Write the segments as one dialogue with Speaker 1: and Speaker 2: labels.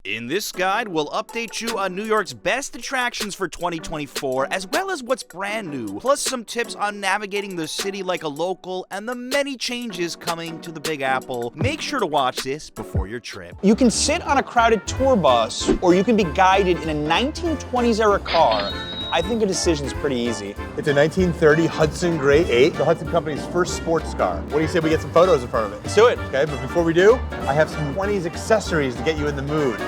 Speaker 1: In this guide, we'll update you on New York's best attractions for 2024, as well as what's brand new, plus some tips on navigating the city like a local and the many changes coming to the Big Apple. Make sure to watch this before your trip. You can sit on a crowded tour bus, or you can be guided in a 1920s era car. I think a decision's pretty easy.
Speaker 2: It's a 1930 Hudson Gray 8, the Hudson Company's first sports car. What do you say we get some photos in front of it?
Speaker 1: Let's do it.
Speaker 2: Okay, but before we do, I have some 20s accessories to get you in the mood.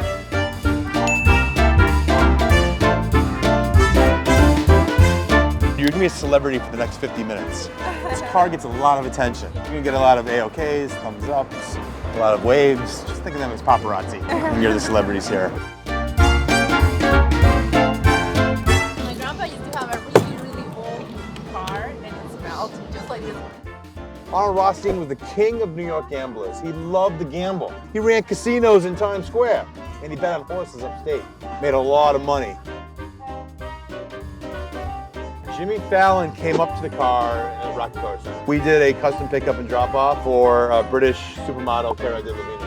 Speaker 2: You're gonna be a celebrity for the next 50 minutes. This car gets a lot of attention. You're gonna get a lot of AOKs, thumbs ups, a lot of waves. Just think of them as paparazzi when you're the celebrities here. Arnold Rothstein was the king of New York gamblers. He loved to gamble. He ran casinos in Times Square, and he bet on horses upstate. Made a lot of money. Jimmy Fallon came up to the car in a rocket car. We did a custom pickup and drop off for British supermodel Cara Delevingne.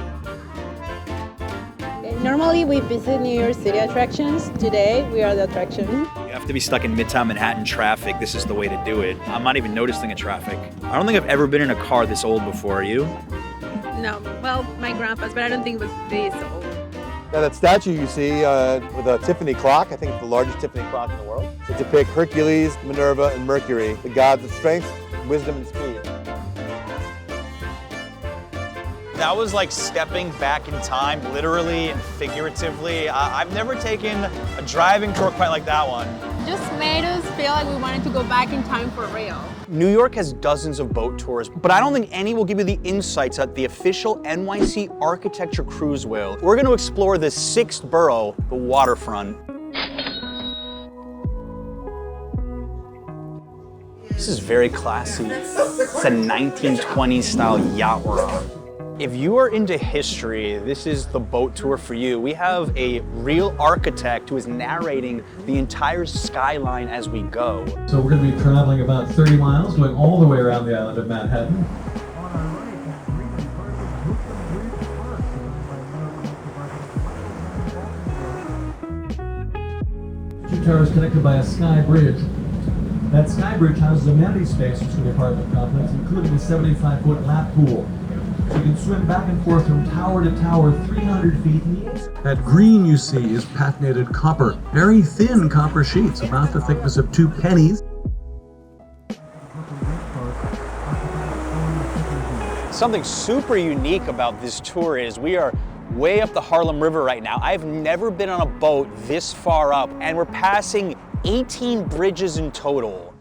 Speaker 3: Normally we visit New York City attractions. Today we are the attraction.
Speaker 1: You have to be stuck in Midtown Manhattan traffic. This is the way to do it. I'm not even noticing the traffic. I don't think I've ever been in a car this old before. Are you?
Speaker 3: No, well, my grandpa's, but I don't think it was this old.
Speaker 2: Now that statue you see with a Tiffany clock, I think it's the largest Tiffany clock in the world. To depict Hercules, Minerva, and Mercury, the gods of strength, wisdom, and speed.
Speaker 1: That was like stepping back in time, literally and figuratively. I've never taken a driving tour quite like that one.
Speaker 3: Just made us feel like we wanted to go back in time for real.
Speaker 1: New York has dozens of boat tours, but I don't think any will give you the insights that the official NYC architecture cruise will. We're going to explore the sixth borough, the waterfront. This is very classy. It's a 1920s style yacht we're on. If you are into history, this is the boat tour for you. We have a real architect who is narrating the entire skyline as we go.
Speaker 4: So we're going to be traveling about 30 miles, going all the way around the island of Manhattan. Two towers connected by a sky bridge. That sky bridge houses amenity spaces for the apartment complex, including a 75-foot lap pool. So you can swim back and forth from tower to tower 300 feet each. That green you see is patinated copper, very thin copper sheets, about the thickness of 2 pennies.
Speaker 1: Something super unique about this tour is we are way up the Harlem River right now. I've never been on a boat this far up, and we're passing 18 bridges in total.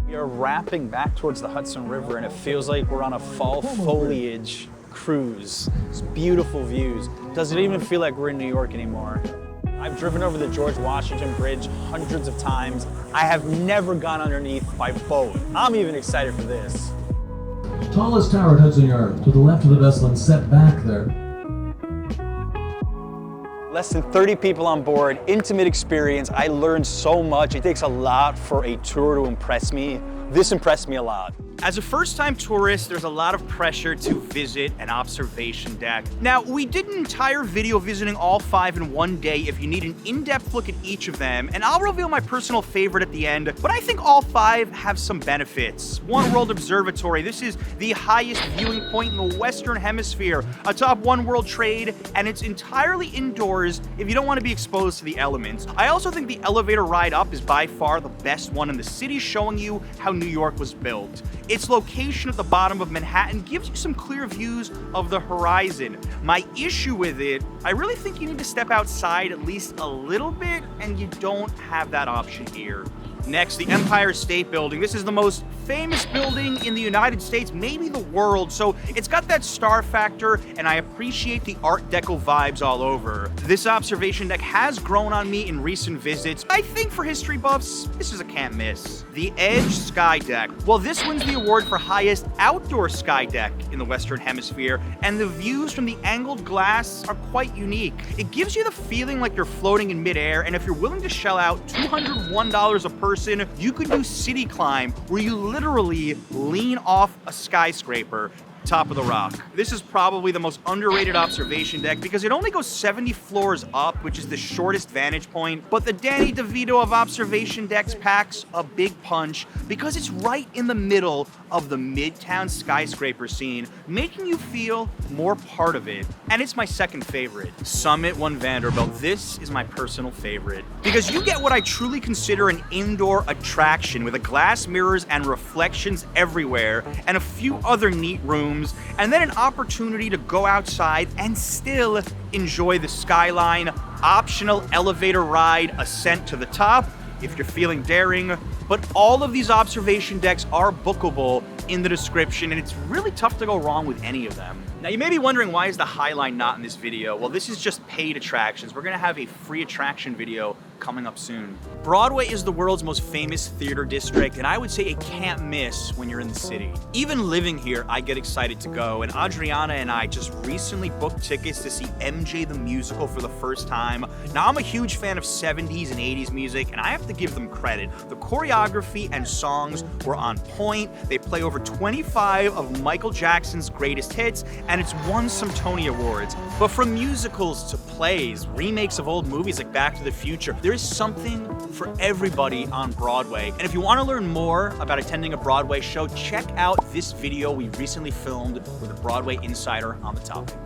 Speaker 1: We are wrapping back towards the Hudson River, and it feels like we're on a fall foliage cruise. It's beautiful views. Doesn't even feel like we're in New York anymore. I've driven over the George Washington Bridge hundreds of times. I have never gone underneath by boat. I'm even excited for this.
Speaker 4: Tallest tower at Hudson Yard, to the left of the vessel and set back there.
Speaker 1: Less than 30 people on board, intimate experience. I learned so much. It takes a lot for a tour to impress me. This impressed me a lot. As a first-time tourist, there's a lot of pressure to visit an observation deck. Now, we did an entire video visiting all 5 in one day if you need an in-depth look at each of them, and I'll reveal my personal favorite at the end, but I think all 5 have some benefits. One World Observatory. This is the highest viewing point in the Western Hemisphere, atop One World Trade, and it's entirely indoors if you don't want to be exposed to the elements. I also think the elevator ride up is by far the best one in the city, showing you how New York was built. Its location at the bottom of Manhattan gives you some clear views of the horizon. My issue with it, I really think you need to step outside at least a little bit, and you don't have that option here. Next, the Empire State Building. This is the most famous building in the United States, maybe the world, so it's got that star factor, and I appreciate the Art Deco vibes all over. This observation deck has grown on me in recent visits. I think for history buffs, this is a can't miss. The Edge Sky Deck. Well, this wins the award for highest outdoor sky deck in the Western Hemisphere, and the views from the angled glass are quite unique. It gives you the feeling like you're floating in midair, and if you're willing to shell out $201 a person, you could do City Climb, where you literally lean off a skyscraper. top of the Rock. This is probably the most underrated observation deck because it only goes 70 floors up, which is the shortest vantage point, but the Danny DeVito of observation decks packs a big punch because it's right in the middle of the Midtown skyscraper scene, making you feel more part of it. And it's my second favorite. Summit One Vanderbilt. This is my personal favorite because you get what I truly consider an indoor attraction with glass mirrors and reflections everywhere and a few other neat rooms, and then an opportunity to go outside and still enjoy the skyline, optional elevator ride, ascent to the top if you're feeling daring. But all of these observation decks are bookable in the description, and it's really tough to go wrong with any of them. Now you may be wondering, why is the High Line not in this video? Well, this is just paid attractions. We're gonna have a free attraction video coming up soon. Broadway is the world's most famous theater district, and I would say it can't miss when you're in the city. Even living here, I get excited to go, and Adriana and I just recently booked tickets to see MJ the Musical for the first time. Now, I'm a huge fan of 70s and 80s music, and I have to give them credit. The choreography and songs were on point. They play over 25 of Michael Jackson's greatest hits, and it's won some Tony Awards. But from musicals to plays, remakes of old movies like Back to the Future, there is something for everybody on Broadway. And if you want to learn more about attending a Broadway show, check out this video we recently filmed with a Broadway insider on the topic.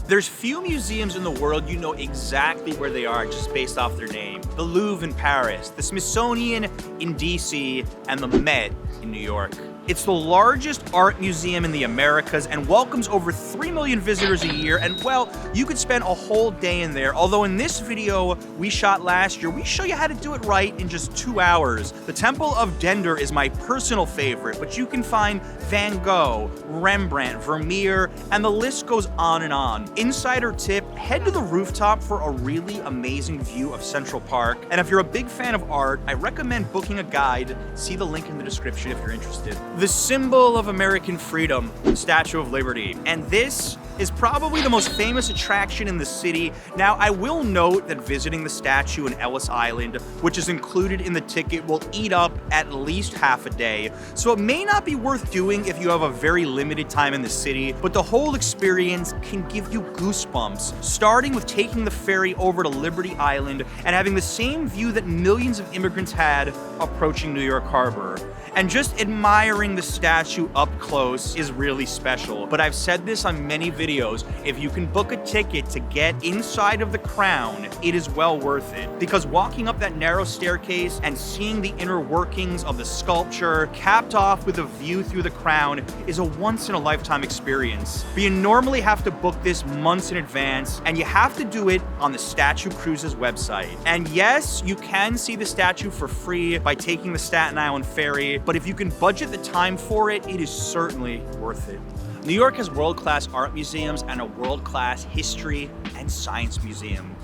Speaker 1: There's few museums in the world you know exactly where they are just based off their name. The Louvre in Paris, the Smithsonian in DC, and the Met in New York. It's the largest art museum in the Americas and welcomes over 3 million visitors a year, and well, you could spend a whole day in there. Although in this video we shot last year, we show you how to do it right in just 2 hours. The Temple of Dender is my personal favorite, but you can find Van Gogh, Rembrandt, Vermeer, and the list goes on and on. Insider tip, head to the rooftop for a really amazing view of Central Park. And if you're a big fan of art, I recommend booking a guide. See the link in the description if you're interested. The symbol of American freedom, the Statue of Liberty. And this is probably the most famous attraction in the city. Now, I will note that visiting the statue in Ellis Island, which is included in the ticket, will eat up at least half a day. So it may not be worth doing if you have a very limited time in the city, but the whole experience can give you goosebumps, starting with taking the ferry over to Liberty Island and having the same view that millions of immigrants had approaching New York Harbor. And just admiring the statue up close is really special. But I've said this on many videos, if you can book a ticket to get inside of the crown, it is well worth it. Because walking up that narrow staircase and seeing the inner workings of the sculpture, capped off with a view through the crown, is a once-in-a-lifetime experience. But you normally have to book this months in advance, and you have to do it on the Statue Cruises website. And yes, you can see the statue for free by taking the Staten Island Ferry, but if you can budget the time for it, it is certainly worth it. New York has world-class art museums and a world-class history and science museum.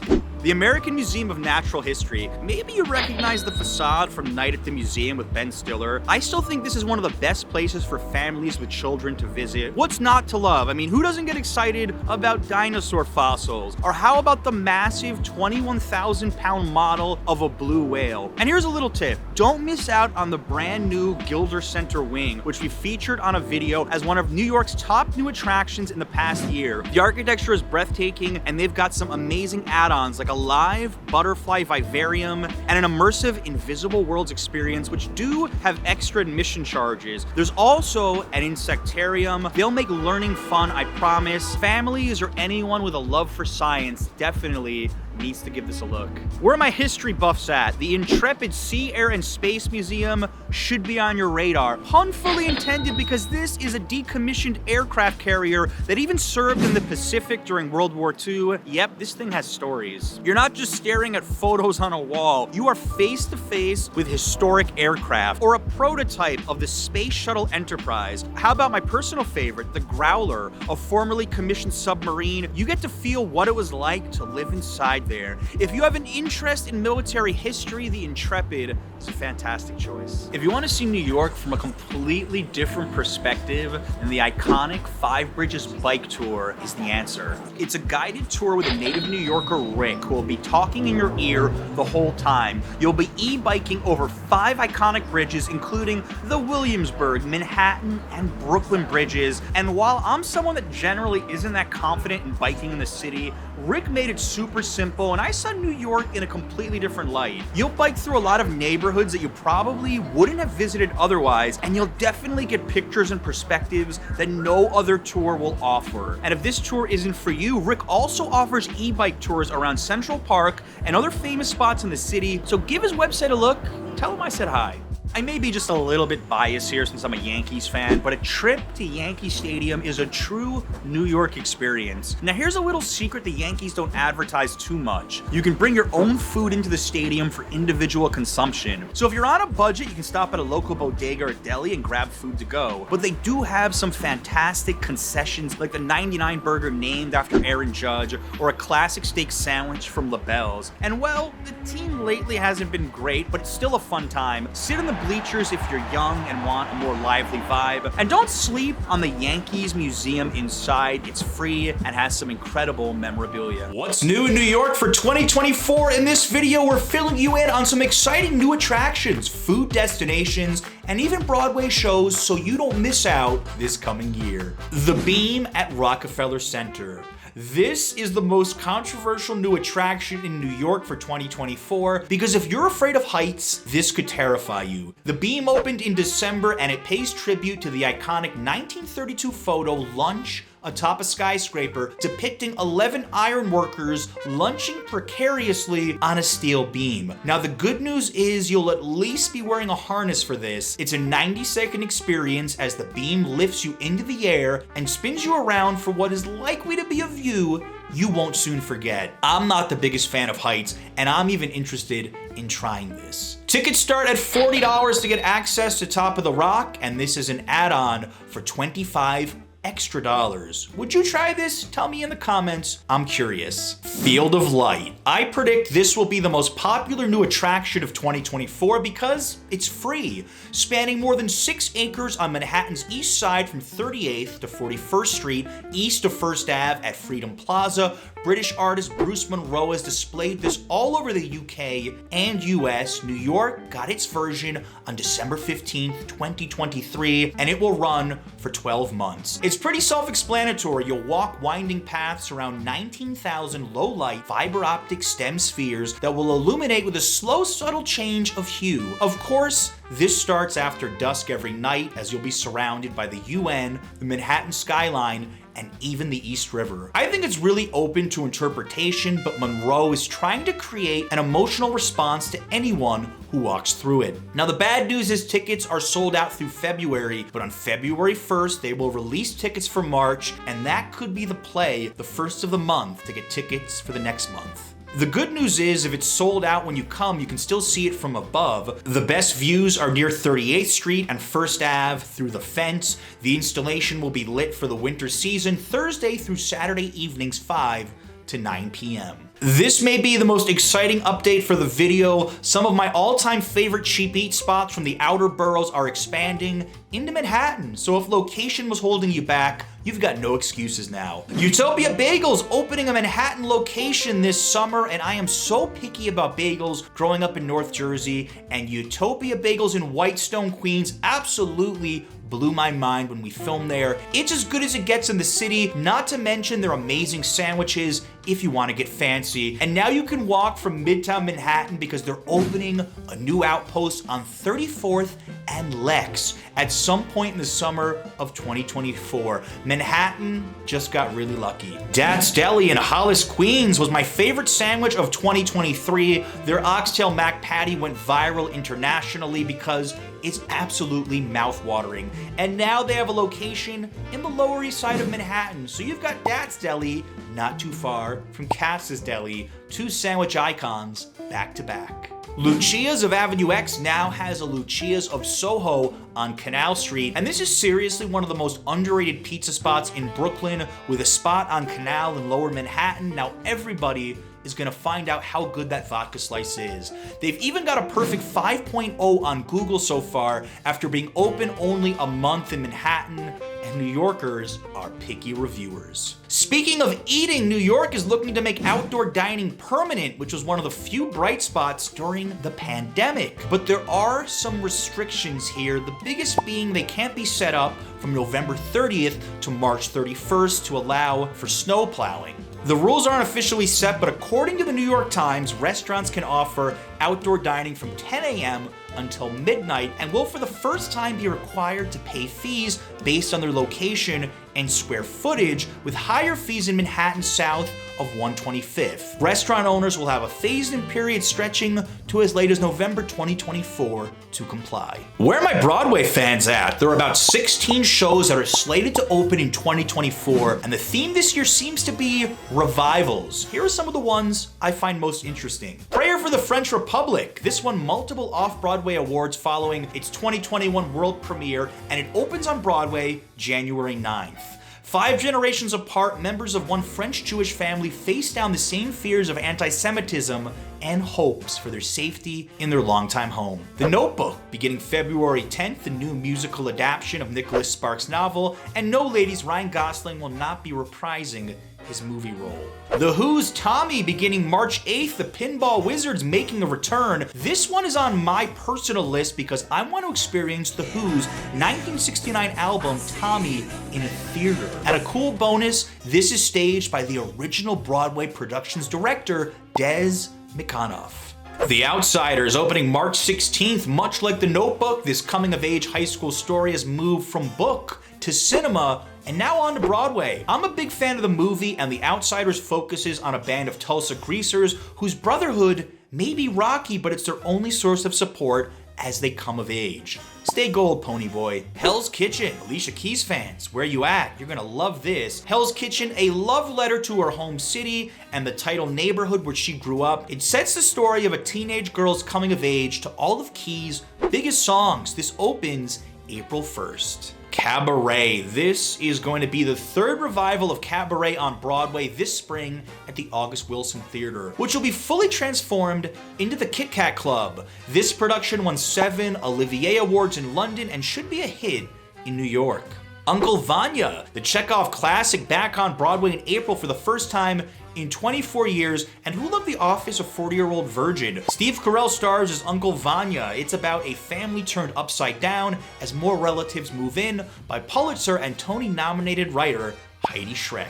Speaker 1: The American Museum of Natural History. Maybe you recognize the facade from Night at the Museum with Ben Stiller. I still think this is one of the best places for families with children to visit. What's not to love? I mean, who doesn't get excited about dinosaur fossils? Or how about the massive 21,000-pound model of a blue whale? And here's a little tip. Don't miss out on the brand new Gilder Center wing, which we featured on a video as one of New York's top new attractions in the past year. The architecture is breathtaking, and they've got some amazing add-ons like a live butterfly vivarium and an immersive Invisible Worlds experience, which do have extra admission charges. There's also an insectarium. They'll make learning fun, I promise. Families or anyone with a love for science definitely needs to give this a look. Where are my history buffs at? The intrepid Sea, Air, and Space Museum should be on your radar. Pun fully intended, because this is a decommissioned aircraft carrier that even served in the Pacific during World War II. Yep, this thing has stories. You're not just staring at photos on a wall. You are face to face with historic aircraft or a prototype of the Space Shuttle Enterprise. How about my personal favorite, the Growler, a formerly commissioned submarine? You get to feel what it was like to live inside there. If you have an interest in military history, the Intrepid is a fantastic choice. If you want to see New York from a completely different perspective, then the iconic Five Bridges bike tour is the answer. It's a guided tour with a native New Yorker, Rick, cool, be talking in your ear the whole time. You'll be e-biking over 5 iconic bridges, including the Williamsburg, Manhattan, and Brooklyn bridges. And while I'm someone that generally isn't that confident in biking in the city, Rick made it super simple, and I saw New York in a completely different light. You'll bike through a lot of neighborhoods that you probably wouldn't have visited otherwise, and you'll definitely get pictures and perspectives that no other tour will offer. And if this tour isn't for you, Rick also offers e-bike tours around Central Park and other famous spots in the city, so give his website a look, tell him I said hi. I may be just a little bit biased here since I'm a Yankees fan, but a trip to Yankee Stadium is a true New York experience. Now here's a little secret the Yankees don't advertise too much. You can bring your own food into the stadium for individual consumption. So if you're on a budget, you can stop at a local bodega or deli and grab food to go. But they do have some fantastic concessions like the 99 burger named after Aaron Judge or a classic steak sandwich from LaBelle's. And well, the team lately hasn't been great, but it's still a fun time. Sit in the bleachers if you're young and want a more lively vibe. And don't sleep on the Yankees Museum inside. It's free and has some incredible memorabilia. What's new in New York for 2024? In this video, we're filling you in on some exciting new attractions, food destinations, and even Broadway shows so you don't miss out this coming year. The Beam at Rockefeller Center. This is the most controversial new attraction in New York for 2024 because if you're afraid of heights, this could terrify you. The Beam opened in December and it pays tribute to the iconic 1932 photo Lunch atop a skyscraper depicting 11 iron workers lunching precariously on a steel beam. Now the good news is you'll at least be wearing a harness for this. It's a 90-second experience as the beam lifts you into the air and spins you around for what is likely to be a view you won't soon forget. I'm not the biggest fan of heights, and I'm even interested in trying this. Tickets start at $40 to get access to Top of the Rock, and this is an add-on for $25 extra dollars. Would you try this? Tell me in the comments. I'm curious. Field of Light. I predict this will be the most popular new attraction of 2024 because it's free, spanning more than 6 acres on Manhattan's east side from 38th to 41st Street, east of First Ave at Freedom Plaza. British artist Bruce Monroe has displayed this all over the UK and US. New York got its version on December 15th, 2023, and it will run for 12 months. It's pretty self-explanatory. You'll walk winding paths around 19,000 low-light fiber optic stem spheres that will illuminate with a slow, subtle change of hue. Of course, this starts after dusk every night as you'll be surrounded by the UN, the Manhattan skyline, and even the East River. I think it's really open to interpretation, but Monroe is trying to create an emotional response to anyone who walks through it. Now the bad news is tickets are sold out through February, but on February 1st, they will release tickets for March, and that could be the play the first of the month to get tickets for the next month. The good news is if it's sold out when you come, you can still see it from above. The best views are near 38th Street and First Ave through the fence. The installation will be lit for the winter season, Thursday through Saturday evenings 5 to 9 p.m. This may be the most exciting update for the video. Some of my all-time favorite cheap eat spots from the outer boroughs are expanding into Manhattan. So if location was holding you back, you've got no excuses now. Utopia Bagels opening a Manhattan location this summer, and I am so picky about bagels growing up in North Jersey, and Utopia Bagels in Whitestone, Queens absolutely blew my mind when we filmed there. It's as good as it gets in the city, not to mention their amazing sandwiches if you want to get fancy. And now you can walk from Midtown Manhattan because they're opening a new outpost on 34th and Lex at some point in the summer of 2024. Manhattan just got really lucky. Dad's Deli in Hollis, Queens was my favorite sandwich of 2023. Their oxtail mac patty went viral internationally because it's absolutely mouth-watering. And now they have a location in the Lower East Side of Manhattan. So you've got Dad's Deli not too far from Cass's Deli, two sandwich icons back to back. Lucia's of Avenue X now has a Lucia's of Soho on Canal Street, and this is seriously one of the most underrated pizza spots in Brooklyn with a spot on Canal in Lower Manhattan. Now everybody is gonna find out how good that vodka slice is. They've even got a perfect 5.0 on Google so far after being open only a month in Manhattan, and New Yorkers are picky reviewers. Speaking of eating, New York is looking to make outdoor dining permanent, which was one of the few bright spots during the pandemic. But there are some restrictions here, the biggest being they can't be set up from November 30th to March 31st to allow for snow plowing. The rules aren't officially set, but according to the New York Times, restaurants can offer outdoor dining from 10 a.m. until midnight and will for the first time be required to pay fees based on their location and square footage, with higher fees in Manhattan south of 125th. Restaurant owners will have a phased-in period stretching to as late as November 2024 to comply. Where are my Broadway fans at? There are about 16 shows that are slated to open in 2024, and the theme this year seems to be revivals. Here are some of the ones I find most interesting. Prayer for the French Republic. This won multiple off-Broadway awards following its 2021 world premiere, and it opens on Broadway January 9th. 5 generations apart, members of one French-Jewish family face down the same fears of anti-Semitism and hopes for their safety in their longtime home. The Notebook, beginning February 10th, the new musical adaptation of Nicholas Sparks' novel, and no ladies, Ryan Gosling will not be reprising his movie role. The Who's Tommy, beginning March 8th, the Pinball Wizards making a return. This one is on my personal list because I want to experience The Who's 1969 album, Tommy, in a theater. And a cool bonus, this is staged by the original Broadway productions director, Des McAnuff. The Outsiders, opening March 16th. Much like The Notebook, this coming-of-age high school story has moved from book to cinema and now on to Broadway. I'm a big fan of the movie, and The Outsiders focuses on a band of Tulsa greasers whose brotherhood may be rocky, but it's their only source of support as they come of age. Stay gold, Pony Boy. Hell's Kitchen. Alicia Keys fans, where you at? You're gonna love this. Hell's Kitchen, a love letter to her home city and the title neighborhood where she grew up. It sets the story of a teenage girl's coming of age to all of Keys' biggest songs. This opens April 1st. Cabaret. This is going to be the 3rd revival of Cabaret on Broadway this spring at the August Wilson Theater, which will be fully transformed into the Kit Kat Club. This production won 7 Olivier Awards in London and should be a hit in New York. Uncle Vanya, the Chekhov classic, back on Broadway in April for the first time in 24 years, and who loved The Office, a 40-year-old virgin? Steve Carell stars as Uncle Vanya. It's about a family turned upside down as more relatives move in, by Pulitzer and Tony-nominated writer Heidi Schreck.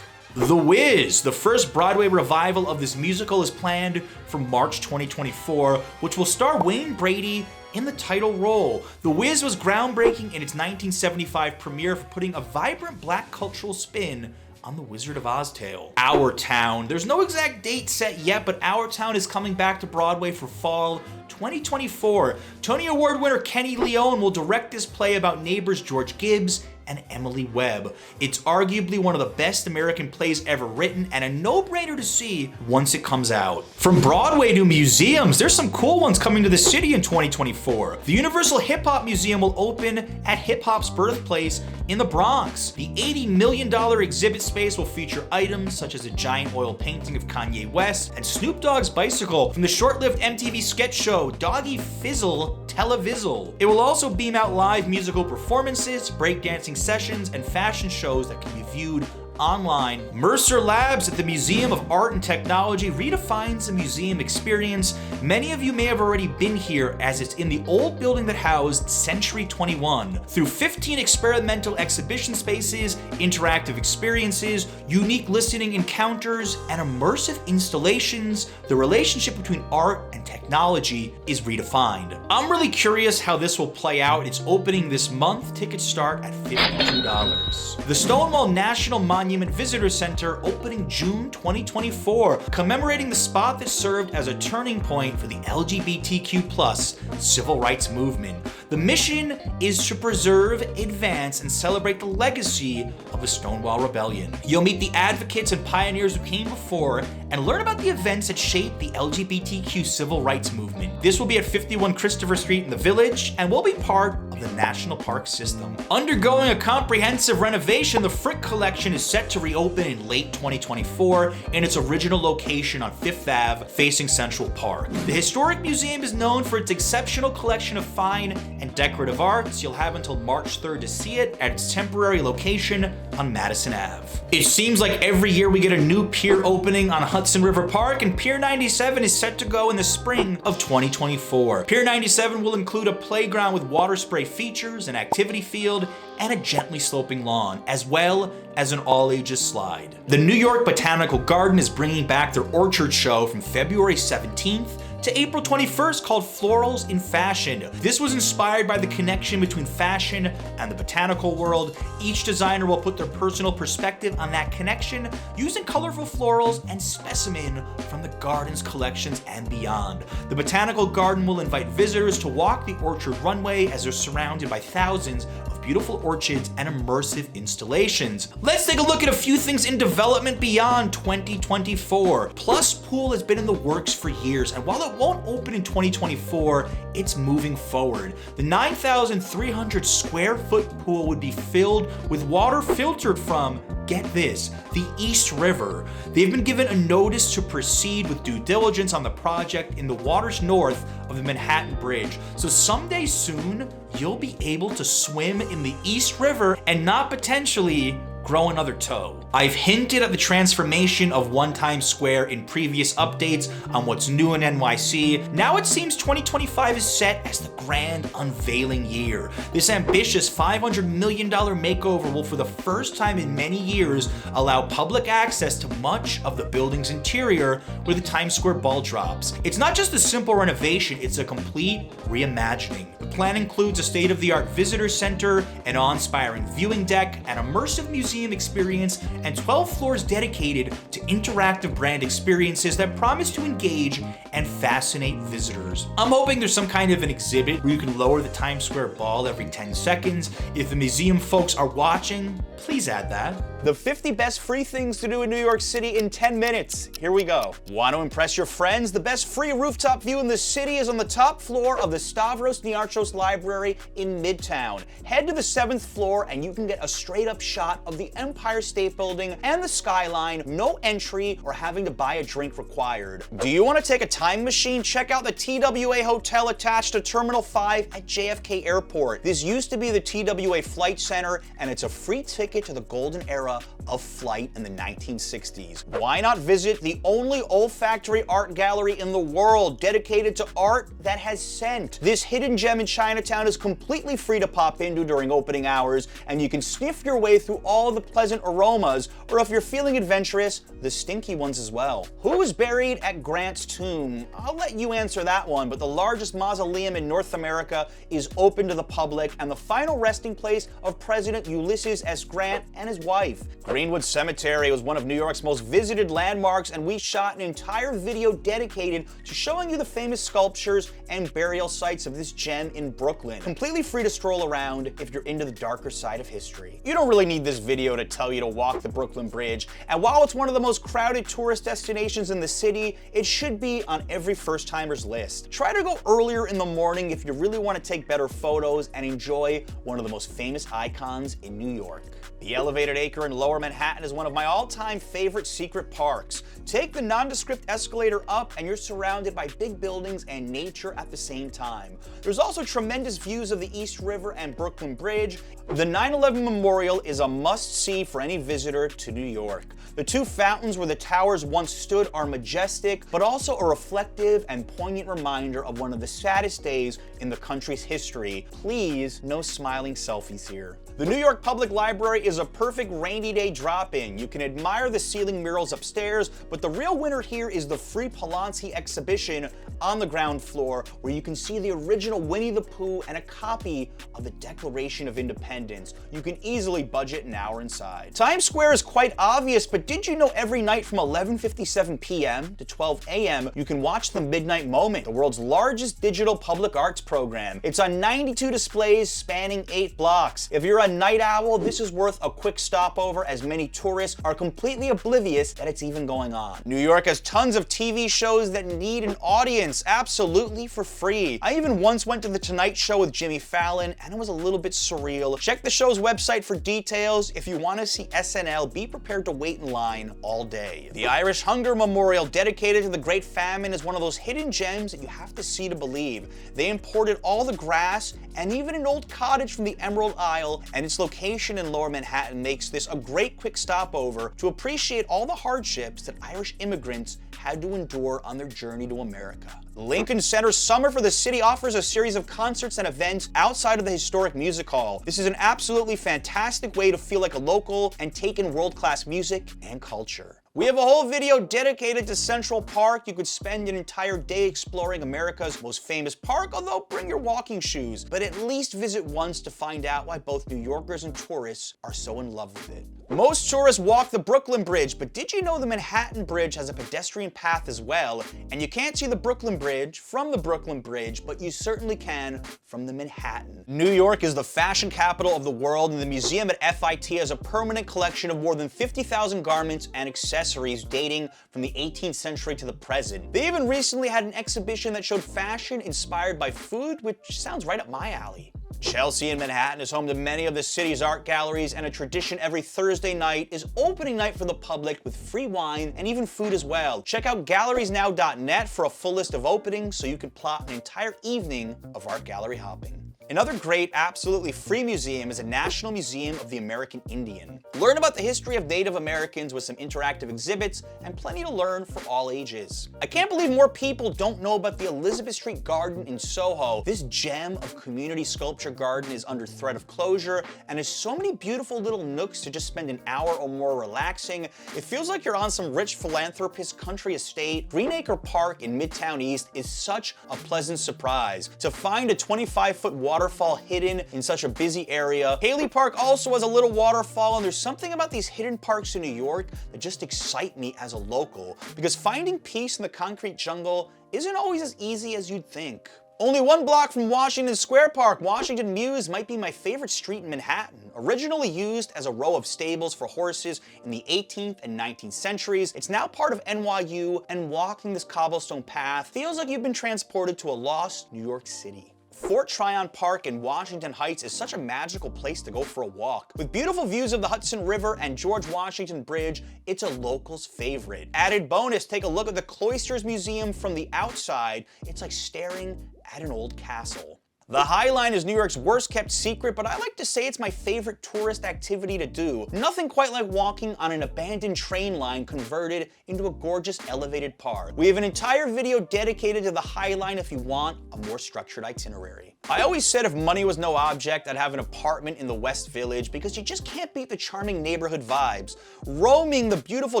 Speaker 1: The Wiz, the first Broadway revival of this musical, is planned for March 2024, which will star Wayne Brady in the title role. The Wiz was groundbreaking in its 1975 premiere for putting a vibrant black cultural spin on the Wizard of Oz tale. Our Town. There's no exact date set yet, but Our Town is coming back to Broadway for fall 2024. Tony Award winner Kenny Leone will direct this play about neighbors George Gibbs and Emily Webb. It's arguably one of the best American plays ever written and a no-brainer to see once it comes out. From Broadway to museums, there's some cool ones coming to the city in 2024. The Universal Hip Hop Museum will open at hip hop's birthplace in the Bronx. The $80 million exhibit space will feature items such as a giant oil painting of Kanye West and Snoop Dogg's bicycle from the short-lived MTV sketch show Doggy Fizzle Televizzle. It will also beam out live musical performances, breakdancing sessions, and fashion shows that can be viewed online. Mercer Labs at the Museum of Art and Technology redefines the museum experience. Many of you may have already been here, as it's in the old building that housed Century 21. Through 15 experimental exhibition spaces, interactive experiences, unique listening encounters, and immersive installations, the relationship between art and technology is redefined. I'm really curious how this will play out. It's opening this month. Tickets start at $52. The Stonewall National Monument Visitor Center opening June 2024, commemorating the spot that served as a turning point for the LGBTQ+ civil rights movement. The mission is to preserve, advance, and celebrate the legacy of the Stonewall Rebellion. You'll meet the advocates and pioneers who came before and learn about the events that shaped the LGBTQ civil rights movement. This will be at 51 Christopher Street in the Village and will be part
Speaker 5: of the national park system. Undergoing a comprehensive renovation, the Frick Collection is set to reopen in late 2024 in its original location on 5th Ave, facing Central Park. The Historic Museum is known for its exceptional collection of fine and decorative arts. You'll have until March 3rd to see it at its temporary location on Madison Ave. It seems like every year we get a new pier opening on Hudson River Park, and Pier 97 is set to go in the spring of 2024. Pier 97 will include a playground with water spray features, an activity field, and a gently sloping lawn, as well as an all-ages slide. The New York Botanical Garden is bringing back their orchard show from February 17th to April 21st called Florals in Fashion. This was inspired by the connection between fashion and the botanical world. Each designer will put their personal perspective on that connection using colorful florals and specimen from the garden's collections and beyond. The Botanical Garden will invite visitors to walk the orchard runway as they're surrounded by thousands of beautiful orchids and immersive installations. Let's take a look at a few things in development beyond 2024. Plus Pool has been in the works for years, and while it won't open in 2024, it's moving forward. The 9,300 square foot pool would be filled with water filtered from, get this, the East River. They've been given a notice to proceed with due diligence on the project in the waters north of the Manhattan Bridge. So someday soon, you'll be able to swim in the East River and not potentially grow another toe. I've hinted at the transformation of One Times Square in previous updates on what's new in NYC. Now it seems 2025 is set as the grand unveiling year. This ambitious $500 million makeover will, for the first time in many years, allow public access to much of the building's interior where the Times Square ball drops. It's not just a simple renovation, it's a complete reimagining. The plan includes a state-of-the-art visitor center, an awe-inspiring viewing deck, an immersive museum experience, and 12 floors dedicated to interactive brand experiences that promise to engage and fascinate visitors. I'm hoping there's some kind of an exhibit where you can lower the Times Square ball every 10 seconds. If the museum folks are watching, please add that.
Speaker 1: The 50 best free things to do in New York City in 10 minutes. Here we go. Want to impress your friends? The best free rooftop view in the city is on the top floor of the Stavros Niarchos Library in Midtown. Head to the 7th floor and you can get a straight up shot of the Empire State Building and the skyline, no entry or having to buy a drink required. Do you want to take a time machine? Check out the TWA Hotel attached to Terminal 5 at JFK Airport. This used to be the TWA Flight Center, and it's a free ticket to the golden era of flight in the 1960s. Why not visit the only olfactory art gallery in the world dedicated to art that has scent? This hidden gem in Chinatown is completely free to pop into during opening hours, and you can sniff your way through all the pleasant aromas, or if you're feeling adventurous, the stinky ones as well. Who is buried at Grant's tomb? I'll let you answer that one, but the largest mausoleum in North America is open to the public and the final resting place of President Ulysses S. Grant and his wife. Greenwood Cemetery was one of New York's most visited landmarks, and we shot an entire video dedicated to showing you the famous sculptures and burial sites of this gem in Brooklyn. Completely free to stroll around if you're into the darker side of history. You don't really need this video to tell you to walk the Brooklyn Bridge, and while it's one of the most crowded tourist destinations in the city, it should be on every first-timer's list. Try to go earlier in the morning if you really want to take better photos and enjoy one of the most famous icons in New York. The Elevated Acre in Lower Manhattan is one of my all-time favorite secret parks. Take the nondescript escalator up and you're surrounded by big buildings and nature at the same time. There's also tremendous views of the East River and Brooklyn Bridge. The 9/11 Memorial is a must-see for any visitor to New York. The two fountains where the towers once stood are majestic, but also a reflective and poignant reminder of one of the saddest days in the country's history. Please, no smiling selfies here. The New York Public Library is a perfect rainy day drop-in. You can admire the ceiling murals upstairs, but the real winner here is the free Polanski exhibition on the ground floor, where you can see the original Winnie the Pooh and a copy of the Declaration of Independence. You can easily budget an hour inside. Times Square is quite obvious, but did you know every night from 11:57 p.m. to 12 a.m. you can watch the Midnight Moment, the world's largest digital public arts program. It's on 92 displays spanning 8 blocks. If you're a night owl, this is worth a quick stopover, as many tourists are completely oblivious that it's even going on. New York has tons of TV shows that need an audience absolutely for free. I even once went to The Tonight Show with Jimmy Fallon, and it was a little bit surreal. Check the show's website for details. If you want to see SNL, be prepared to wait in line all day. The Irish Hunger Memorial, dedicated to the Great Famine, is one of those hidden gems that you have to see to believe. They imported all the grass and even an old cottage from the Emerald Isle, and its location in Lower Manhattan makes this a great quick stopover to appreciate all the hardships that Irish immigrants had to endure on their journey to America. Lincoln Center Summer for the City offers a series of concerts and events outside of the historic music hall. This is an absolutely fantastic way to feel like a local and take in world-class music and culture. We have a whole video dedicated to Central Park. You could spend an entire day exploring America's most famous park, although bring your walking shoes, but at least visit once to find out why both New Yorkers and tourists are so in love with it. Most tourists walk the Brooklyn Bridge, but did you know the Manhattan Bridge has a pedestrian path as well? And you can't see the Brooklyn Bridge from the Brooklyn Bridge, but you certainly can from the Manhattan. New York is the fashion capital of the world, and the museum at FIT has a permanent collection of more than 50,000 garments and accessories dating from the 18th century to the present. They even recently had an exhibition that showed fashion inspired by food, which sounds right up my alley. Chelsea in Manhattan is home to many of the city's art galleries, and a tradition every Thursday night is opening night for the public with free wine and even food as well. Check out galleries.now.net for a full list of openings so you can plot an entire evening of art gallery hopping. Another great, absolutely free museum is the National Museum of the American Indian. Learn about the history of Native Americans with some interactive exhibits and plenty to learn for all ages. I can't believe more people don't know about the Elizabeth Street Garden in Soho. This gem of community sculpture garden is under threat of closure and has so many beautiful little nooks to just spend an hour or more relaxing. It feels like you're on some rich philanthropist's country estate. Greenacre Park in Midtown East is such a pleasant surprise. To find a 25-foot waterfall hidden in such a busy area. Haley Park also has a little waterfall, and there's something about these hidden parks in New York that just excite me as a local, because finding peace in the concrete jungle isn't always as easy as you'd think. Only 1 block from Washington Square Park, Washington Mews might be my favorite street in Manhattan. Originally used as a row of stables for horses in the 18th and 19th centuries, it's now part of NYU, and walking this cobblestone path feels like you've been transported to a lost New York City. Fort Tryon Park in Washington Heights is such a magical place to go for a walk. With beautiful views of the Hudson River and George Washington Bridge, it's a local's favorite. Added bonus, take a look at the Cloisters Museum from the outside. It's like staring at an old castle. The High Line is New York's worst kept secret, but I like to say it's my favorite tourist activity to do. Nothing quite like walking on an abandoned train line converted into a gorgeous elevated park. We have an entire video dedicated to the High Line if you want a more structured itinerary. I always said if money was no object, I'd have an apartment in the West Village, because you just can't beat the charming neighborhood vibes. Roaming the beautiful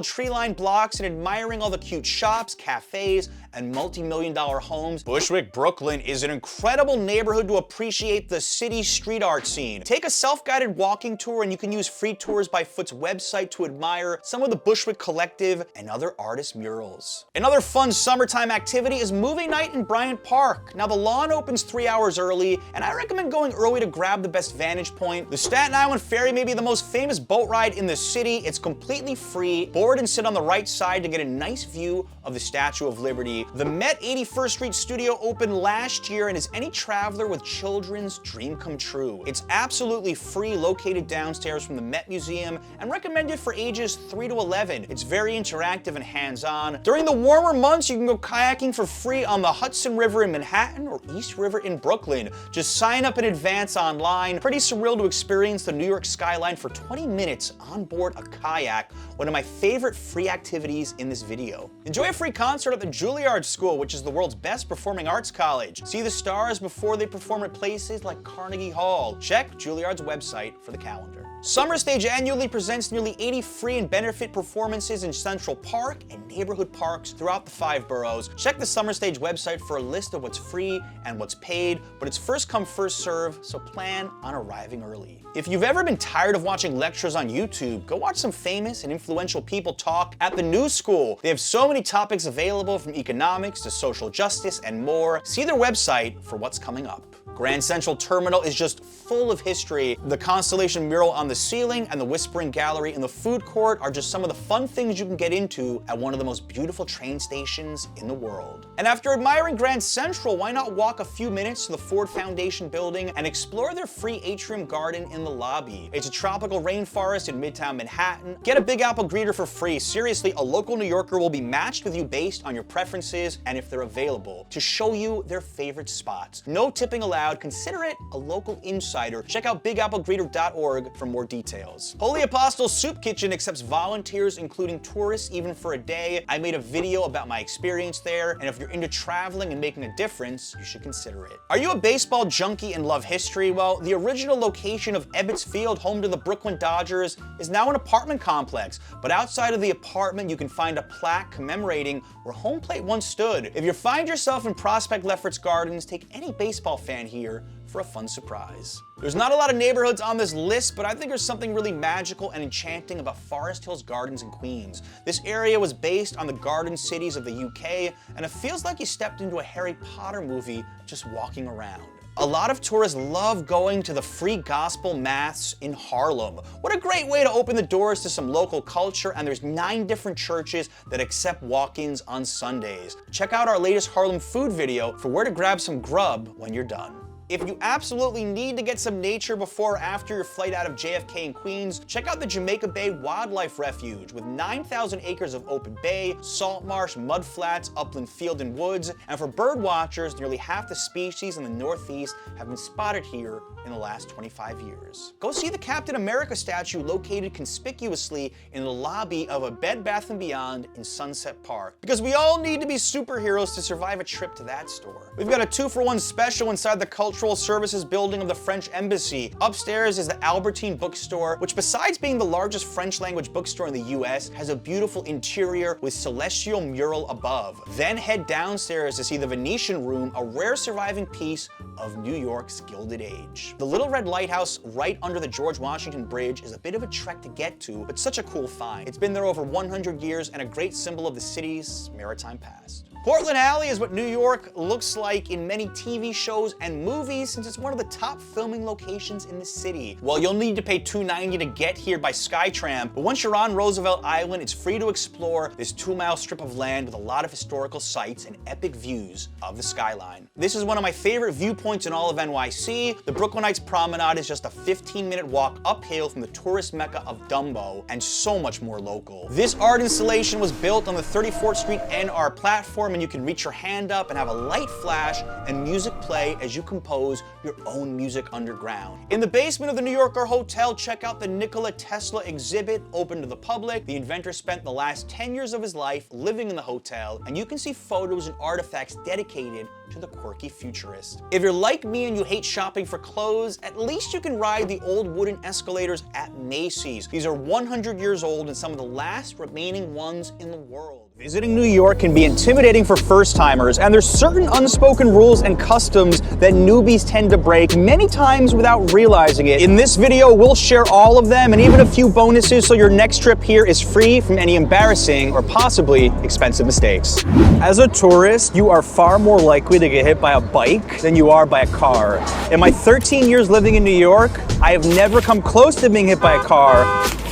Speaker 1: tree-lined blocks and admiring all the cute shops, cafes, and multi-million-dollar homes, Bushwick, Brooklyn is an incredible neighborhood to appreciate the city's street art scene. Take a self-guided walking tour, and you can use Free Tours by Foot's website to admire some of the Bushwick Collective and other artist murals. Another fun summertime activity is movie night in Bryant Park. Now, the lawn opens 3 hours early, and I recommend going early to grab the best vantage point. The Staten Island Ferry may be the most famous boat ride in the city. It's completely free. Board and sit on the right side to get a nice view of the Statue of Liberty. The Met 81st Street studio opened last year and is any traveler with children's dream come true. It's absolutely free, located downstairs from the Met Museum, and recommended for ages 3 to 11. It's very interactive and hands-on. During the warmer months, you can go kayaking for free on the Hudson River in Manhattan or East River in Brooklyn. Just sign up in advance online. Pretty surreal to experience the New York skyline for 20 minutes on board a kayak, one of my favorite free activities in this video. Enjoy a free concert at the Juilliard School, which is the world's best performing arts college. See the stars before they perform at places like Carnegie Hall. Check Juilliard's website for the calendar. Summer Stage annually presents nearly 80 free and benefit performances in Central Park and neighborhood parks throughout the 5 boroughs. Check the Summer Stage website for a list of what's free and what's paid, but it's first come, first serve, so plan on arriving early. If you've ever been tired of watching lectures on YouTube, go watch some famous and influential people talk at the New School. They have so many topics available, from economics to social justice and more. See their website for what's coming up. Grand Central Terminal is just full of history. The Constellation mural on the the Ceiling and the Whispering Gallery in the food court are just some of the fun things you can get into at one of the most beautiful train stations in the world. And after admiring Grand Central, why not walk a few minutes to the Ford Foundation building and explore their free atrium garden in the lobby. It's a tropical rainforest in Midtown Manhattan. Get a Big Apple greeter for free. Seriously, a local New Yorker will be matched with you based on your preferences and if they're available to show you their favorite spots. No tipping allowed. Consider it a local insider. Check out bigapplegreeter.org for more details. Holy Apostle Soup Kitchen accepts volunteers, including tourists, even for a day. I made a video about my experience there, and if you're into traveling and making a difference, you should consider it. Are you a baseball junkie and love history? Well, the original location of Ebbets Field, home to the Brooklyn Dodgers, is now an apartment complex. But outside of the apartment, you can find a plaque commemorating where home plate once stood. If you find yourself in Prospect Lefferts Gardens, take any baseball fan here for a fun surprise. There's not a lot of neighborhoods on this list, but I think there's something really magical and enchanting about Forest Hills Gardens in Queens. This area was based on the garden cities of the UK, and it feels like you stepped into a Harry Potter movie just walking around. A lot of tourists love going to the free gospel mass in Harlem. What a great way to open the doors to some local culture, and there's 9 different churches that accept walk-ins on Sundays. Check out our latest Harlem food video for where to grab some grub when you're done. If you absolutely need to get some nature before or after your flight out of JFK in Queens, check out the Jamaica Bay Wildlife Refuge with 9,000 acres of open bay, salt marsh, mud flats, upland field and woods. And for bird watchers, nearly half the species in the Northeast have been spotted here in the last 25 years. Go see the Captain America statue located conspicuously in the lobby of a Bed Bath & Beyond in Sunset Park. Because we all need to be superheroes to survive a trip to that store. We've got a 2-for-1 special inside the Cultural Services building of the French Embassy. Upstairs is the Albertine bookstore, which besides being the largest French language bookstore in the US, has a beautiful interior with celestial mural above. Then head downstairs to see the Venetian Room, a rare surviving piece of New York's Gilded Age. The Little Red Lighthouse right under the George Washington Bridge is a bit of a trek to get to, but such a cool find. It's been there over 100 years and a great symbol of the city's maritime past. Portland Alley is what New York looks like in many TV shows and movies, since it's one of the top filming locations in the city. Well, you'll need to pay $2.90 to get here by SkyTram, but once you're on Roosevelt Island, it's free to explore this 2-mile strip of land with a lot of historical sites and epic views of the skyline. This is one of my favorite viewpoints in all of NYC. The Brooklynites Promenade is just a 15-minute walk uphill from the tourist mecca of Dumbo, and so much more local. This art installation was built on the 34th Street NR platform, and you can reach your hand up and have a light flash and music play as you compose your own music underground. In the basement of the New Yorker Hotel, check out the Nikola Tesla exhibit open to the public. The inventor spent the last 10 years of his life living in the hotel, and you can see photos and artifacts dedicated to the quirky futurist. If you're like me and you hate shopping for clothes, at least you can ride the old wooden escalators at Macy's. These are 100 years old and some of the last remaining ones in the world. Visiting New York can be intimidating for first-timers, and there's certain unspoken rules and customs that newbies tend to break many times without realizing it. In this video, we'll share all of them and even a few bonuses so your next trip here is free from any embarrassing or possibly expensive mistakes. As a tourist, you are far more likely to get hit by a bike than you are by a car. In my 13 years living in New York, I have never come close to being hit by a car,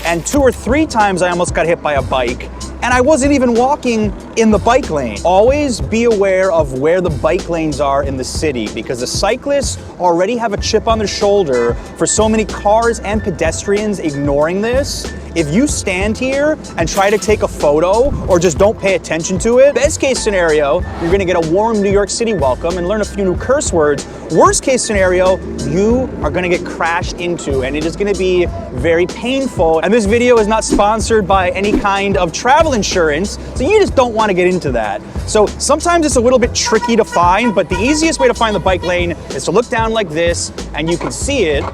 Speaker 1: and 2 or 3 times I almost got hit by a bike. And I wasn't even walking in the bike lane. Always be aware of where the bike lanes are in the city, because the cyclists already have a chip on their shoulder for so many cars and pedestrians ignoring this. If you stand here and try to take a photo or just don't pay attention to it, best case scenario, you're gonna get a warm New York City welcome and learn a few new curse words. Worst case scenario, you are gonna get crashed into, and it is gonna be very painful. And this video is not sponsored by any kind of travel insurance, so you just don't wanna get into that. So sometimes it's a little bit tricky to find, but the easiest way to find the bike lane is to look down like this and you can see it,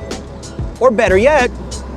Speaker 1: or better yet,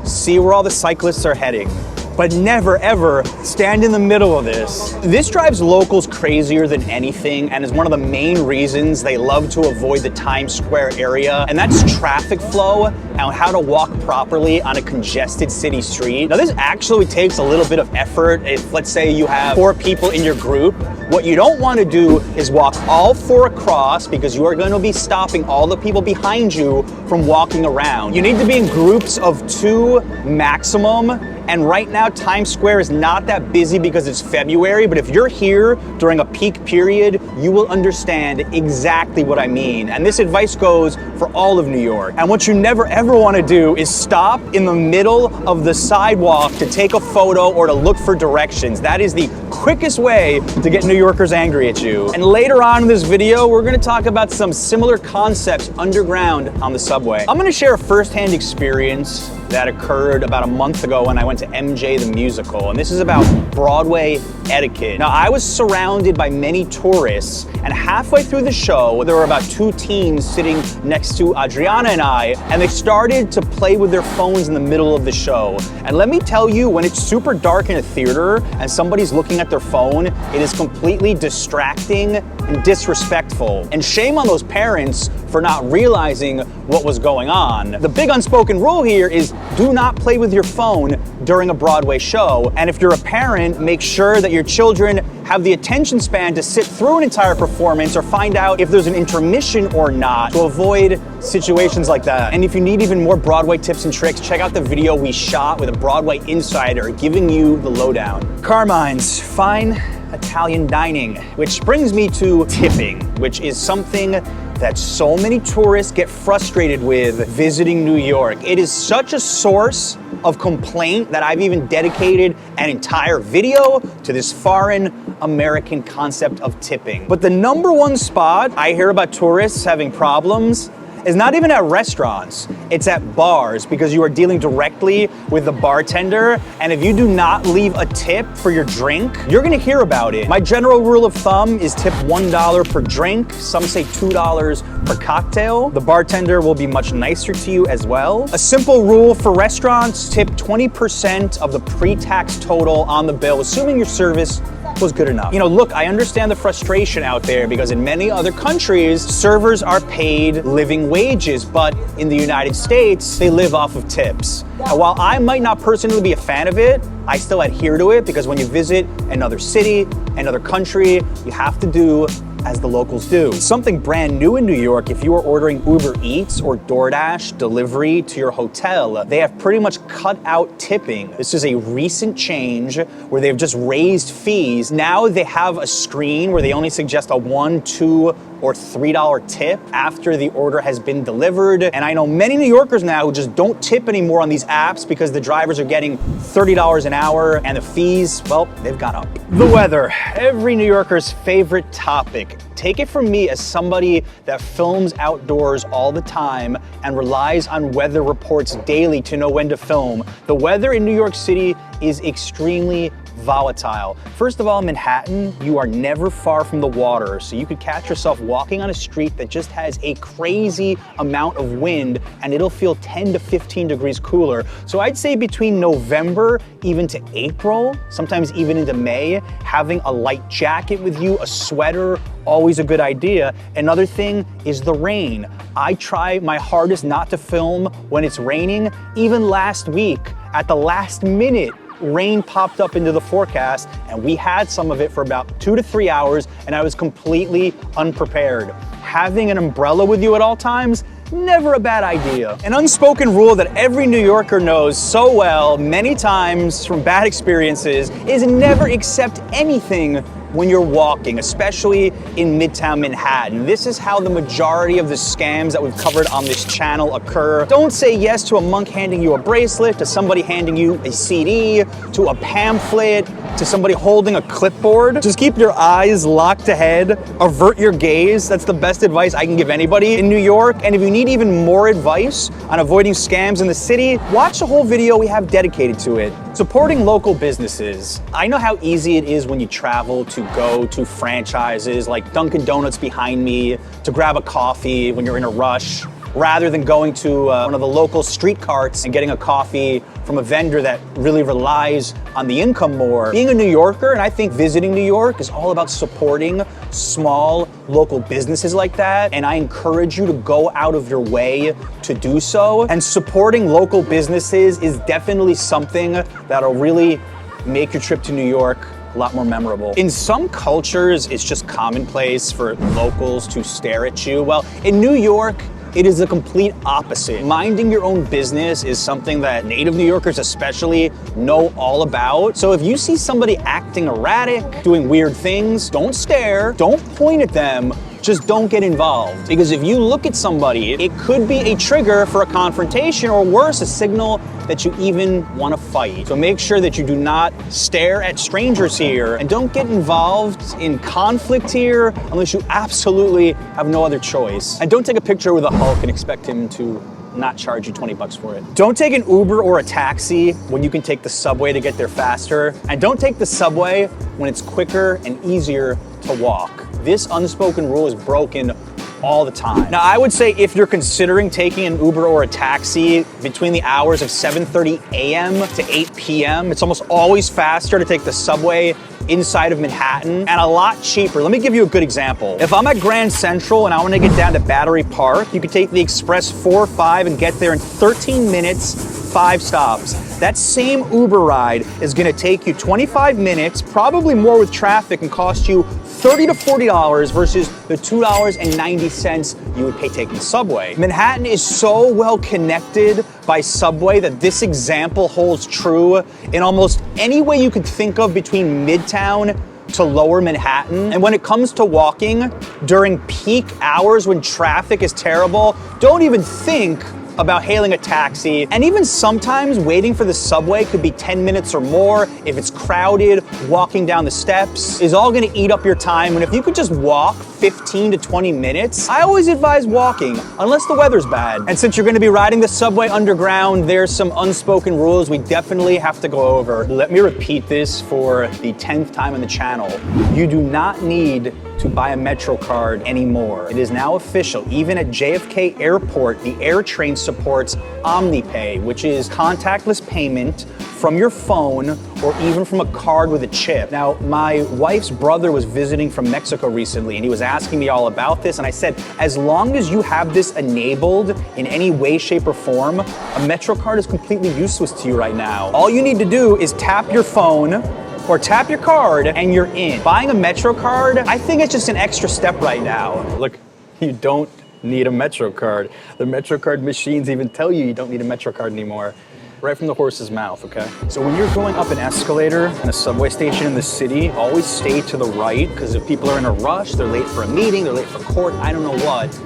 Speaker 1: see where all the cyclists are heading. But never ever stand in the middle of this. This drives locals crazier than anything, and is one of the main reasons they love to avoid the Times Square area, and that's traffic flow and how to walk properly on a congested city street. Now this actually takes a little bit of effort if, let's say, you have 4 people in your group, What you don't want to do is walk all four across because you are going to be stopping all the people behind you from walking around. You need to be in groups of 2 maximum. And right now, Times Square is not that busy because it's February, but if you're here during a peak period, you will understand exactly what I mean. And this advice goes for all of New York. And what you never ever want to do is stop in the middle of the sidewalk to take a photo or to look for directions. That is the quickest way to get New Yorkers angry at you. And later on in this video, we're going to talk about some similar concepts underground on the subway. I'm going to share a firsthand experience that occurred about a month ago when I went to MJ the Musical, and this is about Broadway etiquette. Now, I was surrounded by many tourists, and halfway through the show, there were about 2 teens sitting next to Adriana and I, and they started to play with their phones in the middle of the show. And let me tell you, when it's super dark in a theater and somebody's looking at their phone, it is completely distracting and disrespectful. And shame on those parents for not realizing what was going on. The big unspoken rule here is do not play with your phone during a Broadway show. And if you're a parent, make sure that your children have the attention span to sit through an entire performance or find out if there's an intermission or not to avoid situations like that. And if you need even more Broadway tips and tricks, check out the video we shot with a Broadway insider giving you the lowdown. Carmine's Fine Italian Dining, which brings me to tipping, which is something that so many tourists get frustrated with visiting New York. It is such a source of complaint that I've even dedicated an entire video to this foreign American concept of tipping. But the #1 spot I hear about tourists having problems is not even at restaurants, it's at bars, because you are dealing directly with the bartender, and if you do not leave a tip for your drink, you're gonna hear about it. My general rule of thumb is tip $1 per drink, some say $2 per cocktail. The bartender will be much nicer to you as well. A simple rule for restaurants, tip 20% of the pre-tax total on the bill, assuming your service was good enough. You know, look, I understand the frustration out there because in many other countries, servers are paid living wages, but in the United States, they live off of tips. And while I might not personally be a fan of it, I still adhere to it because when you visit another city, another country, you have to do as the locals do. Something brand new in New York, if you are ordering Uber Eats or DoorDash delivery to your hotel, they have pretty much cut out tipping. This is a recent change where they've just raised fees. Now they have a screen where they only suggest a $1, $2, or $3 tip after the order has been delivered. And I know many New Yorkers now who just don't tip anymore on these apps because the drivers are getting $30 an hour and the fees, well, they've gone up. The weather, every New Yorker's favorite topic. Take it from me as somebody that films outdoors all the time and relies on weather reports daily to know when to film. The weather in New York City is extremely volatile. First of all, Manhattan, you are never far from the water, so you could catch yourself walking on a street that just has a crazy amount of wind and it'll feel 10 to 15 degrees cooler. So I'd say between November even to April, sometimes even into May, having a light jacket with you, a sweater, always a good idea. Another thing is the rain. I try my hardest not to film when it's raining. Even last week, at the last minute, rain popped up into the forecast and we had some of it for about 2 to 3 hours and I was completely unprepared. Having an umbrella with you at all times, never a bad idea. An unspoken rule that every New Yorker knows so well many times from bad experiences is never accept anything when you're walking, especially in Midtown Manhattan. This is how the majority of the scams that we've covered on this channel occur. Don't say yes to a monk handing you a bracelet, to somebody handing you a CD, to a pamphlet, to somebody holding a clipboard. Just keep your eyes locked ahead, avert your gaze. That's the best advice I can give anybody in New York. And if you need even more advice on avoiding scams in the city, watch the whole video we have dedicated to it. Supporting local businesses. I know how easy it is when you travel to go to franchises like Dunkin' Donuts behind me, to grab a coffee when you're in a rush, rather than going to one of the local street carts and getting a coffee from a vendor that really relies on the income more. Being a New Yorker, and I think visiting New York, is all about supporting small local businesses like that, and I encourage you to go out of your way to do so. And supporting local businesses is definitely something that'll really make your trip to New York a lot more memorable. In some cultures, it's just commonplace for locals to stare at you. Well, in New York, it is the complete opposite. Minding your own business is something that native New Yorkers especially know all about. So if you see somebody acting erratic, doing weird things, don't stare, don't point at them, just don't get involved. Because if you look at somebody, it could be a trigger for a confrontation, or worse, a signal that you even want to fight. So make sure that you do not stare at strangers here, and don't get involved in conflict here unless you absolutely have no other choice. And don't take a picture with a Hulk and expect him to not charge you 20 bucks for it. Don't take an Uber or a taxi when you can take the subway to get there faster. And don't take the subway when it's quicker and easier to walk. This unspoken rule is broken all the time. Now, I would say if you're considering taking an Uber or a taxi between the hours of 7:30 a.m. to 8 p.m., it's almost always faster to take the subway inside of Manhattan, and a lot cheaper. Let me give you a good example. If I'm at Grand Central and I want to get down to Battery Park, you could take the Express 405 and get there in 13 minutes, 5 stops. That same Uber ride is going to take you 25 minutes, probably more with traffic, and cost you $30 to $40 versus the $2.90 you would pay taking the subway. Manhattan is so well connected by subway that this example holds true in almost any way you could think of between Midtown to Lower Manhattan. And when it comes to walking during peak hours when traffic is terrible, don't even think about hailing a taxi. And even sometimes waiting for the subway could be 10 minutes or more. If it's crowded, walking down the steps is all gonna eat up your time. And if you could just walk 15 to 20 minutes, I always advise walking, unless the weather's bad. And since you're gonna be riding the subway underground, there's some unspoken rules we definitely have to go over. Let me repeat this for the 10th time on the channel. You do not need to buy a Metro card anymore. It is now official. Even at JFK Airport, the AirTrain supports OmniPay, which is contactless payment from your phone or even from a card with a chip. Now, my wife's brother was visiting from Mexico recently, and he was asking me all about this, and I said, as long as you have this enabled in any way, shape, or form, a Metro card is completely useless to you right now. All you need to do is tap your phone or tap your card and you're in. Buying a Metro card, I think it's just an extra step right now. Look, you don't need a Metro card. The Metro card machines even tell you you don't need a Metro card anymore. Right from the horse's mouth, okay? So when you're going up an escalator in a subway station in the city, always stay to the right, because if people are in a rush, they're late for a meeting, they're late for court, I don't know what,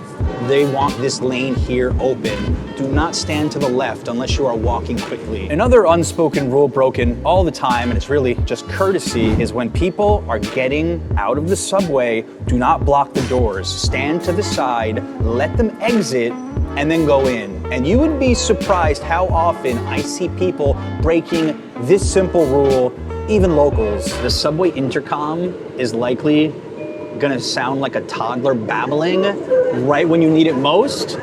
Speaker 1: they want this lane here open. Do not stand to the left unless you are walking quickly. Another unspoken rule broken all the time, and it's really just courtesy, is when people are getting out of the subway, do not block the doors. Stand to the side, let them exit, and then go in. And you would be surprised how often I see people breaking this simple rule, even locals. The subway intercom is likely gonna sound like a toddler babbling right when you need it most,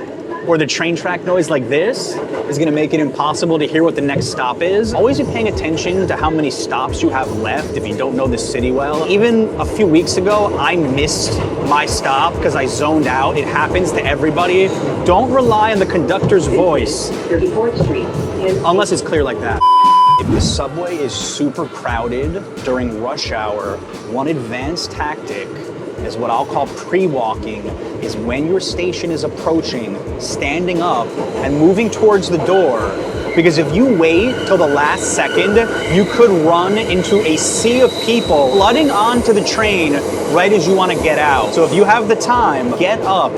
Speaker 1: or the train track noise like this is gonna make it impossible to hear what the next stop is. Always be paying attention to how many stops you have left if you don't know the city well. Even a few weeks ago, I missed my stop because I zoned out. It happens to everybody. Don't rely on the conductor's voice unless it's clear like that. If the subway is super crowded during rush hour, one advanced tactic is what I'll call pre-walking, is when your station is approaching, standing up and moving towards the door. Because if you wait till the last second, you could run into a sea of people flooding onto the train right as you want to get out. So if you have the time, get up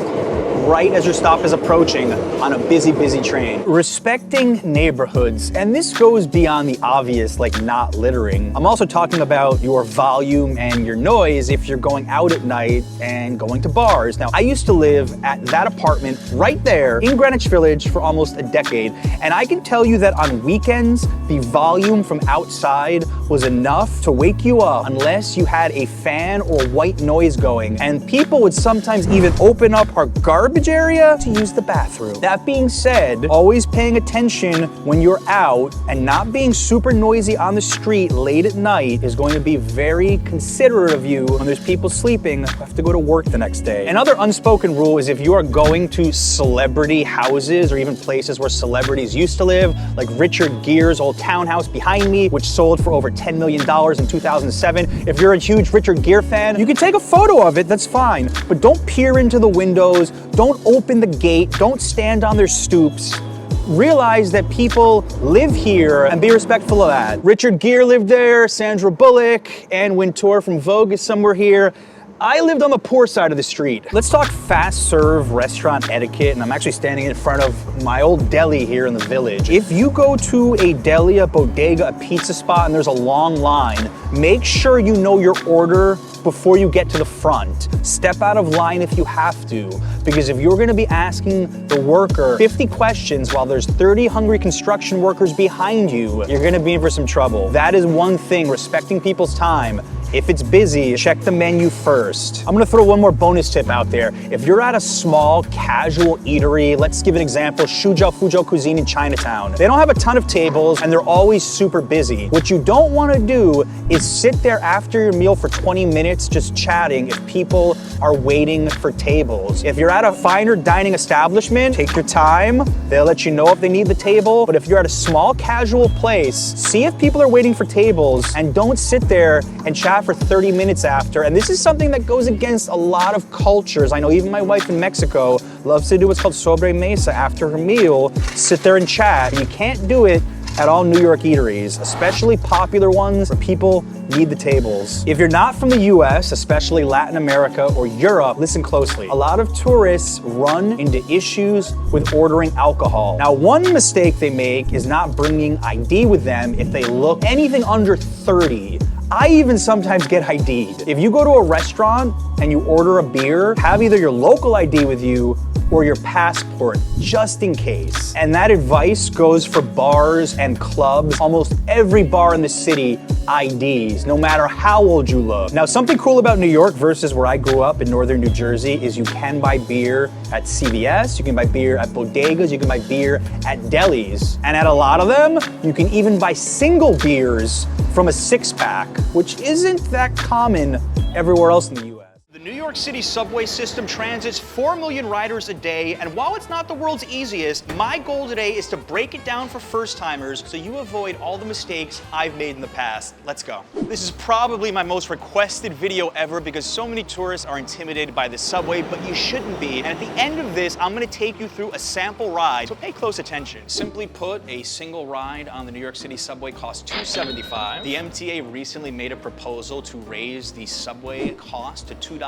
Speaker 1: right as your stop is approaching on a busy, busy train. Respecting neighborhoods, and this goes beyond the obvious, like not littering. I'm also talking about your volume and your noise if you're going out at night and going to bars. Now, I used to live at that apartment right there in Greenwich Village for almost a decade, and I can tell you that on weekends, the volume from outside was enough to wake you up unless you had a fan or white noise going, and people would sometimes even open up our garbage garbage area to use the bathroom. That being said, always paying attention when you're out and not being super noisy on the street late at night is going to be very considerate of you when there's people sleeping who have to go to work the next day. Another unspoken rule is if you are going to celebrity houses or even places where celebrities used to live, like Richard Gere's old townhouse behind me, which sold for over $10 million in 2007. If you're a huge Richard Gere fan, you can take a photo of it, that's fine, but don't peer into the windows, don't open the gate, don't stand on their stoops. Realize that people live here and be respectful of that. Richard Gere lived there, Sandra Bullock, Anne Wintour from Vogue is somewhere here. I lived on the poor side of the street. Let's talk fast serve restaurant etiquette, and I'm actually standing in front of my old deli here in the Village. If you go to a deli, a bodega, a pizza spot, and there's a long line, make sure you know your order before you get to the front. Step out of line if you have to, because if you're gonna be asking the worker 50 questions while there's 30 hungry construction workers behind you, you're gonna be in for some trouble. That is one thing, respecting people's time. If it's busy, check the menu first. I'm gonna throw one more bonus tip out there. If you're at a small casual eatery, let's give an example, Fuzhou Cuisine in Chinatown. They don't have a ton of tables and they're always super busy. What you don't wanna do is sit there after your meal for 20 minutes just chatting if people are waiting for tables. If you're at a finer dining establishment, take your time. They'll let you know if they need the table. But if you're at a small casual place, see if people are waiting for tables and don't sit there and chat for 30 minutes after. And this is something that goes against a lot of cultures. I know even my wife in Mexico loves to do what's called sobremesa after her meal, sit there and chat. You can't do it at all New York eateries, especially popular ones where people need the tables. If you're not from the US, especially Latin America or Europe, listen closely. A lot of tourists run into issues with ordering alcohol. Now, one mistake they make is not bringing ID with them if they look anything under 30. I even sometimes get ID'd. If you go to a restaurant and you order a beer, have either your local ID with you or your passport, just in case. And that advice goes for bars and clubs. Almost every bar in the city, IDs, no matter how old you look. Now, something cool about New York versus where I grew up in northern New Jersey is you can buy beer at CVS, you can buy beer at bodegas, you can buy beer at delis. And at a lot of them, you can even buy single beers from a six-pack, which isn't that common everywhere else in the US. The New York City subway system transits 4 million riders a day, and while it's not the world's easiest, my goal today is to break it down for first-timers so you avoid all the mistakes I've made in the past. Let's go. This is probably my most requested video ever because so many tourists are intimidated by the subway, but you shouldn't be. And at the end of this, I'm gonna take you through a sample ride, so pay close attention. Simply put, a single ride on the New York City subway costs $2.75. The MTA recently made a proposal to raise the subway cost to $2.90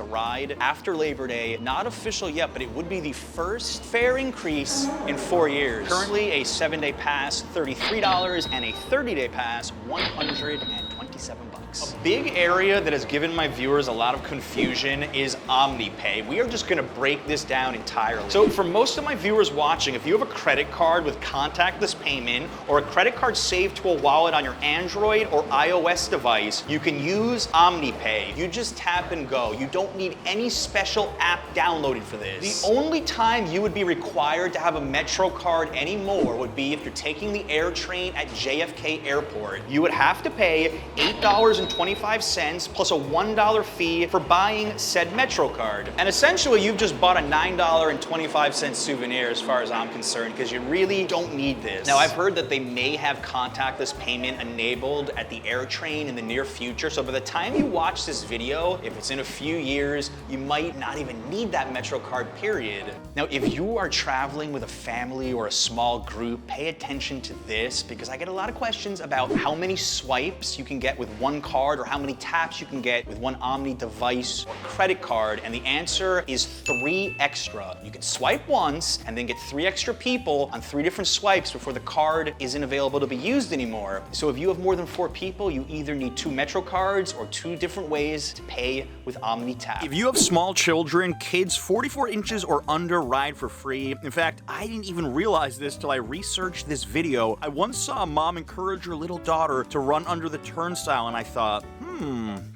Speaker 1: a ride after Labor Day. Not official yet, but it would be the first fare increase in 4 years. Currently, a 7-day pass, $33, and a 30-day pass, $127. A big area that has given my viewers a lot of confusion is OmniPay. We are just gonna break this down entirely. So for most of my viewers watching, if you have a credit card with contactless payment or a credit card saved to a wallet on your Android or iOS device, you can use OmniPay. You just tap and go. You don't need any special app downloaded for this. The only time you would be required to have a Metro card anymore would be if you're taking the air train at JFK Airport. You would have to pay $8.25 plus a $1 fee for buying said Metro card. And essentially, you've just bought a $9.25 souvenir as far as I'm concerned, because you really don't need this. Now, I've heard that they may have contactless payment enabled at the air train in the near future, so by the time you watch this video, if it's in a few years, you might not even need that Metro card, period. Now, if you are traveling with a family or a small group, pay attention to this, because I get a lot of questions about how many swipes you can get with one card or how many taps you can get with one Omni device or credit card, and the answer is 3 extra. You can swipe once and then get 3 extra people on 3 different swipes before the card isn't available to be used anymore. So if you have more than 4 people, you either need 2 Metro cards or 2 different ways to pay with Omni Tap. If you have small children, kids 44 inches or under ride for free. In fact, I didn't even realize this till I researched this video. I once saw a mom encourage her little daughter to run under the turnstile, and I thought,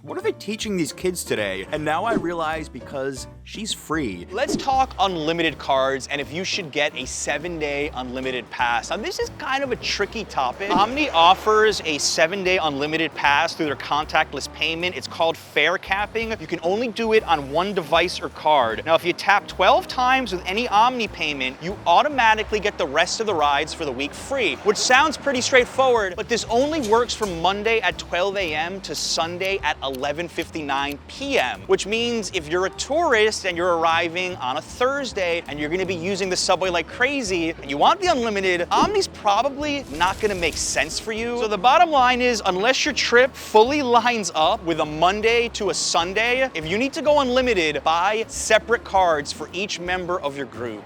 Speaker 5: what are they teaching these kids today? And now I realize because she's free.
Speaker 1: Let's talk unlimited cards and if you should get a 7-day unlimited pass. Now this is kind of a tricky topic. Omni offers a 7-day unlimited pass through their contactless payment. It's called fare capping. You can only do it on one device or card. Now if you tap 12 times with any Omni payment, you automatically get the rest of the rides for the week free, which sounds pretty straightforward, but this only works from Monday at 12 a.m. to Sunday at 11:59 p.m., which means if you're a tourist and you're arriving on a Thursday and you're gonna be using the subway like crazy and you want the unlimited, Omni's probably not gonna make sense for you. So the bottom line is, unless your trip fully lines up with a Monday to a Sunday, if you need to go unlimited, buy separate cards for each member of your group.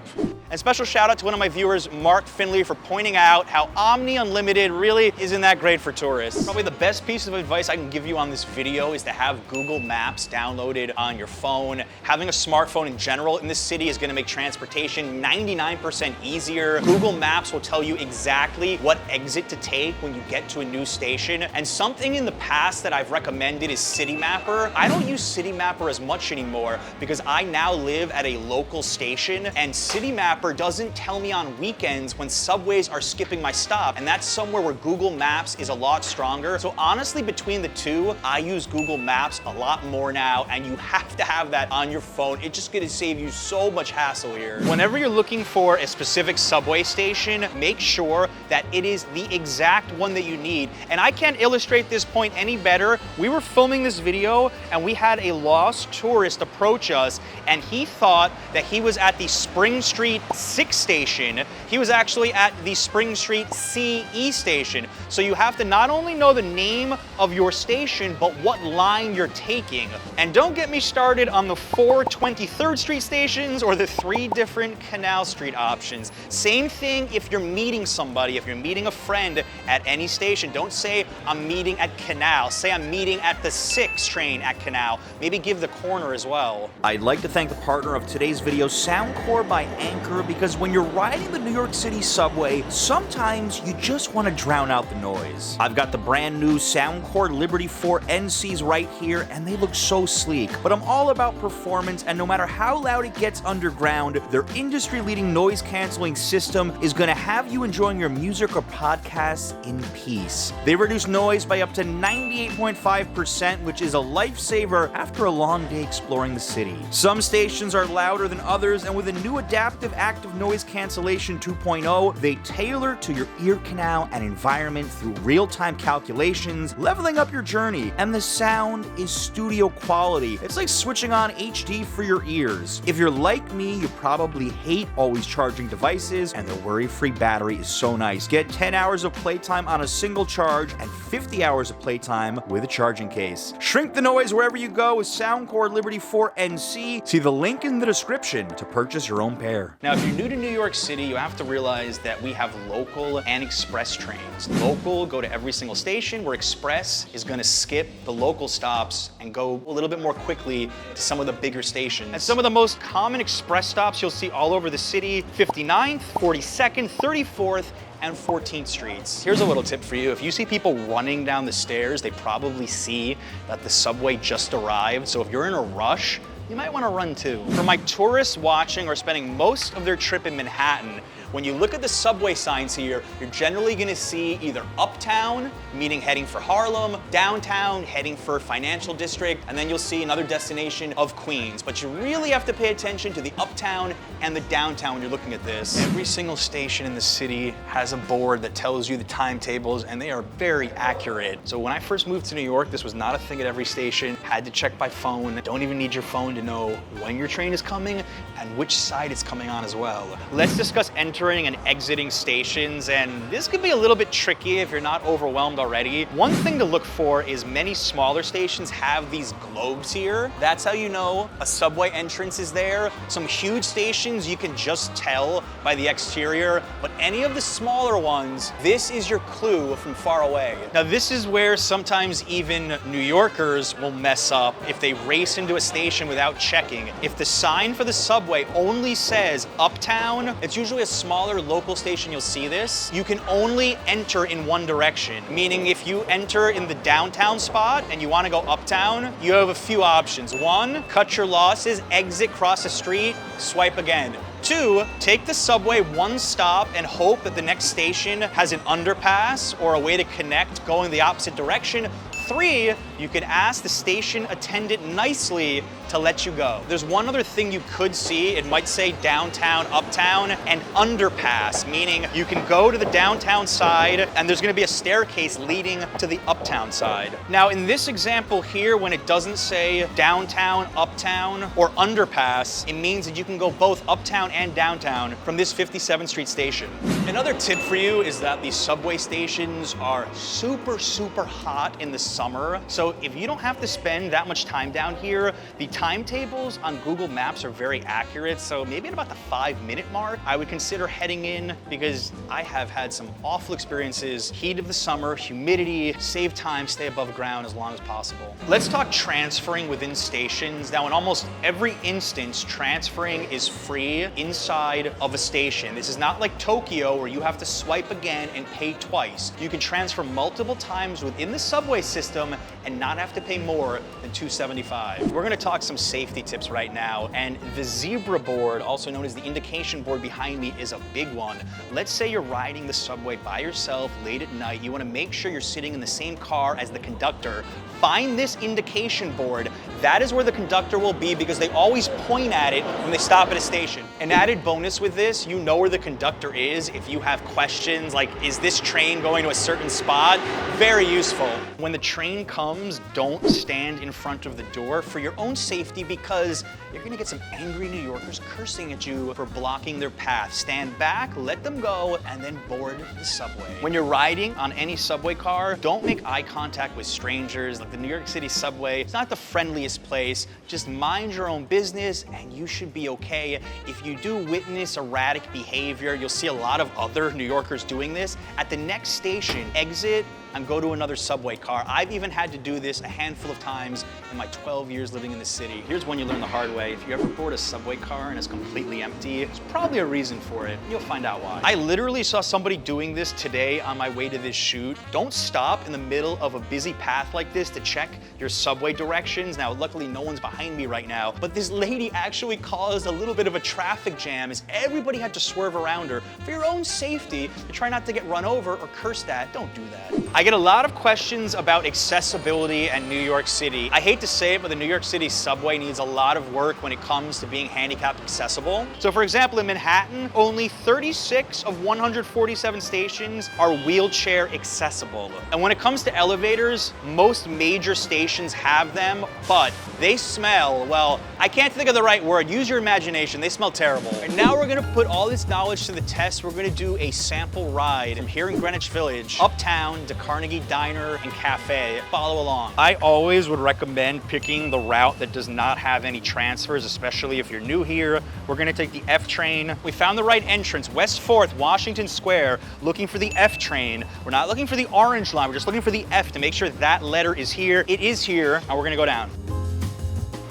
Speaker 1: And special shout out to one of my viewers, Mark Finley, for pointing out how Omni Unlimited really isn't that great for tourists. Probably the best piece of advice I can give you on this video is to have Google Maps downloaded on your phone. Having a smartphone in general in this city is gonna make transportation 99% easier. Google Maps will tell you exactly what exit to take when you get to a new station. And something in the past that I've recommended is City Mapper. I don't use City Mapper as much anymore because I now live at a local station, and City Mapper doesn't tell me on weekends when subways are skipping my stop, and that's somewhere where Google Maps is a lot stronger. So honestly, between the two, I use Google Maps a lot more now, and you have to have that on your phone. It's just gonna save you so much hassle here. Whenever you're looking for a specific subway station, make sure that it is the exact one that you need. And I can't illustrate this point any better. We were filming this video and we had a lost tourist approach us, and he thought that he was at the Spring Street 6 station. He was actually at the Spring Street CE station. So you have to not only know the name of your station, but what line you're taking. And don't get me started on the 4 23rd Street stations or the 3 different Canal Street options. Same thing if you're meeting somebody, if you're meeting a friend at any station. Don't say I'm meeting at Canal, say I'm meeting at the 6 train at Canal. Maybe give the corner as well.
Speaker 5: I'd like to thank the partner of today's video, Soundcore by Anchor, because when you're riding the New York City subway, sometimes you just want to drown out the noise. I've got the brand new Soundcore Liberty 4 NCs right here, and they look so sleek, but I'm all about performance, and no matter how loud it gets underground, their industry-leading noise-canceling system is going to have you enjoying your music or podcasts in peace. They reduce noise by up to 98.5%, which is a lifesaver after a long day exploring the city. Some stations are louder than others, and with a new adaptive active noise cancellation 2.0, they tailor to your ear canal and environment through real-time calculations, leveling up your journey, and the sound is studio quality. It's like switching on HD for your ears. If you're like me, you probably hate always charging devices, and the worry-free battery is so nice. Get 10 hours of playtime on a single charge and 50 hours of playtime with a charging case. Shrink the noise wherever you go with Soundcore Liberty 4 NC. See the link in the description to purchase your own pair.
Speaker 1: Now, if you're new to New York City, you have to realize that we have local and express trains. Local go to every single station, where express is gonna skip the local stops and go a little bit more quickly to some of the bigger stations. And some of the most common express stops you'll see all over the city: 59th, 42nd, 34th, and 14th Streets. Here's a little tip for you. If you see people running down the stairs, they probably see that the subway just arrived. So if you're in a rush, you might want to run too. For my tourists watching or spending most of their trip in Manhattan, when you look at the subway signs here, you're generally gonna see either uptown, meaning heading for Harlem, downtown, heading for Financial District, and then you'll see another destination of Queens. But you really have to pay attention to the uptown and the downtown when you're looking at this. Every single station in the city has a board that tells you the timetables, and they are very accurate. So when I first moved to New York, this was not a thing at every station. Had to check by phone. Don't even need your phone to know when your train is coming and which side it's coming on as well. Let's discuss entering and exiting stations, and this could be a little bit tricky if you're not overwhelmed already. One thing to look for is many smaller stations have these globes here. That's how you know a subway entrance is there. Some huge stations you can just tell by the exterior, but any of the smaller ones, this is your clue from far away. Now this is where sometimes even New Yorkers will mess up if they race into a station without checking. If the sign for the subway only says uptown, it's usually a smaller local station, you'll see this. You can only enter in one direction, meaning if you enter in the downtown spot and you want to go uptown, you have a few options. One, cut your losses, exit, cross the street, swipe again. Two, take the subway one stop and hope that the next station has an underpass or a way to connect going the opposite direction. Three, you can ask the station attendant nicely to let you go. There's one other thing you could see. It might say downtown, uptown, and underpass, meaning you can go to the downtown side and there's gonna be a staircase leading to the uptown side. Now in this example here, when it doesn't say downtown, uptown, or underpass, it means that you can go both uptown and downtown from this 57th Street station. Another tip for you is that these subway stations are super, super hot in the summer. So if you don't have to spend that much time down here, the timetables on Google Maps are very accurate. So maybe at about the 5-minute mark, I would consider heading in because I have had some awful experiences. Heat of the summer, humidity, save time, stay above ground as long as possible. Let's talk transferring within stations. Now in almost every instance, transferring is free inside of a station. This is not like Tokyo where you have to swipe again and pay twice. You can transfer multiple times within the subway system and not have to pay more than $2.75. We're gonna talk some safety tips right now, and the zebra board, also known as the indication board behind me, is a big one. Let's say you're riding the subway by yourself late at night. You wanna make sure you're sitting in the same car as the conductor. Find this indication board. That is where the conductor will be because they always point at it when they stop at a station. An added bonus with this, you know where the conductor is if you have questions like, is this train going to a certain spot? Very useful. When the train comes, don't stand in front of the door for your own safety because you're gonna get some angry New Yorkers cursing at you for blocking their path. Stand back, let them go, and then board the subway. When you're riding on any subway car, don't make eye contact with strangers. Like the New York City subway, it's not the friendliest place. Just mind your own business and you should be okay. If you do witness erratic behavior, you'll see a lot of other New Yorkers doing this. At the next station, exit and go to another subway car. I've even had to do this a handful of times in my 12 years living in the city. Here's one you learn the hard way. If you ever board a subway car and it's completely empty, there's probably a reason for it. You'll find out why. I literally saw somebody doing this today on my way to this shoot. Don't stop in the middle of a busy path like this to check your subway directions. Now, luckily no one's behind me right now, but this lady actually caused a little bit of a traffic jam as everybody had to swerve around her. For your own safety, to try not to get run over or cursed at, don't do that. I get a lot of questions about accessibility and New York City. I hate to say it, but the New York City subway needs a lot of work when it comes to being handicapped accessible. So for example, in Manhattan, only 36 of 147 stations are wheelchair accessible. And when it comes to elevators, most major stations have them, but they smell, well, I can't think of the right word. Use your imagination. They smell terrible. And now we're gonna put all this knowledge to the test. We're gonna do a sample ride from here in Greenwich Village, uptown to Carnegie Diner and Cafe. Follow along. I always would recommend picking the route that does not have any transfers, especially if you're new here. We're gonna take the F train. We found the right entrance, West 4th, Washington Square, looking for the F train. We're not looking for the orange line, we're just looking for the F to make sure that letter is here. It is here, and we're gonna go down.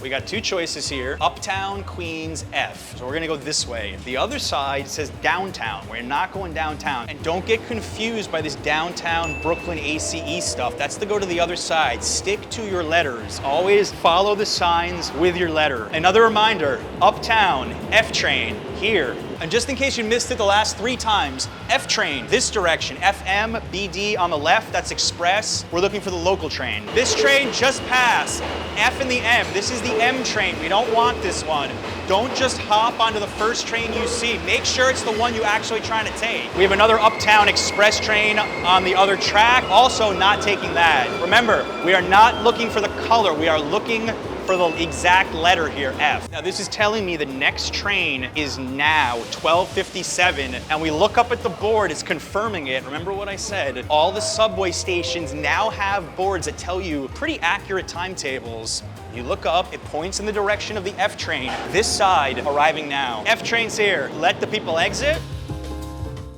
Speaker 1: We got two choices here, Uptown, Queens, F. So we're gonna go this way. The other side says downtown. We're not going downtown. And don't get confused by this downtown Brooklyn ACE stuff. That's to go to the other side. Stick to your letters. Always follow the signs with your letter. Another reminder, Uptown, F train, here. And just in case you missed it the last 3 times, F train, this direction, FM, BD on the left, that's express. We're looking for the local train. This train just passed, F and the M. This is the M train, we don't want this one. Don't just hop onto the first train you see. Make sure it's the one you're actually trying to take. We have another Uptown Express train on the other track, also not taking that. Remember, we are not looking for the color, we are looking for the exact letter here, F. Now this is telling me the next train is now 12:57, and we look up at the board, it's confirming it. Remember what I said? All the subway stations now have boards that tell you pretty accurate timetables. You look up, it points in the direction of the F train. This side, arriving now. F train's here, let the people exit.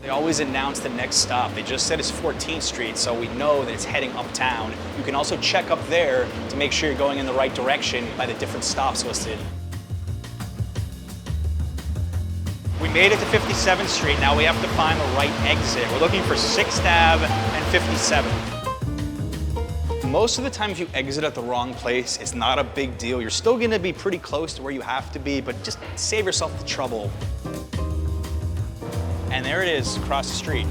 Speaker 1: They always announce the next stop. They just said it's 14th Street, so we know that it's heading uptown. You can also check up there to make sure you're going in the right direction by the different stops listed. We made it to 57th Street. Now we have to find the right exit. We're looking for 6th Ave and 57th. Most of the time if you exit at the wrong place, it's not a big deal. You're still gonna be pretty close to where you have to be, but just save yourself the trouble. And there it is, across the street.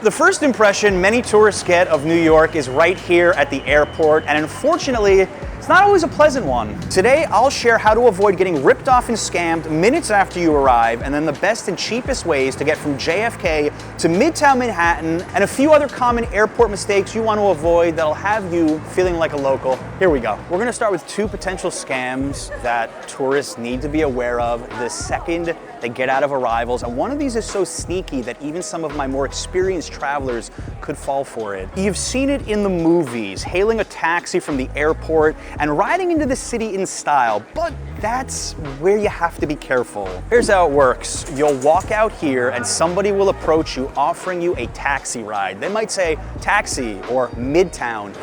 Speaker 1: The first impression many tourists get of New York is right here at the airport, and unfortunately, it's not always a pleasant one. Today, I'll share how to avoid getting ripped off and scammed minutes after you arrive, and then the best and cheapest ways to get from JFK to Midtown Manhattan, and a few other common airport mistakes you want to avoid that'll have you feeling like a local. Here we go. We're gonna start with 2 potential scams that tourists need to be aware of the second they get out of arrivals, and one of these is so sneaky that even some of my more experienced travelers could fall for it. You've seen it in the movies, hailing a taxi from the airport and riding into the city in style, but that's where you have to be careful. Here's how it works. You'll walk out here and somebody will approach you offering you a taxi ride. They might say taxi or Midtown.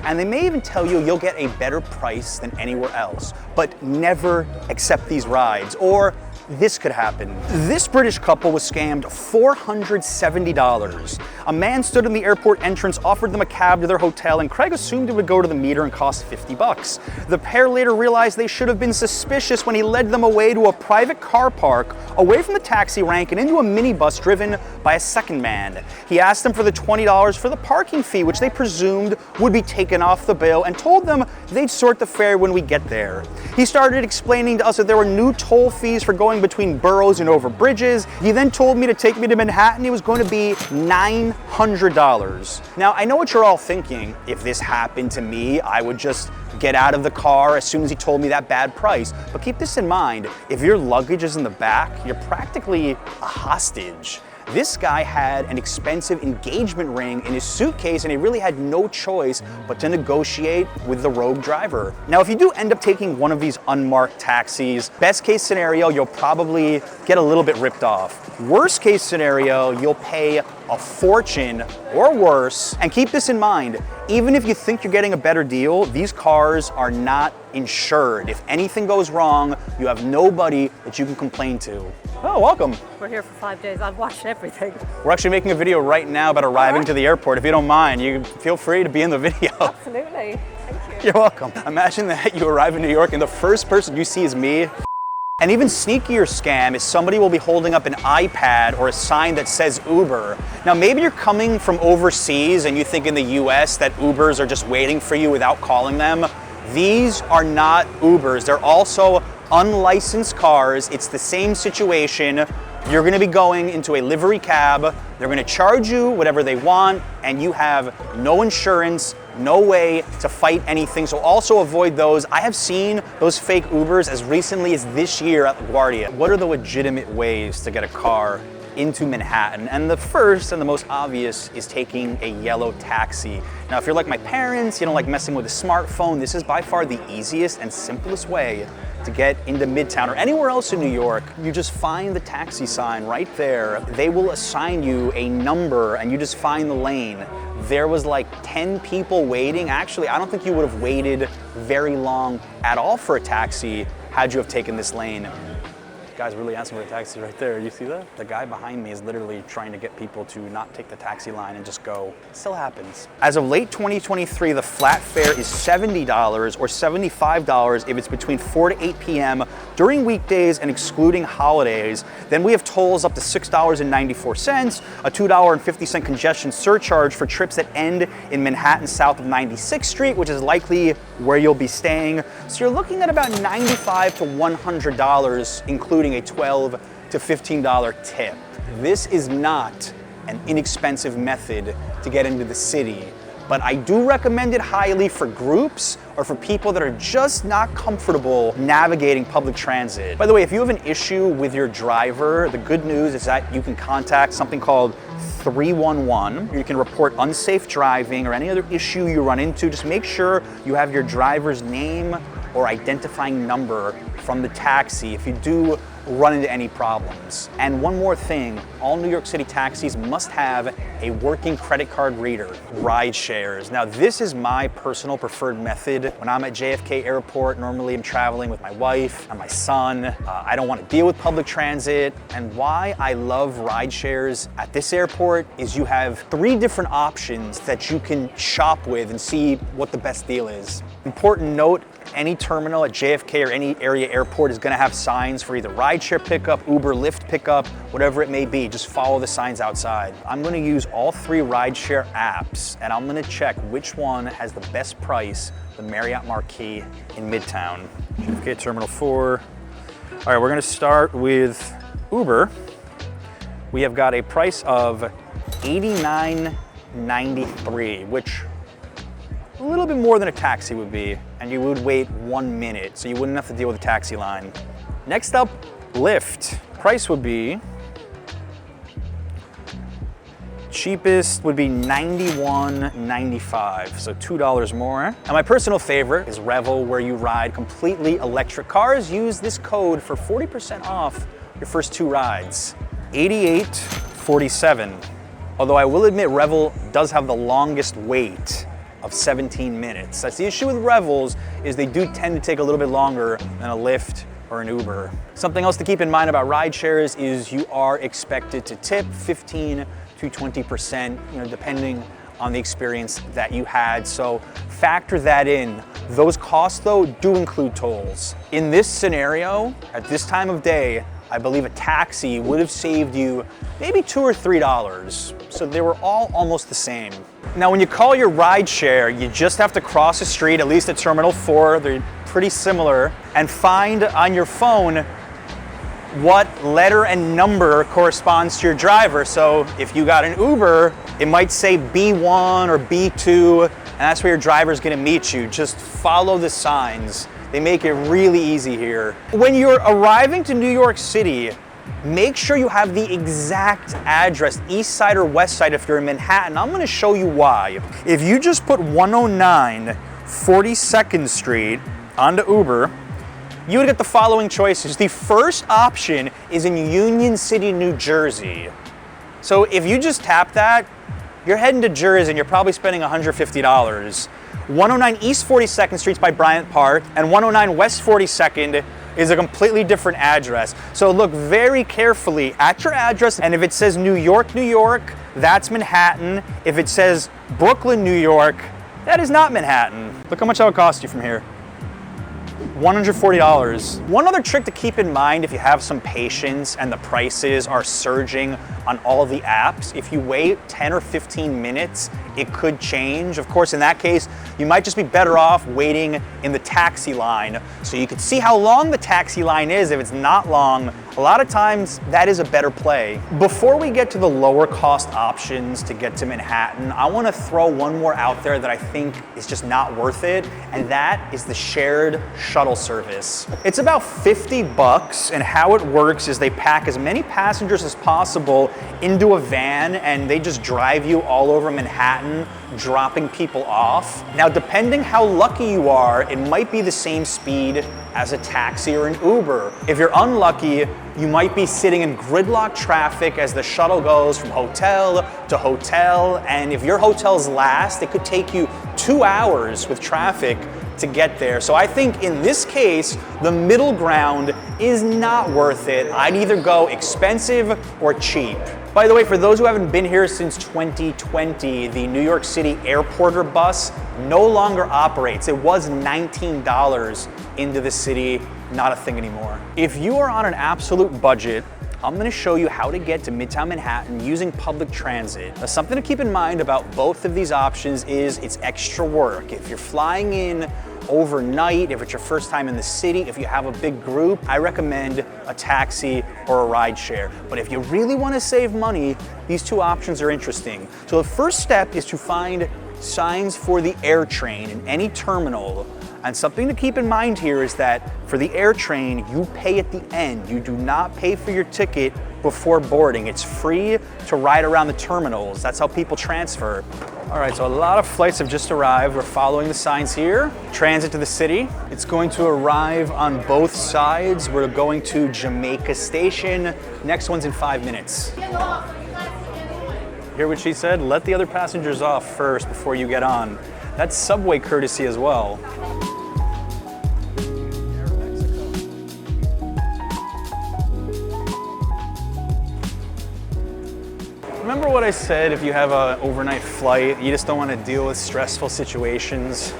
Speaker 1: And they may even tell you you'll get a better price than anywhere else, but never accept these rides. Or this could happen. This British couple was scammed $470. A man stood in the airport entrance, offered them a cab to their hotel, and Craig assumed it would go to the meter and cost 50 bucks. The pair later realized they should have been suspicious when he led them away to a private car park, away from the taxi rank and into a minibus driven by a second man. He asked them for the $20 for the parking fee, which they presumed would be taken off the bill, and told them they'd sort the fare when we get there. He started explaining to us that there were new toll fees for going between boroughs and over bridges. He then told me to take me to Manhattan. It was going to be $900. Now, I know what you're all thinking. If this happened to me, I would just get out of the car as soon as he told me that bad price. But keep this in mind, if your luggage is in the back, you're practically a hostage. This guy had an expensive engagement ring in his suitcase, and he really had no choice but to negotiate with the rogue driver. Now, if you do end up taking one of these unmarked taxis, best case scenario, you'll probably get a little bit ripped off. Worst case scenario, you'll pay a fortune or worse. And keep this in mind, even if you think you're getting a better deal, these cars are not insured. If anything goes wrong, you have nobody that you can complain to. Oh, welcome.
Speaker 6: We're here for 5 days. I've watched everything.
Speaker 1: We're actually making a video right now about arriving to the airport. If you don't mind, you feel free to be in the video.
Speaker 6: Absolutely. Thank you.
Speaker 1: You're welcome. Imagine that you arrive in New York and the first person you see is me. An even sneakier scam is somebody will be holding up an iPad or a sign that says Uber. Now, maybe you're coming from overseas and you think in the US that Ubers are just waiting for you without calling them. These are not Ubers. They're also unlicensed cars. It's the same situation. You're gonna be going into a livery cab. They're gonna charge you whatever they want, and you have no insurance, no way to fight anything. So also avoid those. I have seen those fake Ubers as recently as this year at LaGuardia. What are the legitimate ways to get a car into Manhattan? And the first and the most obvious is taking a yellow taxi. Now, if you're like my parents, you don't like messing with a smartphone, this is by far the easiest and simplest way to get into Midtown or anywhere else in New York. You just find the taxi sign right there. They will assign you a number and you just find the lane. There was like 10 people waiting. Actually, I don't think you would have waited very long at all for a taxi had you have taken this lane. The guy's really asking for a taxi right there. You see that? The guy behind me is literally trying to get people to not take the taxi line and just go. It still happens. As of late 2023, the flat fare is $70 or $75 if it's between 4 to 8 p.m. during weekdays and excluding holidays. Then we have tolls up to $6.94, a $2.50 congestion surcharge for trips that end in Manhattan south of 96th Street, which is likely where you'll be staying. So you're looking at about $95 to $100, including a $12 to $15 tip. This is not an inexpensive method to get into the city, but I do recommend it highly for groups or for people that are just not comfortable navigating public transit. By the way, if you have an issue with your driver, the good news is that you can contact something called 311. You can report unsafe driving or any other issue you run into. Just make sure you have your driver's name or identifying number from the taxi. If you do run into any problems. And one more thing, all New York City taxis must have a working credit card reader. Ride shares. Now this is my personal preferred method. When I'm at JFK Airport, normally I'm traveling with my wife and my son. I don't want to deal with public transit. And why I love ride shares at this airport is you have 3 different options that you can shop with and see what the best deal is. Important note, any terminal at JFK or any area airport is gonna have signs for either rideshare pickup, Uber, Lyft pickup, whatever it may be. Just follow the signs outside. I'm gonna use all 3 rideshare apps and I'm gonna check which one has the best price, the Marriott Marquis in Midtown. JFK Terminal 4. All right, we're gonna start with Uber. We have got a price of $89.93, which a little bit more than a taxi would be, and you would wait 1 minute, so you wouldn't have to deal with a taxi line. Next up, Lyft. Price would be, cheapest would be $91.95, so $2 more. And my personal favorite is Revel, where you ride completely electric cars. Use this code for 40% off your first 2 rides. $88.47. Although I will admit Revel does have the longest wait of 17 minutes. That's the issue with Revels, is they do tend to take a little bit longer than a Lyft or an Uber. Something else to keep in mind about ride shares is you are expected to tip 15 to 20%, depending on the experience that you had. So factor that in. Those costs though do include tolls. In this scenario, at this time of day, I believe a taxi would have saved you maybe $2 or $3. So they were all almost the same. Now, when you call your ride share, you just have to cross the street, at least at Terminal 4, they're pretty similar, and find on your phone what letter and number corresponds to your driver. So if you got an Uber, it might say B1 or B2, and that's where your driver's gonna meet you. Just follow the signs. They make it really easy here. When you're arriving to New York City, make sure you have the exact address, east side or west side if you're in Manhattan. I'm gonna show you why. If you just put 109 42nd Street onto Uber, you would get the following choices. The first option is in Union City, New Jersey. So if you just tap that, you're heading to Jersey and you're probably spending $150. 109 East 42nd Street's by Bryant Park, and 109 West 42nd is a completely different address. So look very carefully at your address, and if it says New York, New York, that's Manhattan. If it says Brooklyn, New York, that is not Manhattan. Look how much that would cost you from here. $140. One other trick to keep in mind if you have some patience and the prices are surging on all the apps, if you wait 10 or 15 minutes, it could change. Of course, in that case, you might just be better off waiting in the taxi line so you can see how long the taxi line is. If it's not long, a lot of times that is a better play. Before we get to the lower cost options to get to Manhattan, I want to throw one more out there that I think is just not worth it, and that is the shared shuttle service. It's about $50, and how it works is they pack as many passengers as possible into a van and they just drive you all over Manhattan, dropping people off. Now, depending how lucky you are, it might be the same speed as a taxi or an Uber. If you're unlucky, you might be sitting in gridlock traffic as the shuttle goes from hotel to hotel, and if your hotel's last, it could take you 2 hours with traffic to get there. So I think in this case, the middle ground is not worth it. I'd either go expensive or cheap. By the way, for those who haven't been here since 2020, the New York City Airporter bus no longer operates. It was $19 into the city, not a thing anymore. If you are on an absolute budget, I'm gonna show you how to get to Midtown Manhattan using public transit. Now, something to keep in mind about both of these options is it's extra work. If you're flying in overnight, if it's your first time in the city, if you have a big group, I recommend a taxi or a ride share. But if you really want to save money, these two options are interesting. So the first step is to find signs for the air train in any terminal. And something to keep in mind here is that for the air train, you pay at the end. You do not pay for your ticket before boarding. It's free to ride around the terminals. That's how people transfer. All right, so a lot of flights have just arrived. We're following the signs here. Transit to the city. It's going to arrive on both sides. We're going to Jamaica Station. Next one's in 5 minutes. Hear what she said? Let the other passengers off first before you get on. That's subway courtesy as well. Remember what I said, if you have an overnight flight, you just don't want to deal with stressful situations.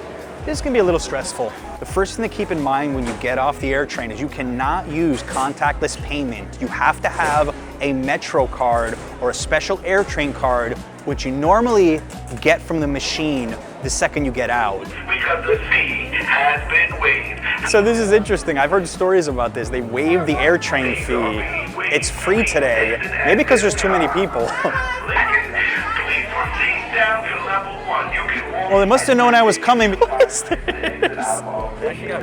Speaker 1: This can be a little stressful. The first thing to keep in mind when you get off the air train is you cannot use contactless payment. You have to have a Metro card or a special AirTrain card, which you normally get from the machine the second you get out.
Speaker 7: Because the fee has been waived.
Speaker 1: So this is interesting. I've heard stories about this. They waived the AirTrain fee. It's free today. Maybe because there's too many people. Well, they must have known I was coming. What is this?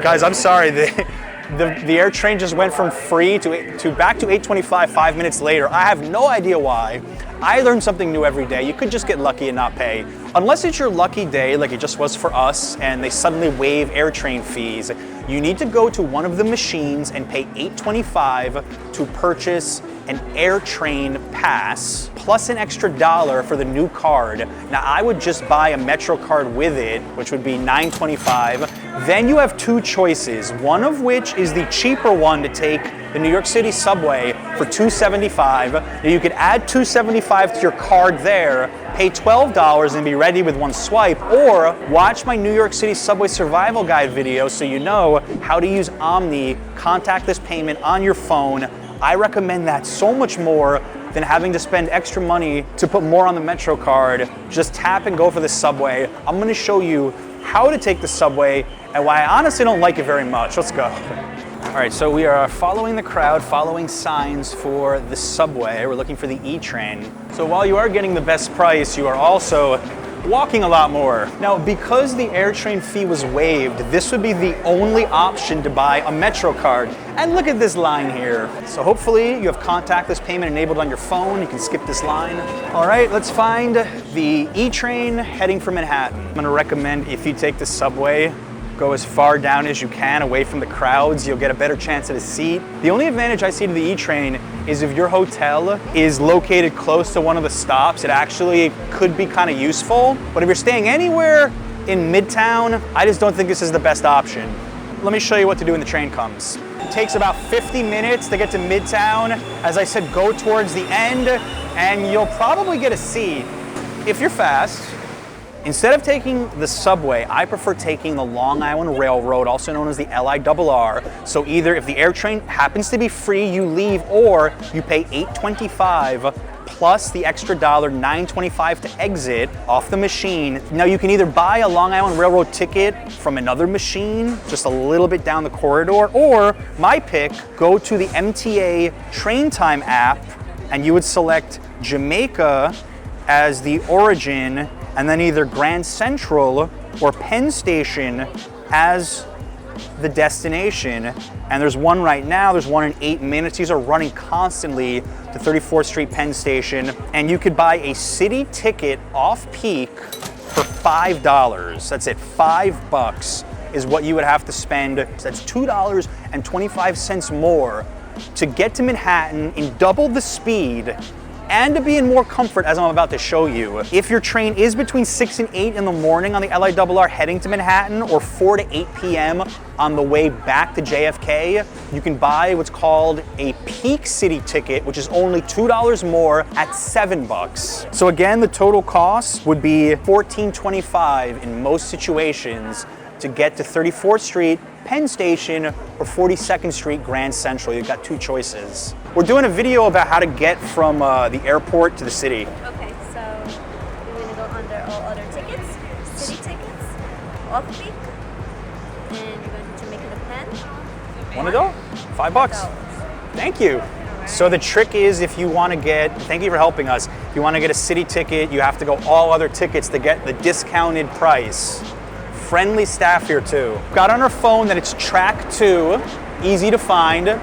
Speaker 1: Guys, I'm sorry. The air train just went from free to back to 8:25 5 minutes later. I have no idea why. I learn something new every day. You could just get lucky and not pay. Unless it's your lucky day, like it just was for us, and they suddenly waive air train fees, you need to go to one of the machines and pay $8.25 to purchase an AirTrain pass, plus an extra $1 for the new card. Now, I would just buy a Metro card with it, which would be $9.25. Then you have two choices, one of which is the cheaper one to take the New York City subway for $2.75. Now, you could add $2.75 to your card there, pay $12 and be ready with one swipe, or watch my New York City subway survival guide video so you know how to use Omni contactless payment on your phone. I recommend that so much more than having to spend extra money to put more on the Metro card. Just tap and go for the subway. I'm gonna show you how to take the subway and why I honestly don't like it very much. Let's go. All right, so we are following the crowd, following signs for the subway. We're looking for the E-train. So while you are getting the best price, you are also walking a lot more. Now, because the AirTrain fee was waived, this would be the only option to buy a Metro card. And look at this line here. So hopefully you have contactless payment enabled on your phone. You can skip this line. All right, let's find the E-train heading for Manhattan. I'm gonna recommend if you take the subway, go as far down as you can, away from the crowds. You'll get a better chance at a seat. The only advantage I see to the E-train is if your hotel is located close to one of the stops, it actually could be kind of useful. But if you're staying anywhere in Midtown, I just don't think this is the best option. Let me show you what to do when the train comes. It takes about 50 minutes to get to Midtown. As I said, go towards the end and you'll probably get a seat if you're fast. Instead of taking the subway, I prefer taking the Long Island Railroad, also known as the LIRR. So either if the AirTrain happens to be free, you leave, or you pay $8.25 plus the extra $1, $9.25 to exit off the machine. Now you can either buy a Long Island Railroad ticket from another machine, just a little bit down the corridor, or my pick, go to the MTA Train Time app, and you would select Jamaica as the origin, and then either Grand Central or Penn Station as the destination. And there's one right now, there's one in 8 minutes. These are running constantly to 34th Street Penn Station. And you could buy a city ticket off peak for $5. That's it, $5 is what you would have to spend. So that's $2.25 more to get to Manhattan in double the speed and to be in more comfort, as I'm about to show you. If your train is between 6 and 8 in the morning on the LIRR heading to Manhattan, or 4 to 8 p.m. on the way back to JFK, you can buy what's called a peak city ticket, which is only $2 more at $7. So again, the total cost would be $14.25 in most situations to get to 34th Street, Penn Station, or 42nd Street, Grand Central. You've got two choices. We're doing a video about how to get from the airport to the city.
Speaker 8: Okay, so you're gonna go under all other tickets, city tickets, off peak, and you're going to make it a pen.
Speaker 1: Want to go? $5. Thank you. So the trick is, if you want to get, thank you for helping us, if you want to get a city ticket, you have to go all other tickets to get the discounted price. Friendly staff here too. Got on our phone that it's track 2, easy to find.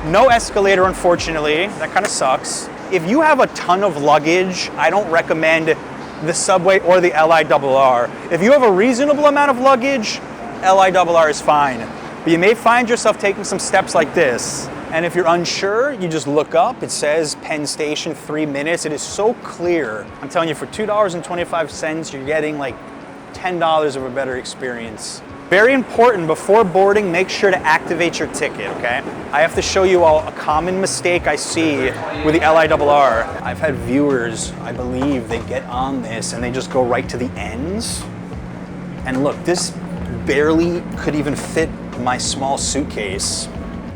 Speaker 1: No escalator, unfortunately. That kind of sucks. If you have a ton of luggage, I don't recommend the subway or the LIRR. If you have a reasonable amount of luggage, LIRR is fine. But you may find yourself taking some steps like this. And if you're unsure, you just look up. It says Penn Station, 3 minutes. It is so clear. I'm telling you, for $2.25, you're getting like $10 of a better experience. Very important, before boarding, make sure to activate your ticket, okay? I have to show you all a common mistake I see with the LIRR. I've had viewers, I believe, they get on this and they just go right to the ends. And look, this barely could even fit my small suitcase.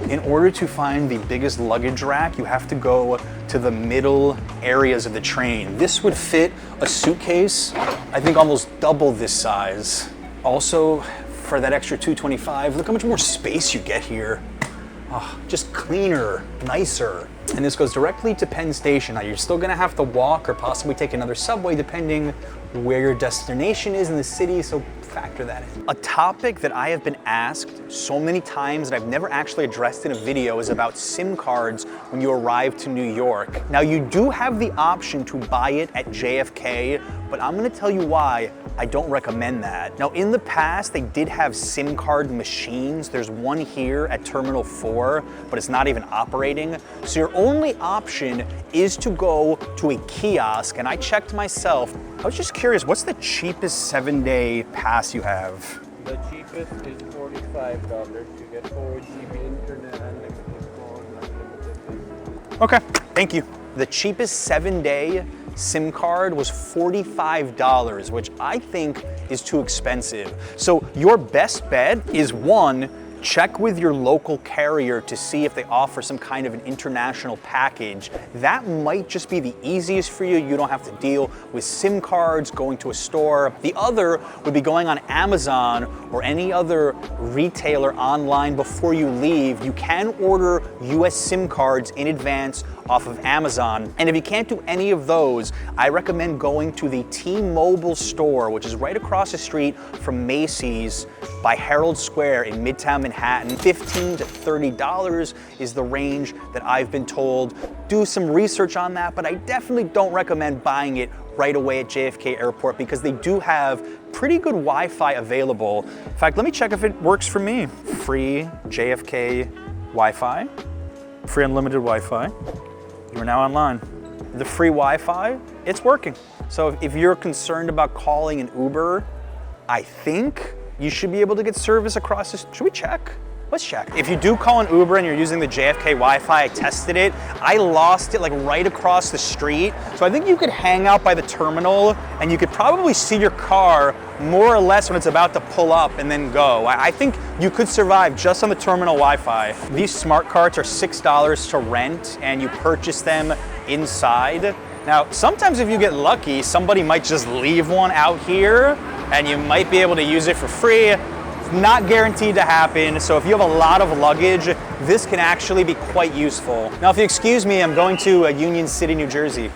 Speaker 1: In order to find the biggest luggage rack, you have to go to the middle areas of the train. This would fit a suitcase, I think almost double this size. Also, for that extra $2.25, look how much more space you get here. Oh, just cleaner, nicer. And this goes directly to Penn Station. Now, you're still gonna have to walk or possibly take another subway depending where your destination is in the city, so factor that in. A topic that I have been asked so many times that I've never actually addressed in a video is about SIM cards when you arrive to New York. Now, you do have the option to buy it at JFK, but I'm gonna tell you why I don't recommend that. Now, in the past, they did have SIM card machines. There's one here at Terminal 4, but it's not even operating. So your only option is to go to a kiosk, and I checked myself. I was just curious, what's the cheapest 7-day pass you have?
Speaker 9: The cheapest is $45. You get 4 GB internet, unlimited phone, unlimited.
Speaker 1: Okay, thank you. The cheapest 7-day SIM card was $45, which I think is too expensive. So your best bet is, one, check with your local carrier to see if they offer some kind of an international package. That might just be the easiest for you. You don't have to deal with SIM cards, going to a store. The other would be going on Amazon or any other retailer online before you leave. You can order US SIM cards in advance off of Amazon. And if you can't do any of those, I recommend going to the T-Mobile store, which is right across the street from Macy's by Herald Square in Midtown Manhattan. $15 to $30 is the range that I've been told. Do some research on that, but I definitely don't recommend buying it right away at JFK Airport because they do have pretty good Wi-Fi available. In fact, let me check if it works for me. Free JFK Wi-Fi, free unlimited Wi-Fi. You are now online. The free Wi-Fi, it's working. So if you're concerned about calling an Uber, I think you should be able to get service across this. Should we check? Let's check. If you do call an Uber and you're using the JFK Wi-Fi, I tested it. I lost it like right across the street. So I think you could hang out by the terminal and you could probably see your car more or less when it's about to pull up and then go. I think you could survive just on the terminal Wi-Fi. These smart carts are $6 to rent and you purchase them inside. Now, sometimes if you get lucky, somebody might just leave one out here and you might be able to use it for free. It's not guaranteed to happen, so if you have a lot of luggage, this can actually be quite useful. Now, if you excuse me, I'm going to Union City, New Jersey.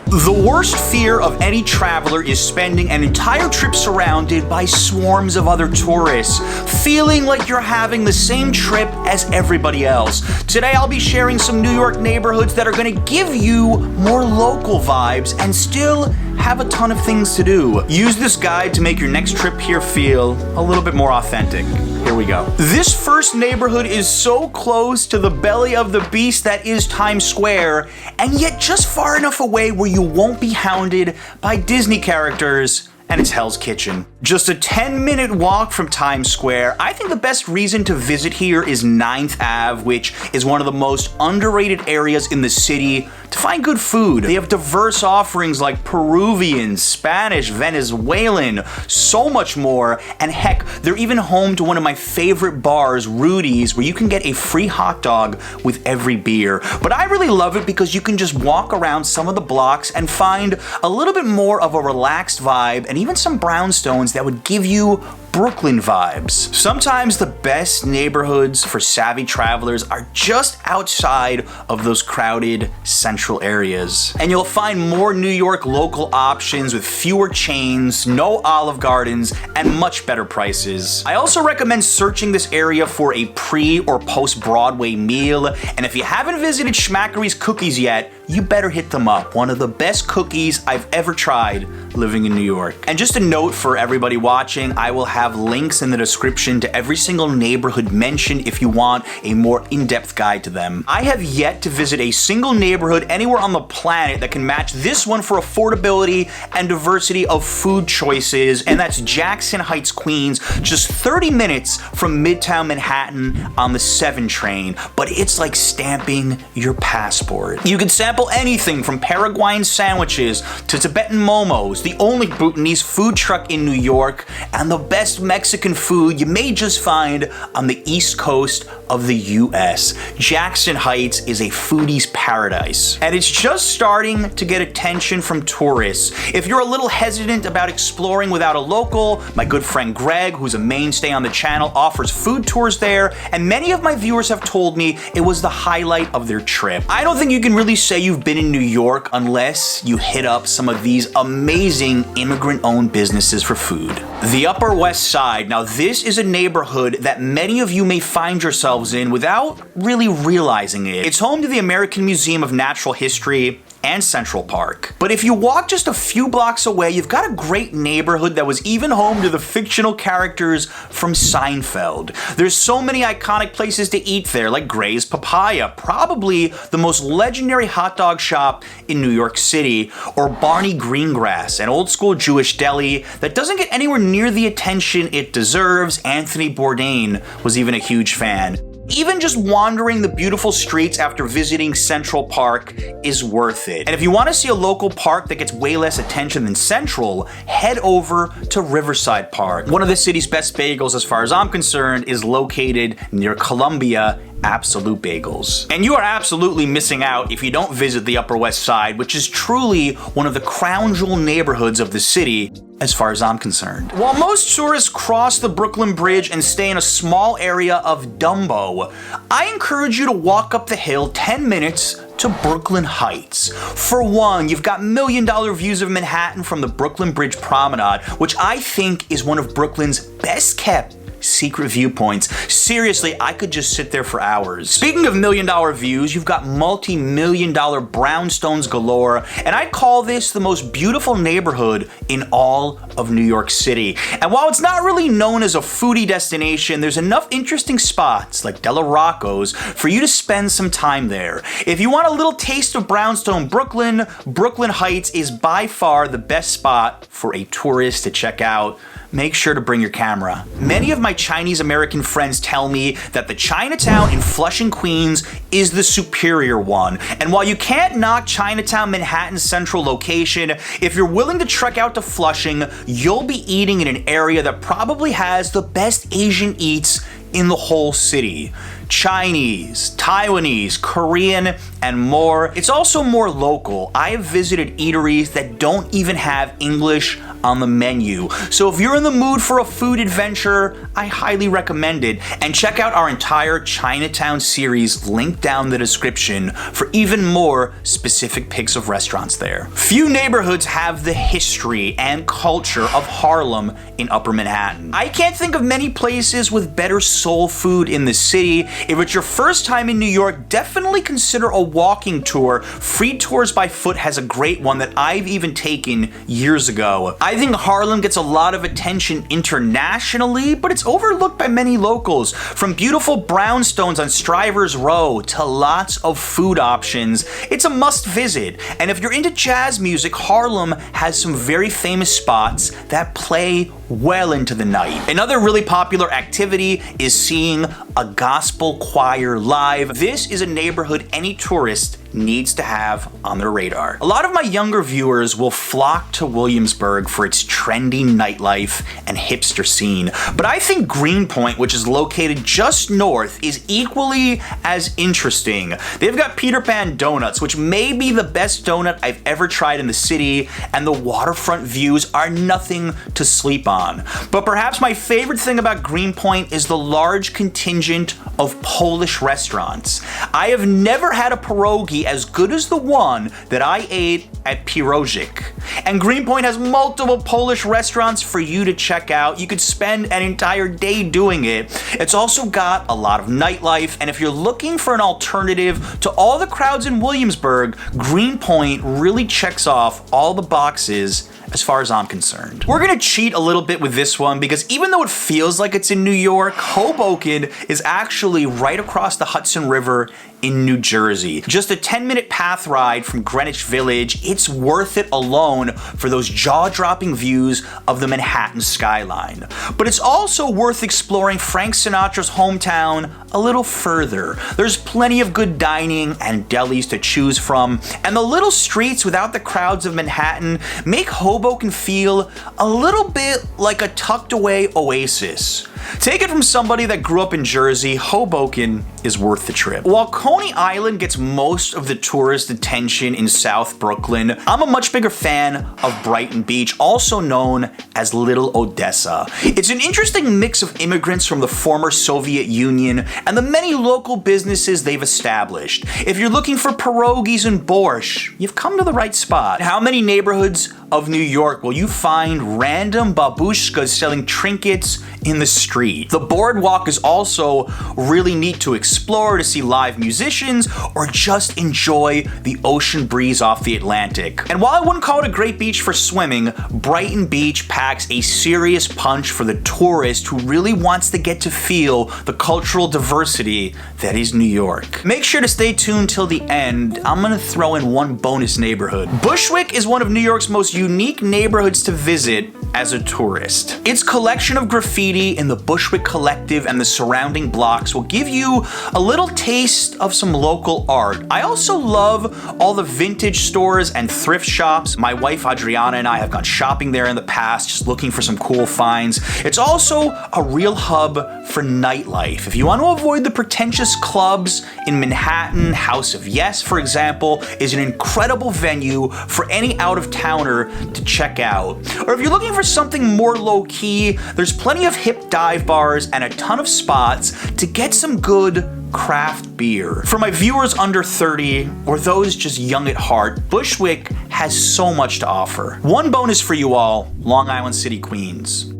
Speaker 5: The worst fear of any traveler is spending an entire trip surrounded by swarms of other tourists, feeling like you're having the same trip as everybody else. Today I'll be sharing some New York neighborhoods that are going to give you more local vibes and still have a ton of things to do. Use this guide to make your next trip here feel a little bit more authentic. Here we go. This first neighborhood is so close to the belly of the beast that is Times Square, and yet just far enough away where you won't be hounded by Disney characters, and it's Hell's Kitchen. Just a 10-minute walk from Times Square, I think the best reason to visit here is 9th Ave, which is one of the most underrated areas in the city to find good food. They have diverse offerings like Peruvian, Spanish, Venezuelan, so much more, and heck, they're even home to one of my favorite bars, Rudy's, where you can get a free hot dog with every beer. But I really love it because you can just walk around some of the blocks and find a little bit more of a relaxed vibe and even some brownstones that would give you Brooklyn vibes. Sometimes the best neighborhoods for savvy travelers are just outside of those crowded central areas. And you'll find more New York local options with fewer chains, no Olive Gardens, and much better prices. I also recommend searching this area for a pre or post Broadway meal, and if you haven't visited Schmackery's Cookies yet, you better hit them up. One of the best cookies I've ever tried living in New York. And just a note for everybody watching, I will have links in the description to every single neighborhood mentioned if you want a more in-depth guide to them. I have yet to visit a single neighborhood anywhere on the planet that can match this one for affordability and diversity of food choices, and that's Jackson Heights, Queens, just 30 minutes from Midtown Manhattan on the 7 train, but it's like stamping your passport. You can sample anything from Paraguayan sandwiches to Tibetan momos, the only Bhutanese food truck in New York, and the best Mexican food you may just find on the East Coast of the US. Jackson Heights is a foodie's paradise, and it's just starting to get attention from tourists. If you're a little hesitant about exploring without a local, my good friend Greg, who's a mainstay on the channel, offers food tours there, and many of my viewers have told me it was the highlight of their trip. I don't think you can really say you've been in New York unless you hit up some of these amazing immigrant-owned businesses for food. The Upper West Side. Now, this is a neighborhood that many of you may find yourselves in without really realizing it. It's home to the American Museum of Natural History and Central Park. But if you walk just a few blocks away, you've got a great neighborhood that was even home to the fictional characters from Seinfeld. There's so many iconic places to eat there, like Gray's Papaya, probably the most legendary hot dog shop in New York City, or Barney Greengrass, an old school Jewish deli that doesn't get anywhere near the attention it deserves. Anthony Bourdain was even a huge fan. Even just wandering the beautiful streets after visiting Central Park is worth it. And if you want to see a local park that gets way less attention than Central, head over to Riverside Park. One of the city's best bagels, as far as I'm concerned, is located near Columbia Absolute Bagels. And you are absolutely missing out if you don't visit the Upper West Side, which is truly one of the crown jewel neighborhoods of the city, as far as I'm concerned. While most tourists cross the Brooklyn Bridge and stay in a small area of Dumbo, I encourage you to walk up the hill 10 minutes to Brooklyn Heights. For one, you've got million-dollar views of Manhattan from the Brooklyn Bridge Promenade, which I think is one of Brooklyn's best-kept secret viewpoints. Seriously, I could just sit there for hours. Speaking of million-dollar views, you've got multi-million-dollar brownstones galore, and I call this the most beautiful neighborhood in all of New York City. And while it's not really known as a foodie destination, there's enough interesting spots like Della Rocco's for you to spend some time there. If you want a little taste of brownstone Brooklyn, Brooklyn Heights is by far the best spot for a tourist to check out. Make sure to bring your camera. Many of my Chinese American friends tell me that the Chinatown in Flushing, Queens is the superior one. And while you can't knock Chinatown Manhattan's central location, if you're willing to trek out to Flushing, you'll be eating in an area that probably has the best Asian eats in the whole city. Chinese, Taiwanese, Korean, and more. It's also more local. I have visited eateries that don't even have English on the menu. So if you're in the mood for a food adventure, I highly recommend it. And check out our entire Chinatown series linked down in the description for even more specific picks of restaurants there. Few neighborhoods have the history and culture of Harlem in Upper Manhattan. I can't think of many places with better soul food in the city. If it's your first time in New York, definitely consider a walking tour. Free Tours by Foot has a great one that I've even taken years ago. I think Harlem gets a lot of attention internationally, but it's overlooked by many locals. From beautiful brownstones on Strivers Row to lots of food options, it's a must visit. And if you're into jazz music, Harlem has some very famous spots that play well into the night. Another really popular activity is seeing a gospel choir live. This is a neighborhood any tourist needs to have on their radar. A lot of my younger viewers will flock to Williamsburg for its trendy nightlife and hipster scene, but I think Greenpoint, which is located just north, is equally as interesting. They've got Peter Pan Donuts, which may be the best donut I've ever tried in the city, and the waterfront views are nothing to sleep on. But perhaps my favorite thing about Greenpoint is the large contingent of Polish restaurants. I have never had a pierogi as good as the one that I ate at Pierogic. And Greenpoint has multiple Polish restaurants for you to check out. You could spend an entire day doing it. It's also got a lot of nightlife, and if you're looking for an alternative to all the crowds in Williamsburg, Greenpoint really checks off all the boxes as far as I'm concerned. We're gonna cheat a little bit with this one because even though it feels like it's in New York, Hoboken is actually right across the Hudson River in New Jersey. Just a 10-minute path ride from Greenwich Village. It's worth it alone for those jaw-dropping views of the Manhattan skyline. But it's also worth exploring Frank Sinatra's hometown a little further. There's plenty of good dining and delis to choose from, and the little streets without the crowds of Manhattan make Hoboken feel a little bit like a tucked away oasis. Take it from somebody that grew up in Jersey, Hoboken is worth the trip. While Coney Island gets most of the tourist attention in South Brooklyn, I'm a much bigger fan of Brighton Beach, also known as Little Odessa. It's an interesting mix of immigrants from the former Soviet Union and the many local businesses they've established. If you're looking for pierogies and borscht, you've come to the right spot. How many neighborhoods of New York will you find random babushkas selling trinkets in the street? The boardwalk is also really neat to explore, to see live musicians, or just enjoy the ocean breeze off the Atlantic. And while I wouldn't call it a great beach for swimming, Brighton Beach packs a serious punch for the tourist who really wants to get to feel the cultural diversity that is New York. Make sure to stay tuned till the end. I'm gonna throw in one bonus neighborhood. Bushwick is one of New York's most unique neighborhoods to visit as a tourist. Its collection of graffiti in the Bushwick Collective and the surrounding blocks will give you a little taste of some local art. I also love all the vintage stores and thrift shops. My wife Adriana and I have gone shopping there in the past, just looking for some cool finds. It's also a real hub for nightlife. If you want to avoid the pretentious clubs in Manhattan, House of Yes, for example, is an incredible venue for any out-of-towner to check out. Or if you're looking for something more low-key, there's plenty of hip dive bars and a ton of spots to get some good craft beer. For my viewers under 30, or those just young at heart, Bushwick has so much to offer. One bonus for you all, Long Island City, Queens.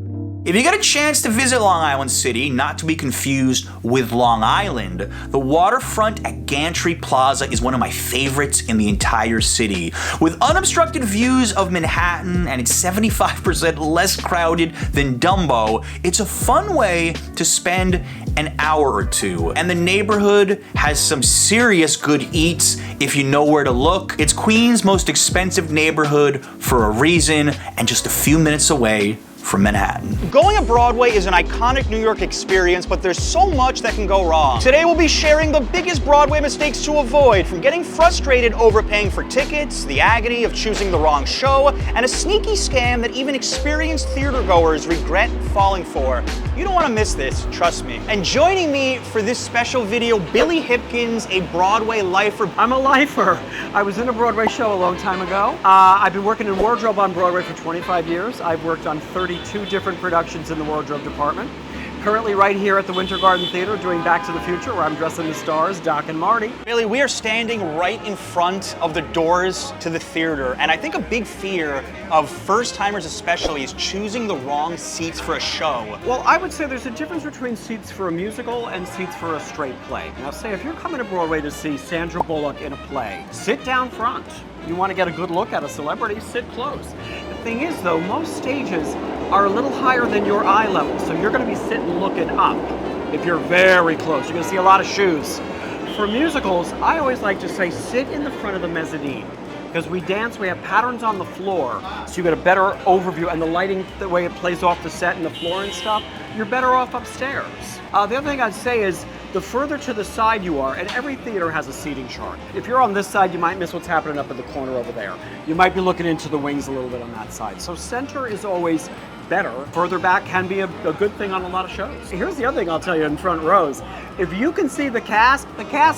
Speaker 5: If you get a chance to visit Long Island City, not to be confused with Long Island, the waterfront at Gantry Plaza is one of my favorites in the entire city. With unobstructed views of Manhattan and it's 75% less crowded than Dumbo, it's a fun way to spend an hour or two. And the neighborhood has some serious good eats if you know where to look. It's Queens' most expensive neighborhood for a reason, and just a few minutes away from Manhattan.
Speaker 1: Going to Broadway is an iconic New York experience, but there's so much that can go wrong. Today we'll be sharing the biggest Broadway mistakes to avoid, from getting frustrated overpaying for tickets, the agony of choosing the wrong show, and a sneaky scam that even experienced theater goers regret falling for. You don't want to miss this, trust me. And joining me for this special video, Billy Hipkins, a Broadway lifer.
Speaker 10: I'm a lifer. I was in a Broadway show a long time ago. I've been working in wardrobe on Broadway for 25 years. I've worked on 32 different productions in the wardrobe department. Currently right here at the Winter Garden Theater doing Back to the Future, where I'm dressing the stars, Doc and Marty.
Speaker 1: Billy, we are standing right in front of the doors to the theater, and I think a big fear of first-timers especially is choosing the wrong seats for a show.
Speaker 10: Well, I would say there's a difference between seats for a musical and seats for a straight play. Now, say if you're coming to Broadway to see Sandra Bullock in a play, sit down front. You want to get a good look at a celebrity, sit close. The thing is, though, most stages are a little higher than your eye level, so you're going to be sitting looking up. If you're very close, you're going to see a lot of shoes. For musicals, I always like to say sit in the front of the mezzanine. Because we dance, we have patterns on the floor, so you get a better overview, and the lighting, the way it plays off the set and the floor and stuff, you're better off upstairs. The other thing I'd say is, the further to the side you are, and every theater has a seating chart. If you're on this side, you might miss what's happening up in the corner over there. You might be looking into the wings a little bit on that side. So center is always better. Further back can be a good thing on a lot of shows. Here's the other thing I'll tell you in front rows. If you can see the cast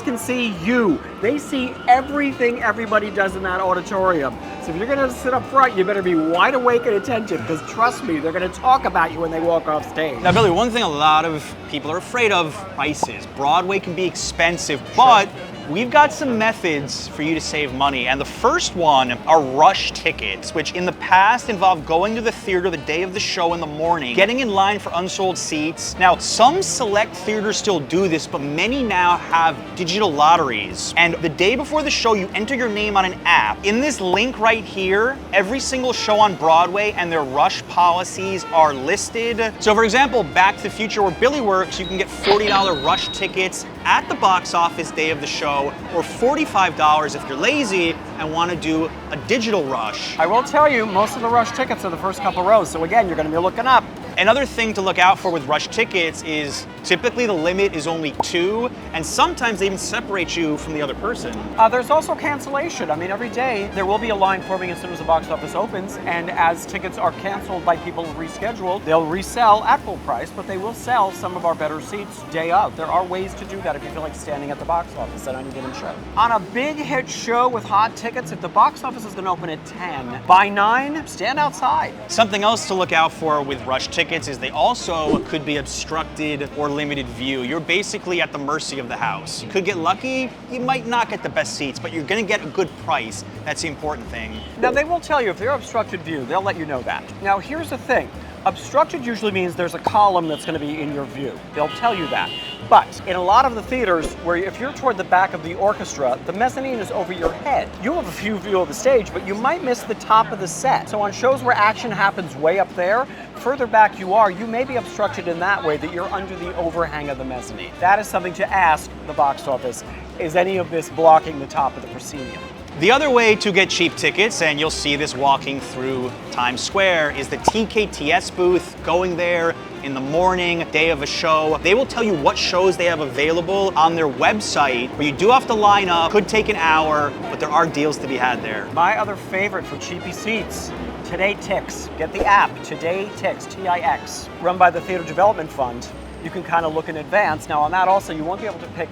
Speaker 10: can see you. They see everything everybody does in that auditorium. So if you're gonna sit up front, you better be wide awake and attentive, because trust me, they're gonna talk about you when they walk off stage.
Speaker 1: Now, Billy, one thing a lot of people are afraid of, prices. Broadway can be expensive, but we've got some methods for you to save money. And the first one are rush tickets, which in the past involved going to the theater the day of the show in the morning, getting in line for unsold seats. Now, some select theaters still do this, but many now have digital lotteries. And the day before the show, you enter your name on an app. In this link right here, every single show on Broadway and their rush policies are listed. So for example, Back to the Future where Billy works, you can get $40 rush tickets at the box office day of the show, or $45 if you're lazy and want to do a digital rush.
Speaker 10: I will tell you, most of the rush tickets are the first couple rows, so again, you're going to be looking up.
Speaker 1: Another thing to look out for with rush tickets is typically the limit is only 2, and sometimes they even separate you from the other person.
Speaker 10: There's also cancellation. I mean, every day there will be a line forming as soon as the box office opens, and as tickets are canceled by people rescheduled, they'll resell at full price, but they will sell some of our better seats day of. There are ways to do that if you feel like standing at the box office at any given show. On a big hit show with hot tickets, if the box office is going to open at 10, by 9, stand outside.
Speaker 1: Something else to look out for with rush tickets is they also could be obstructed or limited view. You're basically at the mercy of the house. You could get lucky, you might not get the best seats, but you're gonna get a good price. That's the important thing.
Speaker 10: Now they will tell you if they're obstructed view, they'll let you know that. Now here's the thing. Obstructed usually means there's a column that's going to be in your view. They'll tell you that. But in a lot of the theaters, where if you're toward the back of the orchestra, the mezzanine is over your head. You have a view of the stage, but you might miss the top of the set. So on shows where action happens way up there, further back you are, you may be obstructed in that way that you're under the overhang of the mezzanine. That is something to ask the box office. Is any of this blocking the top of the proscenium?
Speaker 1: The other way to get cheap tickets, and you'll see this walking through Times Square, is the TKTS booth. Going there in the morning, day of a show. They will tell you what shows they have available on their website, but you do have to line up. Could take an hour, but there are deals to be had there.
Speaker 10: My other favorite for cheapy seats, Today Tix. Get the app, Today Tix, T-I-X, run by the Theater Development Fund. You can kind of look in advance. Now on that also, you won't be able to pick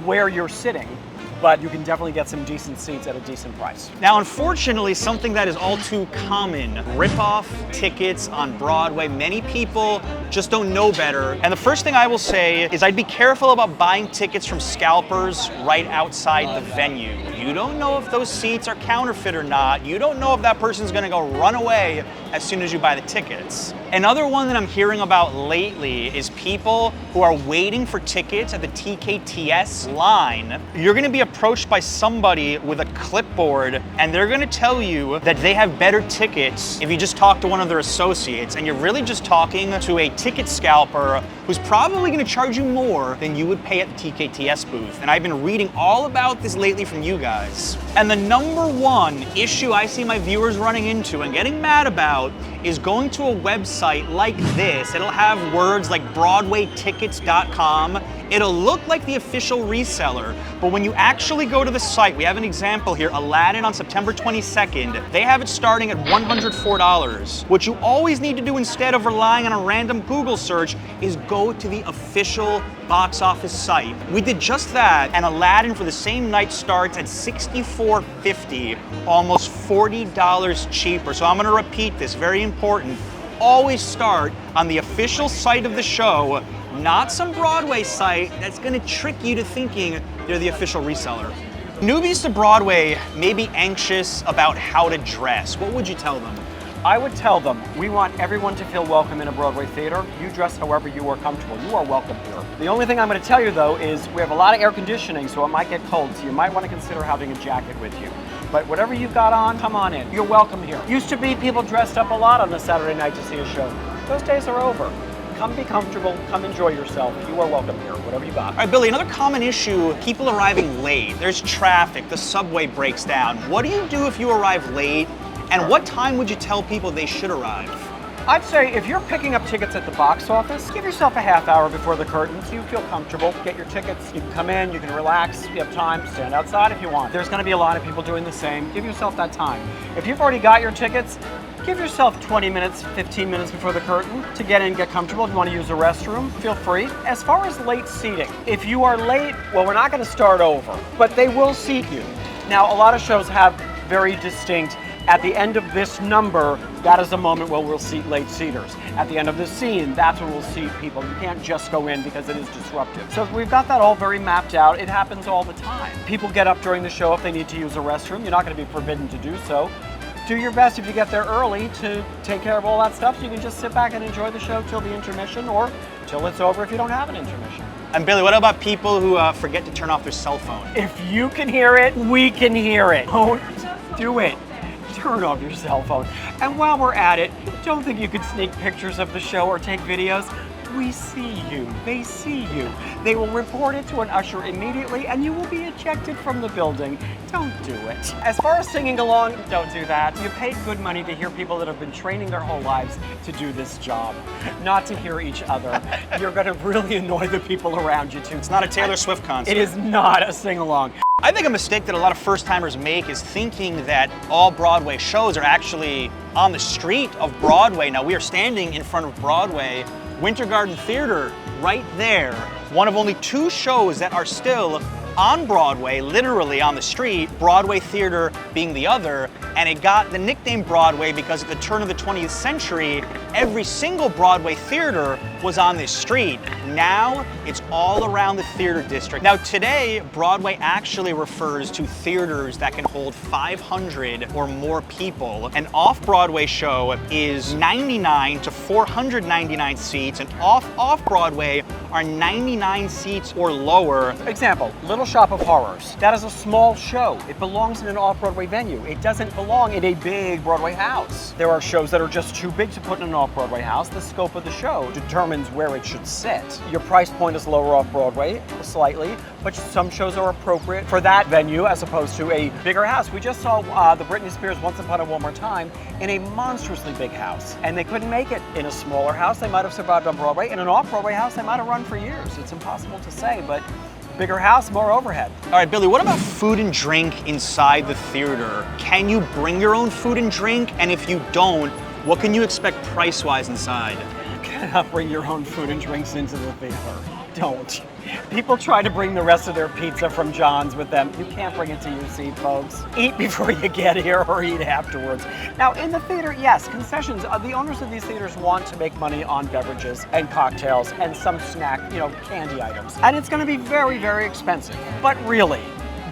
Speaker 10: where you're sitting, but you can definitely get some decent seats at a decent price.
Speaker 1: Now, unfortunately, something that is all too common, rip-off tickets on Broadway. Many people just don't know better. And the first thing I will say is I'd be careful about buying tickets from scalpers right outside the venue. You don't know if those seats are counterfeit or not. You don't know if that person's gonna go run away as soon as you buy the tickets. Another one that I'm hearing about lately is people who are waiting for tickets at the TKTS line. You're gonna be approached by somebody with a clipboard, and they're gonna tell you that they have better tickets if you just talk to one of their associates, and you're really just talking to a ticket scalper who's probably gonna charge you more than you would pay at the TKTS booth. And I've been reading all about this lately from you guys. And the number one issue I see my viewers running into and getting mad about is going to a website like this. It'll have words like BroadwayTickets.com. It'll look like the official reseller, but when you actually go to the site, we have an example here, Aladdin on September 22nd, they have it starting at $104. What you always need to do instead of relying on a random Google search is go to the official box office site. We did just that, and Aladdin for the same night starts at $64.50, almost $40 cheaper. So I'm gonna repeat this, very important. Always start on the official site of the show, not some Broadway site that's gonna trick you to thinking they're the official reseller. Newbies to Broadway may be anxious about how to dress. What would you tell them?
Speaker 10: I would tell them, we want everyone to feel welcome in a Broadway theater. You dress however you are comfortable. You are welcome here. The only thing I'm going to tell you though is we have a lot of air conditioning, so it might get cold, so you might want to consider having a jacket with you. But whatever you've got on, come on in. You're welcome here. Used to be people dressed up a lot on a Saturday night to see a show. Those days are over. Come be comfortable, come enjoy yourself. You are welcome here, whatever you got.
Speaker 1: All right, Billy, another common issue, people arriving late. There's traffic, the subway breaks down. What do you do if you arrive late? And what time would you tell people they should arrive?
Speaker 10: I'd say if you're picking up tickets at the box office, give yourself a half hour before the curtain so you feel comfortable. Get your tickets, you can come in, you can relax, you have time, stand outside if you want. There's gonna be a lot of people doing the same. Give yourself that time. If you've already got your tickets, give yourself 20 minutes, 15 minutes before the curtain to get in, get comfortable. If you want to use a restroom, feel free. As far as late seating, if you are late, well, we're not going to start over, but they will seat you. Now, a lot of shows have very distinct, at the end of this number, that is a moment where we'll seat late seaters. At the end of this scene, that's when we'll seat people. You can't just go in because it is disruptive. So we've got that all very mapped out. It happens all the time. People get up during the show if they need to use a restroom. You're not going to be forbidden to do so. Do your best if you get there early to take care of all that stuff so you can just sit back and enjoy the show till the intermission or till it's over if you don't have an intermission.
Speaker 1: And Billy, what about people who forget to turn off their cell phone?
Speaker 10: If you can hear it, we can hear it. Don't do it. Turn off your cell phone. And while we're at it, don't think you could sneak pictures of the show or take videos. We see you. They see you. They will report it to an usher immediately and you will be ejected from the building. Don't do it. As far as singing along, don't do that. You paid good money to hear people that have been training their whole lives to do this job, not to hear each other. You're going to really annoy the people around you too.
Speaker 1: It's not a Taylor Swift concert.
Speaker 10: It is not a sing-along.
Speaker 1: I think a mistake that a lot of first-timers make is thinking that all Broadway shows are actually on the street of Broadway. Now, we are standing in front of Broadway, Winter Garden Theater, right there. One of only 2 shows that are still on Broadway, literally on the street, Broadway Theater being the other, and it got the nickname Broadway because at the turn of the 20th century, every single Broadway theater was on this street. Now, it's all around the theater district. Now today, Broadway actually refers to theaters that can hold 500 or more people. An off-Broadway show is 99 to 499 seats, and off-Broadway are 99 seats or lower.
Speaker 10: Example, Little Shop of Horrors. That is a small show. It belongs in an off-Broadway venue. It doesn't belong in a big Broadway house. There are shows that are just too big to put in an off-Broadway house. The scope of the show determines where it should sit. Your price point is lower off-Broadway, slightly, but some shows are appropriate for that venue as opposed to a bigger house. We just saw the Britney Spears Once Upon a One More Time in a monstrously big house, and they couldn't make it in a smaller house. They might have survived on Broadway. In an off-Broadway house, they might have run for years. It's impossible to say, but bigger house, more overhead.
Speaker 1: All right, Billy, what about food and drink inside the theater? Can you bring your own food and drink? And if you don't, what can you expect price-wise inside?
Speaker 10: You cannot bring your own food and drinks into the theater. Don't. People try to bring the rest of their pizza from John's with them. You can't bring it to your seat, folks. Eat before you get here or eat afterwards. Now, in the theater, yes, concessions. The owners of these theaters want to make money on beverages and cocktails and some snack, candy items. And it's going to be very, very expensive. But really,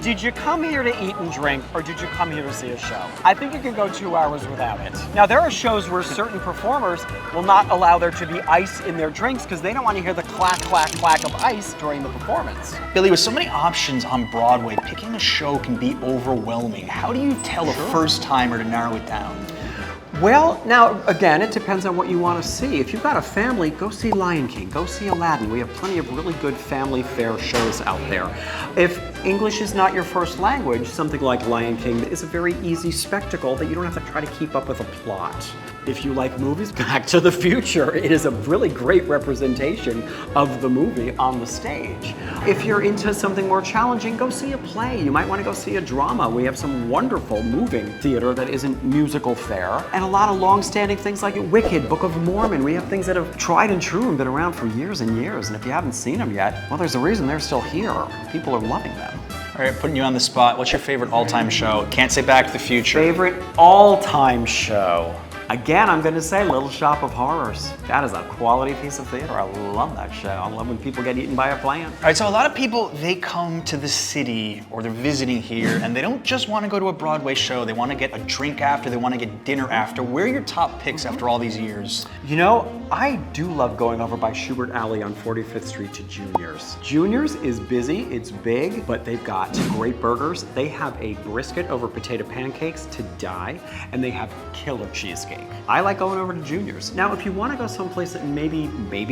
Speaker 10: did you come here to eat and drink, or did you come here to see a show? I think you can go 2 hours without it. Now, there are shows where certain performers will not allow there to be ice in their drinks because they don't want to hear the clack, clack, clack of ice during the performance.
Speaker 1: Billy, with so many options on Broadway, picking a show can be overwhelming. How do you tell a first-timer to narrow it down?
Speaker 10: Well, now, again, it depends on what you want to see. If you've got a family, go see Lion King, go see Aladdin. We have plenty of really good family fare shows out there. If English is not your first language, something like Lion King is a very easy spectacle that you don't have to try to keep up with a plot. If you like movies, Back to the Future. It is a really great representation of the movie on the stage. If you're into something more challenging, go see a play. You might want to go see a drama. We have some wonderful moving theater that isn't musical fare, and a lot of long-standing things like Wicked, Book of Mormon. We have things that have tried and true and been around for years and years, and if you haven't seen them yet, well, there's a reason they're still here. People are loving them.
Speaker 1: All right, putting you on the spot, what's your favorite all-time show? Can't say Back to the Future.
Speaker 10: Favorite all-time show? Again, I'm going to say Little Shop of Horrors. That is a quality piece of theater. I love that show. I love when people get eaten by a plant.
Speaker 1: All right, so a lot of people, they come to the city or they're visiting here and they don't just want to go to a Broadway show. They want to get a drink after, they want to get dinner after. Where are your top picks after all these years?
Speaker 10: You know, I do love going over by Schubert Alley on 45th Street to Junior's. Junior's is busy, it's big, but they've got great burgers. They have a brisket over potato pancakes to die, and they have killer cheesecake. I like going over to Junior's. Now, if you want to go someplace that maybe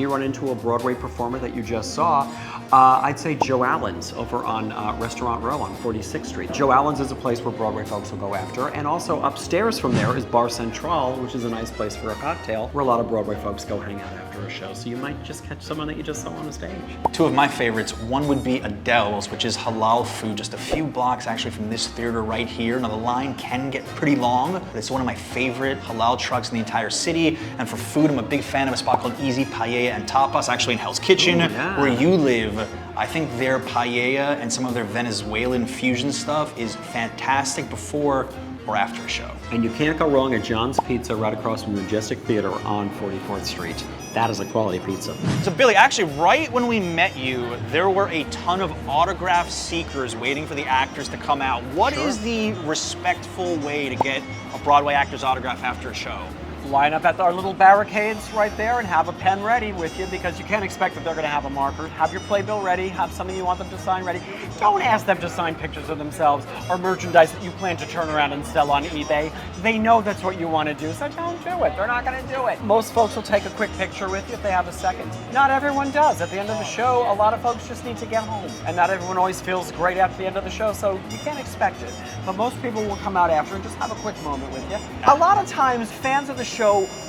Speaker 10: run into a Broadway performer that you just saw, I'd say Joe Allen's over on Restaurant Row on 46th Street. Joe Allen's is a place where Broadway folks will go after, and also upstairs from there is Bar Central, which is a nice place for a cocktail, where a lot of Broadway folks go hang out after a show, so you might just catch someone that you just saw on the stage.
Speaker 1: Two of my favorites, one would be Adele's, which is halal food, just a few blocks actually from this theater right here. Now the line can get pretty long, but it's one of my favorite halal trucks in the entire city. And for food, I'm a big fan of a spot called Easy Paella and Tapas, actually in Hell's Kitchen, where you live. I think their paella and some of their Venezuelan fusion stuff is fantastic before or after a show.
Speaker 10: And you can't go wrong at John's Pizza right across from the Majestic Theater on 44th Street. That is a quality pizza.
Speaker 1: So Billy, actually right when we met you, there were a ton of autograph seekers waiting for the actors to come out. What is the respectful way to get a Broadway actor's autograph after a show?
Speaker 10: Line up at our little barricades right there and have a pen ready with you, because you can't expect that they're going to have a marker. Have your playbill ready, have something you want them to sign ready. Don't ask them to sign pictures of themselves or merchandise that you plan to turn around and sell on eBay. They know that's what you want to do, so don't do it. They're not going to do it. Most folks will take a quick picture with you if they have a second. Not everyone does. At the end of the show, a lot of folks just need to get home. And not everyone always feels great at the end of the show, so you can't expect it. But most people will come out after and just have a quick moment with you. A lot of times, fans of the show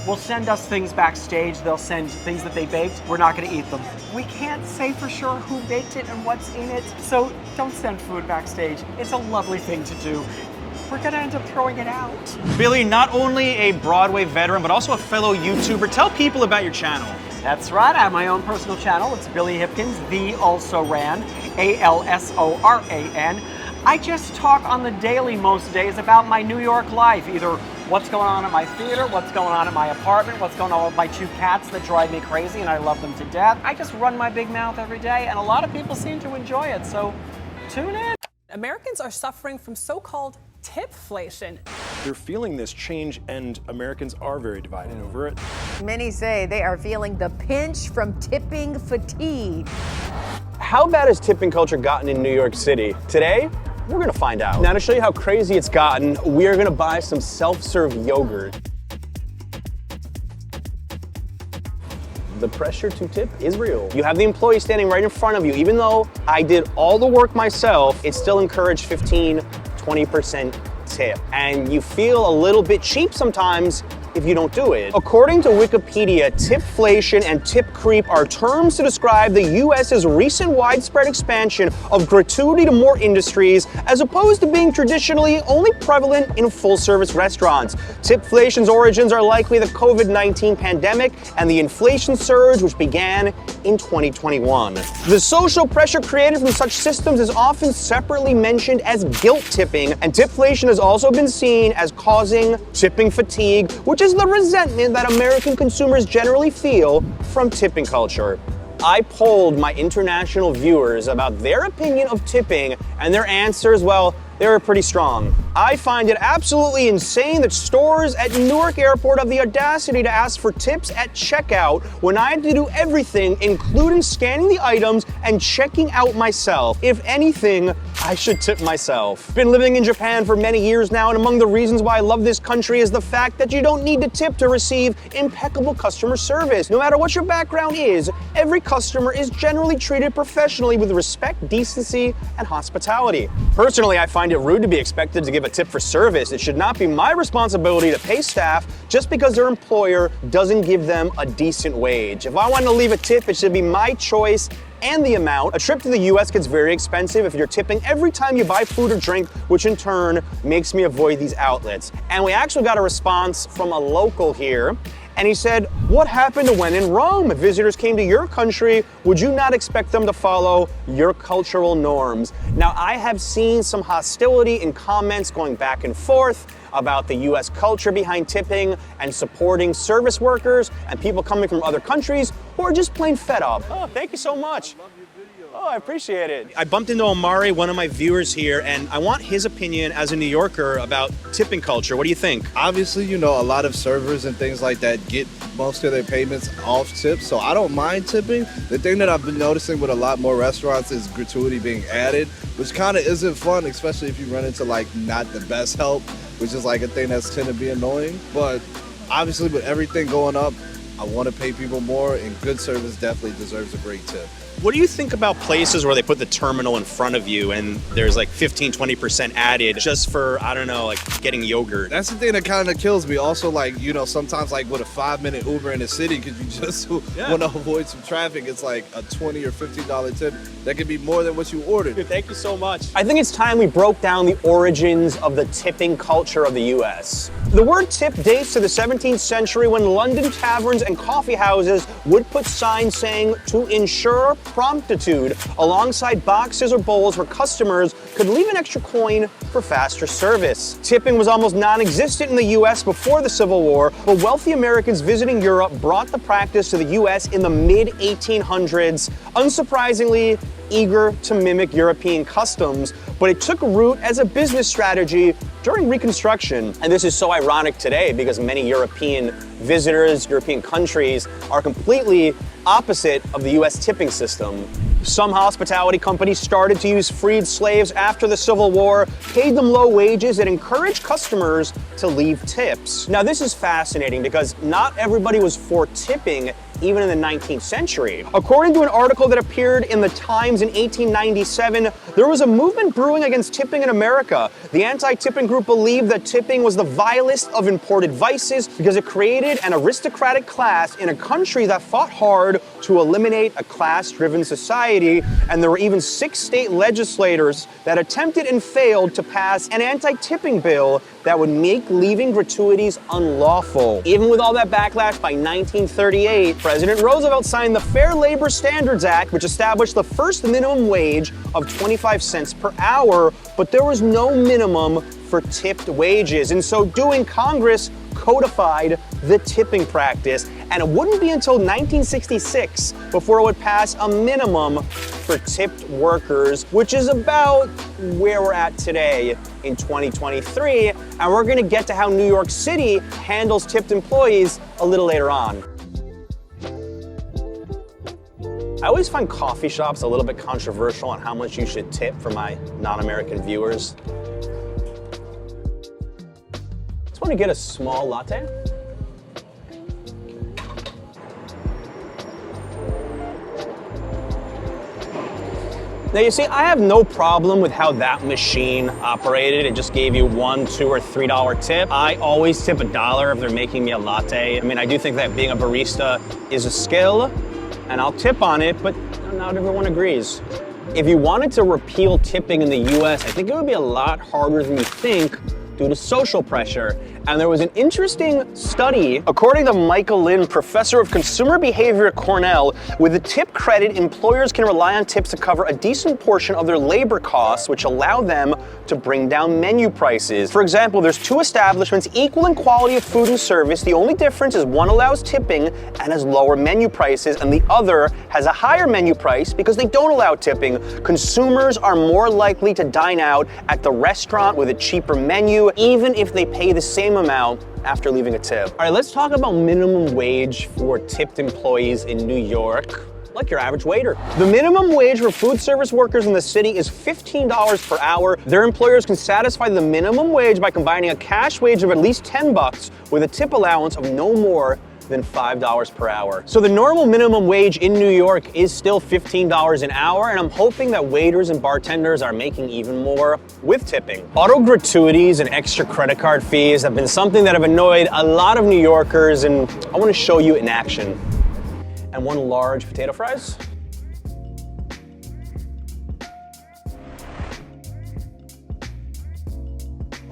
Speaker 10: will send us things backstage. They'll send things that they baked. We're not going to eat them. We can't say for sure who baked it and what's in it, so don't send food backstage. It's a lovely thing to do. We're going to end up throwing it out.
Speaker 1: Billy, not only a Broadway veteran, but also a fellow YouTuber. Tell people about your channel.
Speaker 10: That's right, I have my own personal channel. It's Billy Hipkins, the Also Ran, ALSORAN. I just talk on the daily most days about my New York life, either what's going on at my theater, what's going on at my apartment, what's going on with my two cats that drive me crazy and I love them to death. I just run my big mouth every day, and a lot of people seem to enjoy it, so tune in.
Speaker 11: Americans are suffering from so-called tipflation.
Speaker 12: They're feeling this change, and Americans are very divided over it.
Speaker 13: Many say they are feeling the pinch from tipping fatigue.
Speaker 1: How bad has tipping culture gotten in New York City? Today, we're gonna find out. Now to show you how crazy it's gotten, we are gonna buy some self-serve yogurt. The pressure to tip is real. You have the employee standing right in front of you. Even though I did all the work myself, it's still encouraged 15-20% tip. And you feel a little bit cheap sometimes if you don't do it. According to Wikipedia, tipflation and tip creep are terms to describe the US's recent widespread expansion of gratuity to more industries, as opposed to being traditionally only prevalent in full-service restaurants. Tipflation's origins are likely the COVID-19 pandemic and the inflation surge, which began in 2021. The social pressure created from such systems is often separately mentioned as guilt tipping, and tipflation has also been seen as causing tipping fatigue, which is the resentment that American consumers generally feel from tipping culture. I polled my international viewers about their opinion of tipping, and their answers, well, they were pretty strong. I find it absolutely insane that stores at Newark Airport have the audacity to ask for tips at checkout when I had to do everything, including scanning the items and checking out myself. If anything, I should tip myself. Been living in Japan for many years now, and among the reasons why I love this country is the fact that you don't need to tip to receive impeccable customer service. No matter what your background is, every customer is generally treated professionally with respect, decency, and hospitality. Personally, I find it rude to be expected to give a tip for service. It should not be my responsibility to pay staff just because their employer doesn't give them a decent wage. If I want to leave a tip, it should be my choice and the amount. A trip to the US gets very expensive if you're tipping every time you buy food or drink, which in turn makes me avoid these outlets. And we actually got a response from a local here. And he said, what happened to when in Rome? If visitors came to your country, would you not expect them to follow your cultural norms? Now, I have seen some hostility in comments going back and forth about the US culture behind tipping and supporting service workers and people coming from other countries who are just plain fed up. Oh, thank you so much. Oh, I appreciate it. I bumped into Omari, one of my viewers here, and I want his opinion as a New Yorker about tipping culture. What do you think?
Speaker 14: Obviously, you know, a lot of servers and things like that get most of their payments off tips, so I don't mind tipping. The thing that I've been noticing with a lot more restaurants is gratuity being added, which kind of isn't fun, especially if you run into like not the best help, which is like a thing that's tend to be annoying. But obviously with everything going up, I want to pay people more, and good service definitely deserves a great tip.
Speaker 1: What do you think about places where they put the terminal in front of you and there's like 15-20% added just for, I don't know, like getting yogurt?
Speaker 14: That's the thing that kind of kills me. Also, like, you know, sometimes like with a 5-minute Uber in the city, because you just want to avoid some traffic, it's like a $20 or $15 tip that could be more than what you ordered.
Speaker 1: Dude, thank you so much. I think it's time we broke down the origins of the tipping culture of the US. The word tip dates to the 17th century when London taverns and coffee houses would put signs saying to ensure promptitude alongside boxes or bowls where customers could leave an extra coin for faster service. Tipping was almost non-existent in the US before the Civil War, but wealthy Americans visiting Europe brought the practice to the US in the mid-1800s, unsurprisingly eager to mimic European customs, but it took root as a business strategy during Reconstruction. And this is so ironic today because many European visitors, European countries are completely opposite of the US tipping system. Some hospitality companies started to use freed slaves after the Civil War, paid them low wages, and encouraged customers to leave tips. Now this is fascinating because not everybody was for tipping even in the 19th century. According to an article that appeared in the Times in 1897, there was a movement brewing against tipping in America. The anti-tipping group believed that tipping was the vilest of imported vices because it created an aristocratic class in a country that fought hard to eliminate a class-driven society, and there were even 6 state legislators that attempted and failed to pass an anti-tipping bill that would make leaving gratuities unlawful. Even with all that backlash, by 1938, President Roosevelt signed the Fair Labor Standards Act, which established the first minimum wage of 25 cents per hour, but there was no minimum for tipped wages. In so doing, Congress codified the tipping practice, and it wouldn't be until 1966 before it would pass a minimum for tipped workers, which is about where we're at today in 2023, and we're gonna get to how New York City handles tipped employees a little later on. I always find coffee shops a little bit controversial on how much you should tip for my non-American viewers. Just want to get a small latte. Now you see, I have no problem with how that machine operated. It just gave you $1, $2, or $3 tip. I always tip $1 if they're making me a latte. I mean, I do think that being a barista is a skill, and I'll tip on it, but not everyone agrees. If you wanted to repeal tipping in the US, I think it would be a lot harder than you think due to social pressure. And there was an interesting study, according to Michael Lynn, professor of consumer behavior at Cornell, with a tip credit, employers can rely on tips to cover a decent portion of their labor costs, which allow them to bring down menu prices. For example, there's 2 establishments equal in quality of food and service. The only difference is one allows tipping and has lower menu prices, and the other has a higher menu price because they don't allow tipping. Consumers are more likely to dine out at the restaurant with a cheaper menu, even if they pay the same amount after leaving a tip. All right, let's talk about minimum wage for tipped employees in New York, like your average waiter. The minimum wage for food service workers in the city is $15 per hour. Their employers can satisfy the minimum wage by combining a cash wage of at least $10 with a tip allowance of no more than $5 per hour. So the normal minimum wage in New York is still $15 an hour, and I'm hoping that waiters and bartenders are making even more with tipping. Auto gratuities and extra credit card fees have been something that have annoyed a lot of New Yorkers, and I want to show you in action. And 1 large potato fries.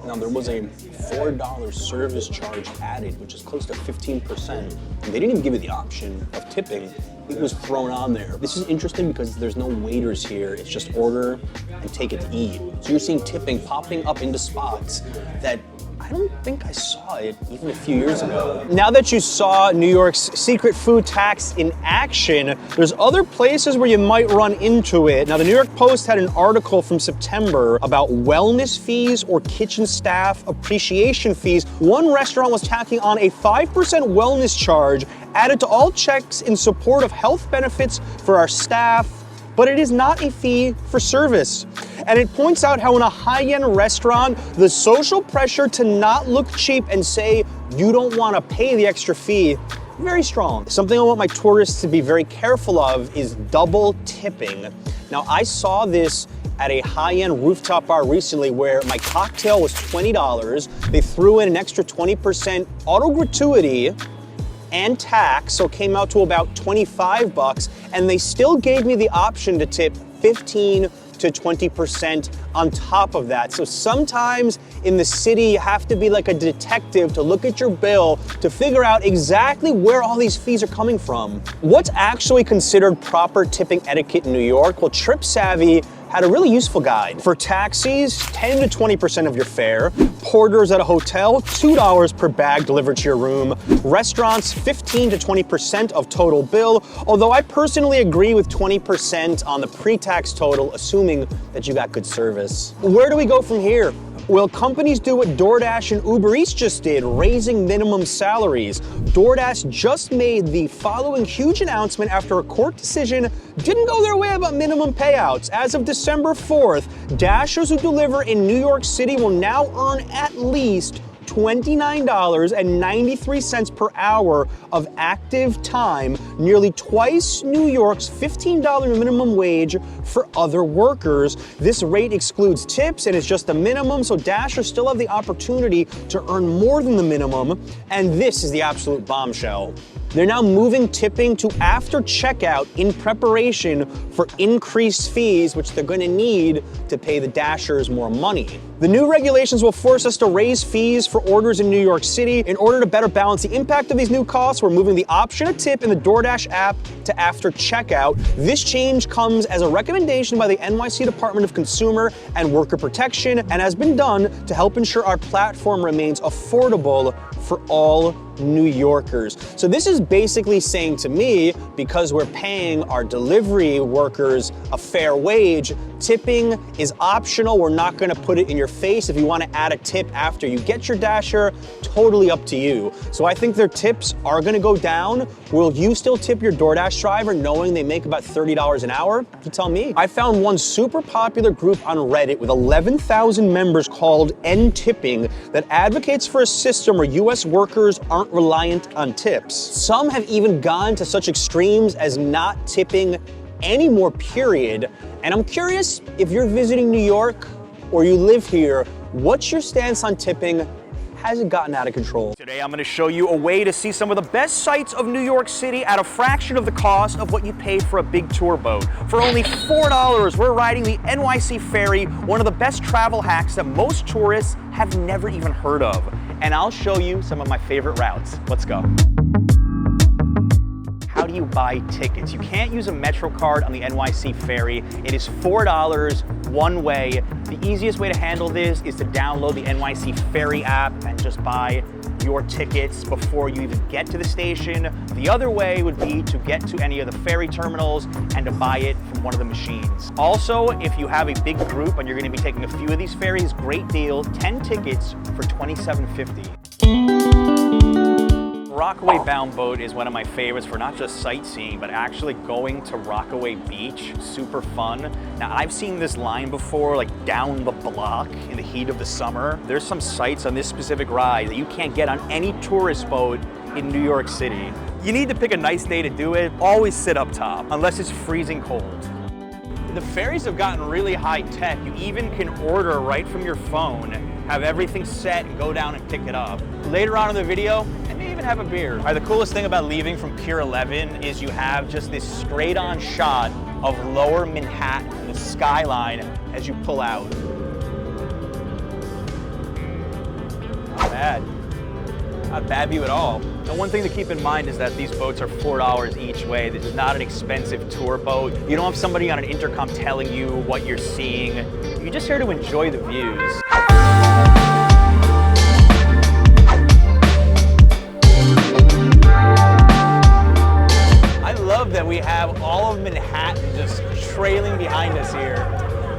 Speaker 1: Now there was a $4 service charge added, which is close to 15%. And they didn't even give you the option of tipping. It was thrown on there. This is interesting because there's no waiters here. It's just order and take it to eat. So you're seeing tipping popping up into spots that I don't think I saw it even a few years ago. Now that you saw New York's secret food tax in action, there's other places where you might run into it. Now, the New York Post had an article from September about wellness fees or kitchen staff appreciation fees. One restaurant was tacking on a 5% wellness charge added to all checks in support of health benefits for our staff, but it is not a fee for service. And it points out how in a high-end restaurant, the social pressure to not look cheap and say you don't want to pay the extra fee, very strong. Something I want my tourists to be very careful of is double tipping. Now, I saw this at a high-end rooftop bar recently where my cocktail was $20. They threw in an extra 20% auto gratuity and tax, so it came out to about 25 bucks, and they still gave me the option to tip 15 to 20% on top of that. So sometimes in the city, you have to be like a detective to look at your bill to figure out exactly where all these fees are coming from. What's actually considered proper tipping etiquette in New York? Well, Trip Savvy had a really useful guide. For taxis, 10 to 20% of your fare. Porters at a hotel, $2 per bag delivered to your room. Restaurants, 15 to 20% of total bill, although I personally agree with 20% on the pre-tax total, assuming that you got good service. Where do we go from here? Well, companies do what DoorDash and Uber Eats just did, raising minimum salaries. DoorDash just made the following huge announcement after a court decision didn't go their way about minimum payouts. As of December 4th, Dashers who deliver in New York City will now earn at least $29.93 per hour of active time, nearly twice New York's $15 minimum wage for other workers. This rate excludes tips and is just the minimum, so Dashers still have the opportunity to earn more than the minimum. And this is the absolute bombshell. They're now moving tipping to after checkout in preparation for increased fees, which they're going to need to pay the Dashers more money. The new regulations will force us to raise fees for orders in New York City. In order to better balance the impact of these new costs, we're moving the option of tip in the DoorDash app to after checkout. This change comes as a recommendation by the NYC Department of Consumer and Worker Protection and has been done to help ensure our platform remains affordable for all New Yorkers. So this is basically saying to me, because we're paying our delivery workers a fair wage, tipping is optional. We're not gonna put it in your face. If you wanna add a tip after you get your Dasher, totally up to you. So I think their tips are gonna go down. Will you still tip your DoorDash driver knowing they make about $30 an hour? You tell me. I found one super popular group on Reddit with 11,000 members called End Tipping that advocates for a system where US workers aren't reliant on tips. Some have even gone to such extremes as not tipping anymore, period. And I'm curious, if you're visiting New York or you live here, what's your stance on tipping? Has it gotten out of control? Today I'm going to show you a way to see some of the best sights of New York City at a fraction of the cost of what you pay for a big tour boat. For only $4, we're riding the NYC Ferry, one of the best travel hacks that most tourists have never even heard of. And I'll show you some of my favorite routes. Let's go. How do you buy tickets? You can't use a Metro card on the NYC Ferry. It is $4 one way. The easiest way to handle this is to download the NYC Ferry app and just buy your tickets before you even get to the station. The other way would be to get to any of the ferry terminals and to buy it from one of the machines. Also, if you have a big group and you're going to be taking a few of these ferries, great deal, 10 tickets for $27.50. Rockaway bound boat is one of my favorites for not just sightseeing, but actually going to Rockaway Beach. Super fun. Now, I've seen this line before, like down the block in the heat of the summer. There's some sights on this specific ride that you can't get on any tourist boat in New York City. You need to pick a nice day to do it. Always sit up top, unless it's freezing cold. The ferries have gotten really high tech. You even can order right from your phone, have everything set and go down and pick it up. Later on in the video, I may even have a beer. All right, the coolest thing about leaving from Pier 11 is you have just this straight on shot of lower Manhattan, the skyline, as you pull out. Not bad. Not a bad view at all. Now, one thing to keep in mind is that these boats are $4 each way. This is not an expensive tour boat. You don't have somebody on an intercom telling you what you're seeing. You're just here to enjoy the views. that we have all of Manhattan just trailing behind us here.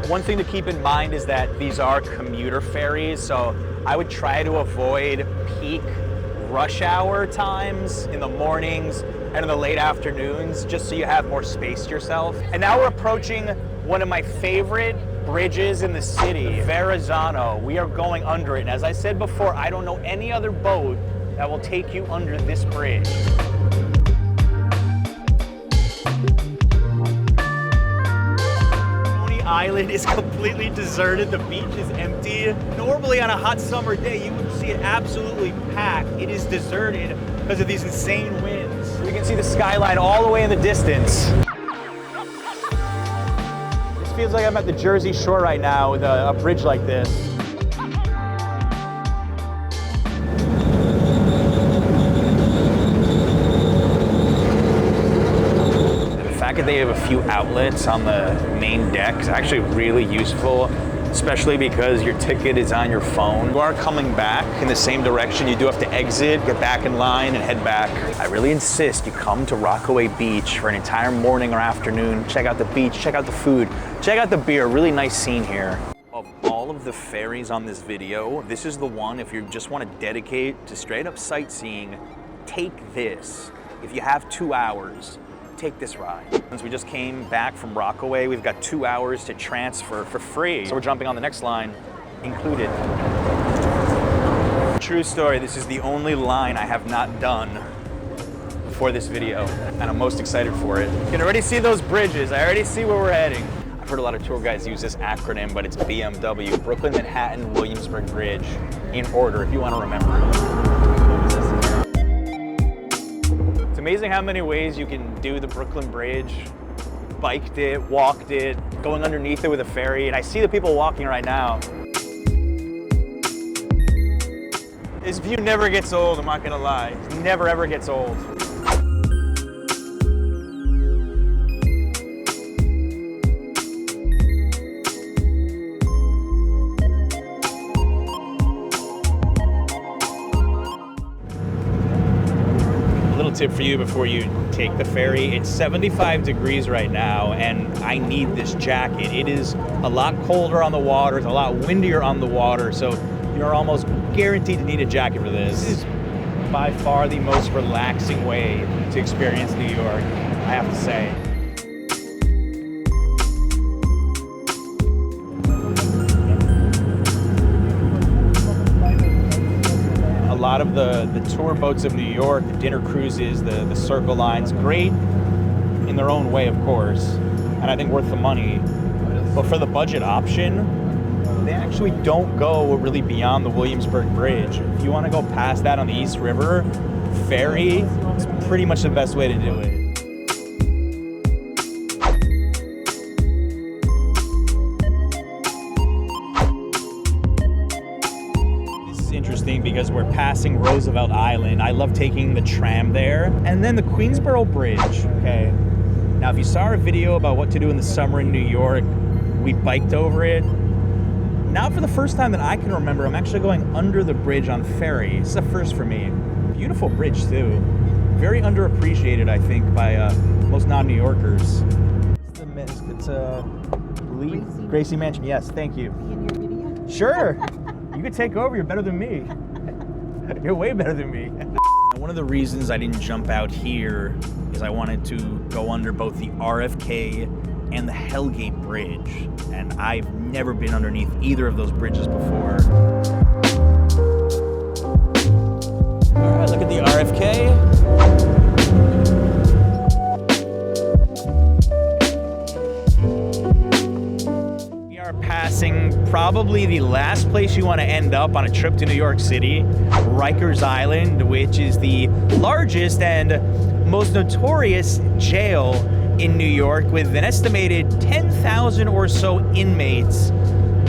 Speaker 1: One thing to keep in mind is that these are commuter ferries, so I would try to avoid peak rush hour times in the mornings and in the late afternoons, just so you have more space to yourself. And now we're approaching one of my favorite bridges in the city, Verrazano. We are going under it. And as I said before, I don't know any other boat that will take you under this bridge. Island is completely deserted. The beach is empty. Normally on a hot summer day, you would see it absolutely packed. It is deserted because of these insane winds. We can see the skyline all the way in the distance. This feels like I'm at the Jersey Shore right now with a bridge like this. The fact that they have a few outlets on the main deck is actually really useful, especially because your ticket is on your phone. You are coming back in the same direction. You do have to exit, get back in line, and head back. I really insist you come to Rockaway Beach for an entire morning or afternoon. Check out the beach, check out the food, check out the beer. Really nice scene here. Of all of the ferries on this video, this is the one, if you just want to dedicate to straight up sightseeing, take this. If you have 2 hours, take this ride. Since we just came back from Rockaway, we've got 2 hours to transfer for free. So we're jumping on the next line, included. True story, this is the only line I have not done before this video, and I'm most excited for it. You can already see those bridges. I already see where we're heading. I've heard a lot of tour guides use this acronym, but it's BMW, Brooklyn, Manhattan, Williamsburg Bridge, in order, if you want to remember it. Amazing how many ways you can do the Brooklyn Bridge. Biked it, walked it, going underneath it with a ferry, and I see the people walking right now. This view never gets old, I'm not gonna lie. It never ever gets old. Tip for you before you take the ferry. It's 75 degrees right now and I need this jacket. It is a lot colder on the water, it's a lot windier on the water, so you're almost guaranteed to need a jacket for this. This is by far the most relaxing way to experience New York, I have to say. A lot of the tour boats of New York, the dinner cruises, the Circle Lines, great in their own way, of course, and I think worth the money. But for the budget option, they actually don't go really beyond the Williamsburg Bridge. If you want to go past that on the East River, ferry is pretty much the best way to do it. Because we're passing Roosevelt Island. I love taking the tram there. And then the Queensboro Bridge, okay? Now, if you saw our video about what to do in the summer in New York, we biked over it. Now, for the first time that I can remember, I'm actually going under the bridge on ferry. It's a first for me. Beautiful bridge, too. Very underappreciated, I think, by most non-New Yorkers. It's Gracie Mansion, yes, thank you. In your video? Sure. You could take over, you're better than me. You're way better than me. One of the reasons I didn't jump out here is I wanted to go under both the RFK and the Hellgate Bridge. And I've never been underneath either of those bridges before. All right, look at the RFK. Passing probably the last place you want to end up on a trip to New York City, Rikers Island, which is the largest and most notorious jail in New York, with an estimated 10,000 or so inmates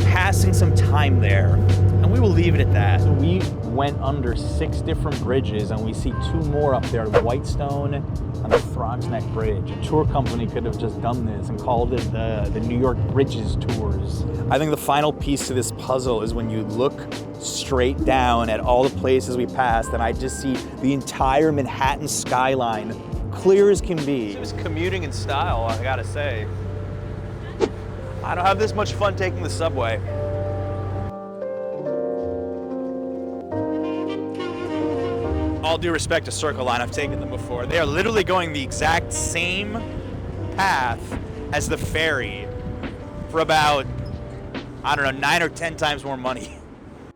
Speaker 1: passing some time there. And we will leave it at that. So we went under 6 different bridges and we see 2 more up there, the Whitestone and the Throgs Neck Bridge. A tour company could have just done this and called it the New York Bridges Tours. I think the final piece to this puzzle is when you look straight down at all the places we passed and I just see the entire Manhattan skyline clear as can be. It was commuting in style, I gotta say. I don't have this much fun taking the subway. All due respect to Circle Line, I've taken them before. They are literally going the exact same path as the ferry for about, I don't know, 9 or 10 times more money.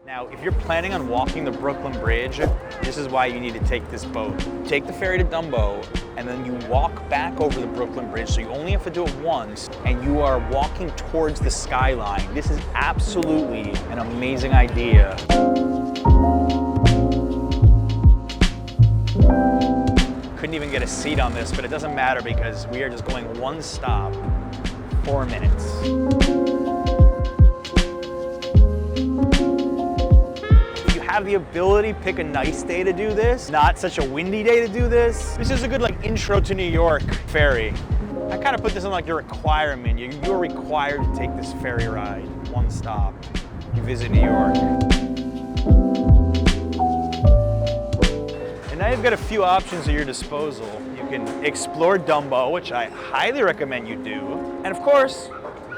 Speaker 1: Now, if you're planning on walking the Brooklyn Bridge, this is why you need to take this boat. Take the ferry to Dumbo, and then you walk back over the Brooklyn Bridge, so you only have to do it once, and you are walking towards the skyline. This is absolutely an amazing idea. Couldn't even get a seat on this, but it doesn't matter because we are just going one stop, 4 minutes. Have the ability, pick a nice day to do this, not such a windy day to do this. This is a good like intro to New York ferry. I kind of put this in like your requirement. You're required to take this ferry ride, one stop. You visit New York. And now you've got a few options at your disposal. You can explore Dumbo, which I highly recommend you do. And of course,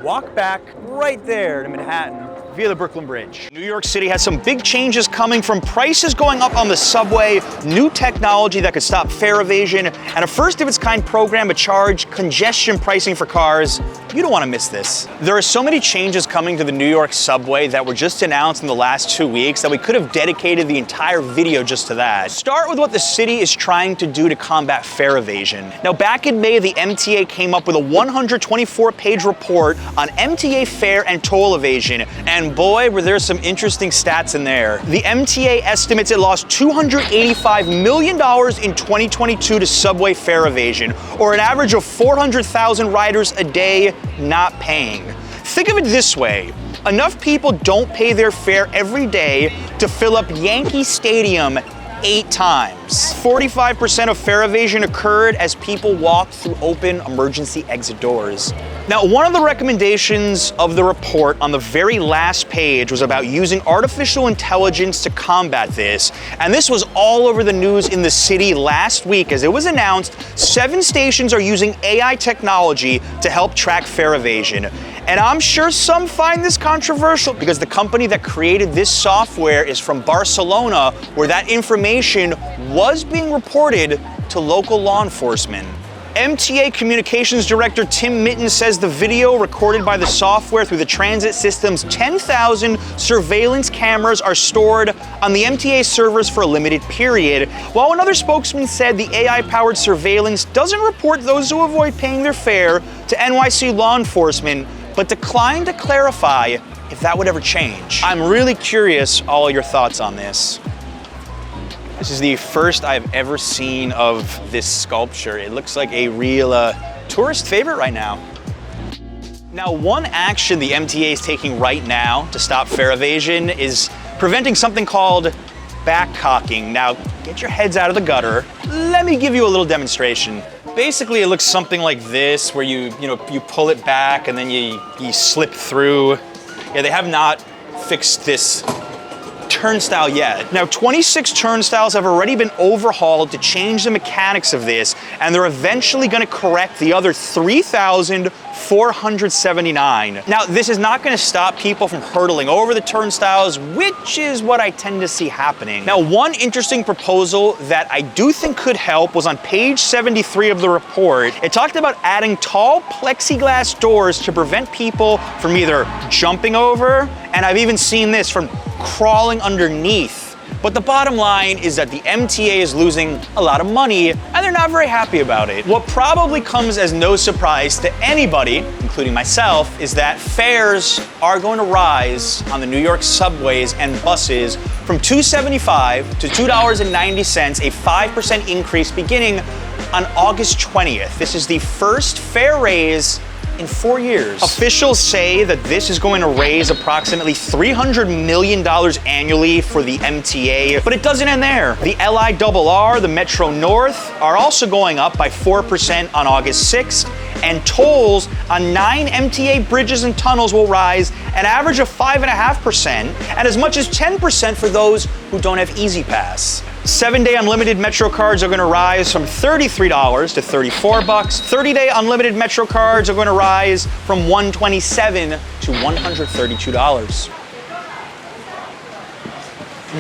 Speaker 1: walk back right there to Manhattan via the Brooklyn Bridge. New York City has some big changes coming, from prices going up on the subway, new technology that could stop fare evasion, and a first-of-its-kind program to charge congestion pricing for cars. You don't want to miss this. There are so many changes coming to the New York subway that were just announced in the last 2 weeks that we could have dedicated the entire video just to that. Start with what the city is trying to do to combat fare evasion. Now, back in May, the MTA came up with a 124-page report on MTA fare and toll evasion, and boy, were there some interesting stats in there. The MTA estimates it lost $285 million in 2022 to subway fare evasion, or an average of 400,000 riders a day not paying. Think of it this way. Enough people don't pay their fare every day to fill up Yankee Stadium 8 times. 45% of fare evasion occurred as people walked through open emergency exit doors. Now, one of the recommendations of the report on the very last page was about using artificial intelligence to combat this, and this was all over the news in the city last week as it was announced 7 stations are using AI technology to help track fare evasion. And I'm sure some find this controversial because the company that created this software is from Barcelona, where that information was being reported to local law enforcement. MTA Communications Director Tim Mitten says the video recorded by the software through the transit system's 10,000 surveillance cameras are stored on the MTA servers for a limited period, while another spokesman said the AI-powered surveillance doesn't report those who avoid paying their fare to NYC law enforcement, but declined to clarify if that would ever change. I'm really curious all your thoughts on this. This is the first I've ever seen of this sculpture. It looks like a real tourist favorite right now. Now, one action the MTA is taking right now to stop fare evasion is preventing something called backcocking. Now, get your heads out of the gutter. Let me give you a little demonstration. Basically, it looks something like this, where you pull it back and then you slip through. Yeah, they have not fixed this turnstile yet. Now, 26 turnstiles have already been overhauled to change the mechanics of this, and they're eventually going to correct the other 3,479. Now, this is not going to stop people from hurtling over the turnstiles, which is what I tend to see happening. Now, one interesting proposal that I do think could help was on page 73 of the report. It talked about adding tall plexiglass doors to prevent people from either jumping over, and I've even seen this, from crawling underneath. But the bottom line is that the MTA is losing a lot of money, and they're not very happy about it. What probably comes as no surprise to anybody, including myself, is that fares are going to rise on the New York subways and buses from $2.75 to $2.90, a 5% increase beginning on August 20th. This is the first fare raise in 4 years. Officials say that this is going to raise approximately $300 million annually for the MTA, but it doesn't end there. The LIRR, the Metro North, are also going up by 4% on August 6th, and tolls on 9 MTA bridges and tunnels will rise an average of 5.5%, and as much as 10% for those who don't have Easy Pass. 7-day unlimited Metro cards are going to rise from $33 to $34. 30-day unlimited Metro cards are going to rise from $127 to $132.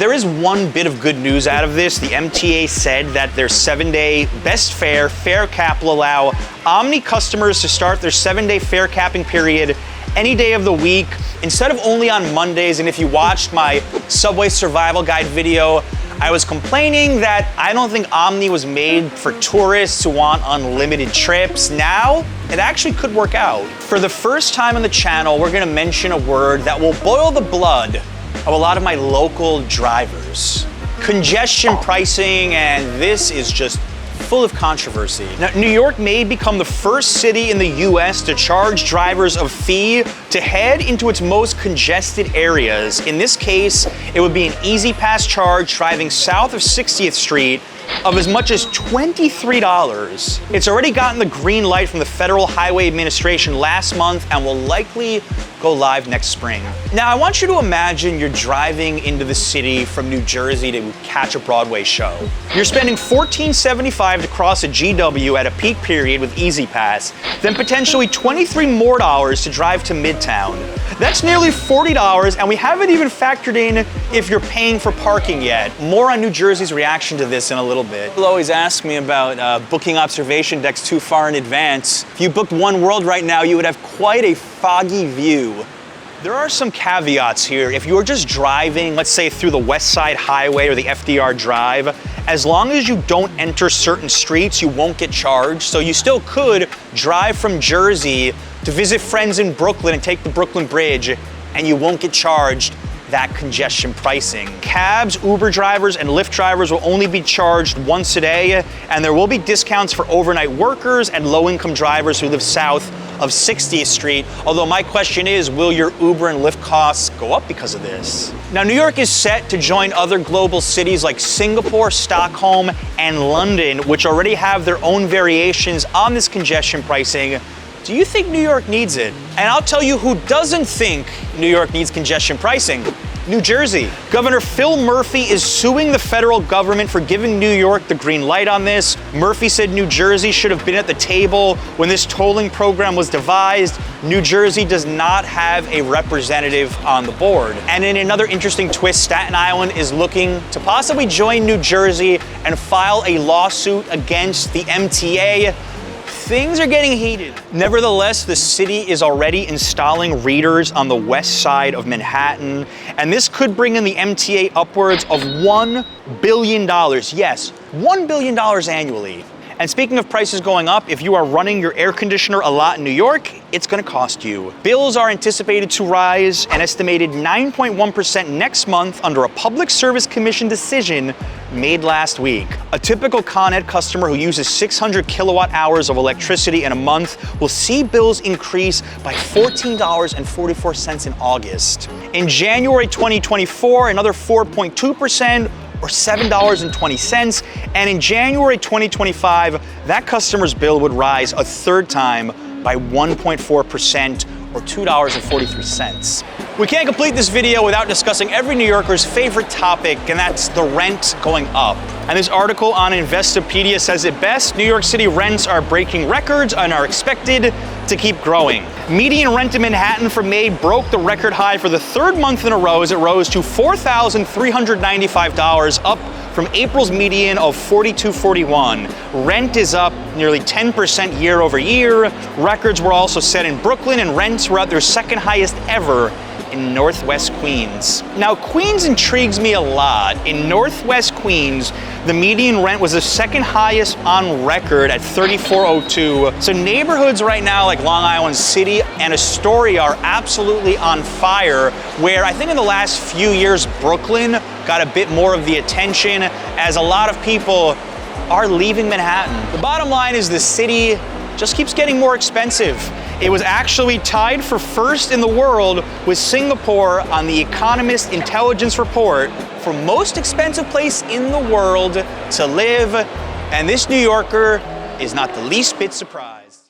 Speaker 1: There is one bit of good news out of this. The MTA said that their 7-day best fare cap will allow Omni customers to start their 7-day fare capping period any day of the week instead of only on Mondays. And if you watched my Subway Survival Guide video, I was complaining that I don't think Omni was made for tourists who want unlimited trips. Now, it actually could work out. For the first time on the channel, we're gonna mention a word that will boil the blood of a lot of my local drivers. Congestion pricing, and this is just full of controversy. Now, New York may become the first city in the US to charge drivers a fee to head into its most congested areas. In this case, it would be an Easy Pass charge driving south of 60th Street of as much as $23. It's already gotten the green light from the Federal Highway Administration last month and will likely go live next spring. Now, I want you to imagine you're driving into the city from New Jersey to catch a Broadway show. You're spending $14.75 to cross a GW at a peak period with Easy Pass, then potentially $23 more to drive to Midtown. That's nearly $40, and we haven't even factored in if you're paying for parking yet. More on New Jersey's reaction to this in a little bit. People always ask me about booking observation decks too far in advance. If you booked One World right now, you would have quite a foggy view. There are some caveats here. If you're just driving, let's say through the West Side Highway or the FDR Drive, as long as you don't enter certain streets, you won't get charged. So you still could drive from Jersey to visit friends in Brooklyn and take the Brooklyn Bridge, and you won't get charged that congestion pricing. Cabs, Uber drivers, and Lyft drivers will only be charged once a day, and there will be discounts for overnight workers and low-income drivers who live south of 60th Street. Although my question is, will your Uber and Lyft costs go up because of this? Now, New York is set to join other global cities like Singapore, Stockholm, and London, which already have their own variations on this congestion pricing. Do you think New York needs it? And I'll tell you who doesn't think New York needs congestion pricing. New Jersey. Governor Phil Murphy is suing the federal government for giving New York the green light on this. Murphy said New Jersey should have been at the table when this tolling program was devised. New Jersey does not have a representative on the board. And in another interesting twist, Staten Island is looking to possibly join New Jersey and file a lawsuit against the MTA. Things are getting heated. Nevertheless, the city is already installing readers on the west side of Manhattan, and this could bring in the MTA upwards of $1 billion. Yes, $1 billion annually. And speaking of prices going up, if you are running your air conditioner a lot in New York, it's gonna cost you. Bills are anticipated to rise an estimated 9.1% next month under a Public Service Commission decision made last week. A typical Con Ed customer who uses 600 kilowatt hours of electricity in a month will see bills increase by $14.44 in August. In January 2024, another 4.2%, or $7.20, and in January 2025, that customer's bill would rise a third time by 1.4%, or $2.43. We can't complete this video without discussing every New Yorker's favorite topic, and that's the rent going up. And this article on Investopedia says it best: New York City rents are breaking records and are expected to keep growing. Median rent in Manhattan for May broke the record high for the third month in a row as it rose to $4,395, up from April's median of $4,241. Rent is up nearly 10% year over year. Records were also set in Brooklyn, and rents were at their second highest ever in Northwest Queens. Now, Queens intrigues me a lot. In Northwest Queens, the median rent was the second highest on record at $3,402. So neighborhoods right now like Long Island City and Astoria are absolutely on fire, where I think in the last few years, Brooklyn got a bit more of the attention as a lot of people are leaving Manhattan. The bottom line is the city just keeps getting more expensive. It was actually tied for first in the world with Singapore on the Economist Intelligence Report for most expensive place in the world to live, and this New Yorker is not the least bit surprised.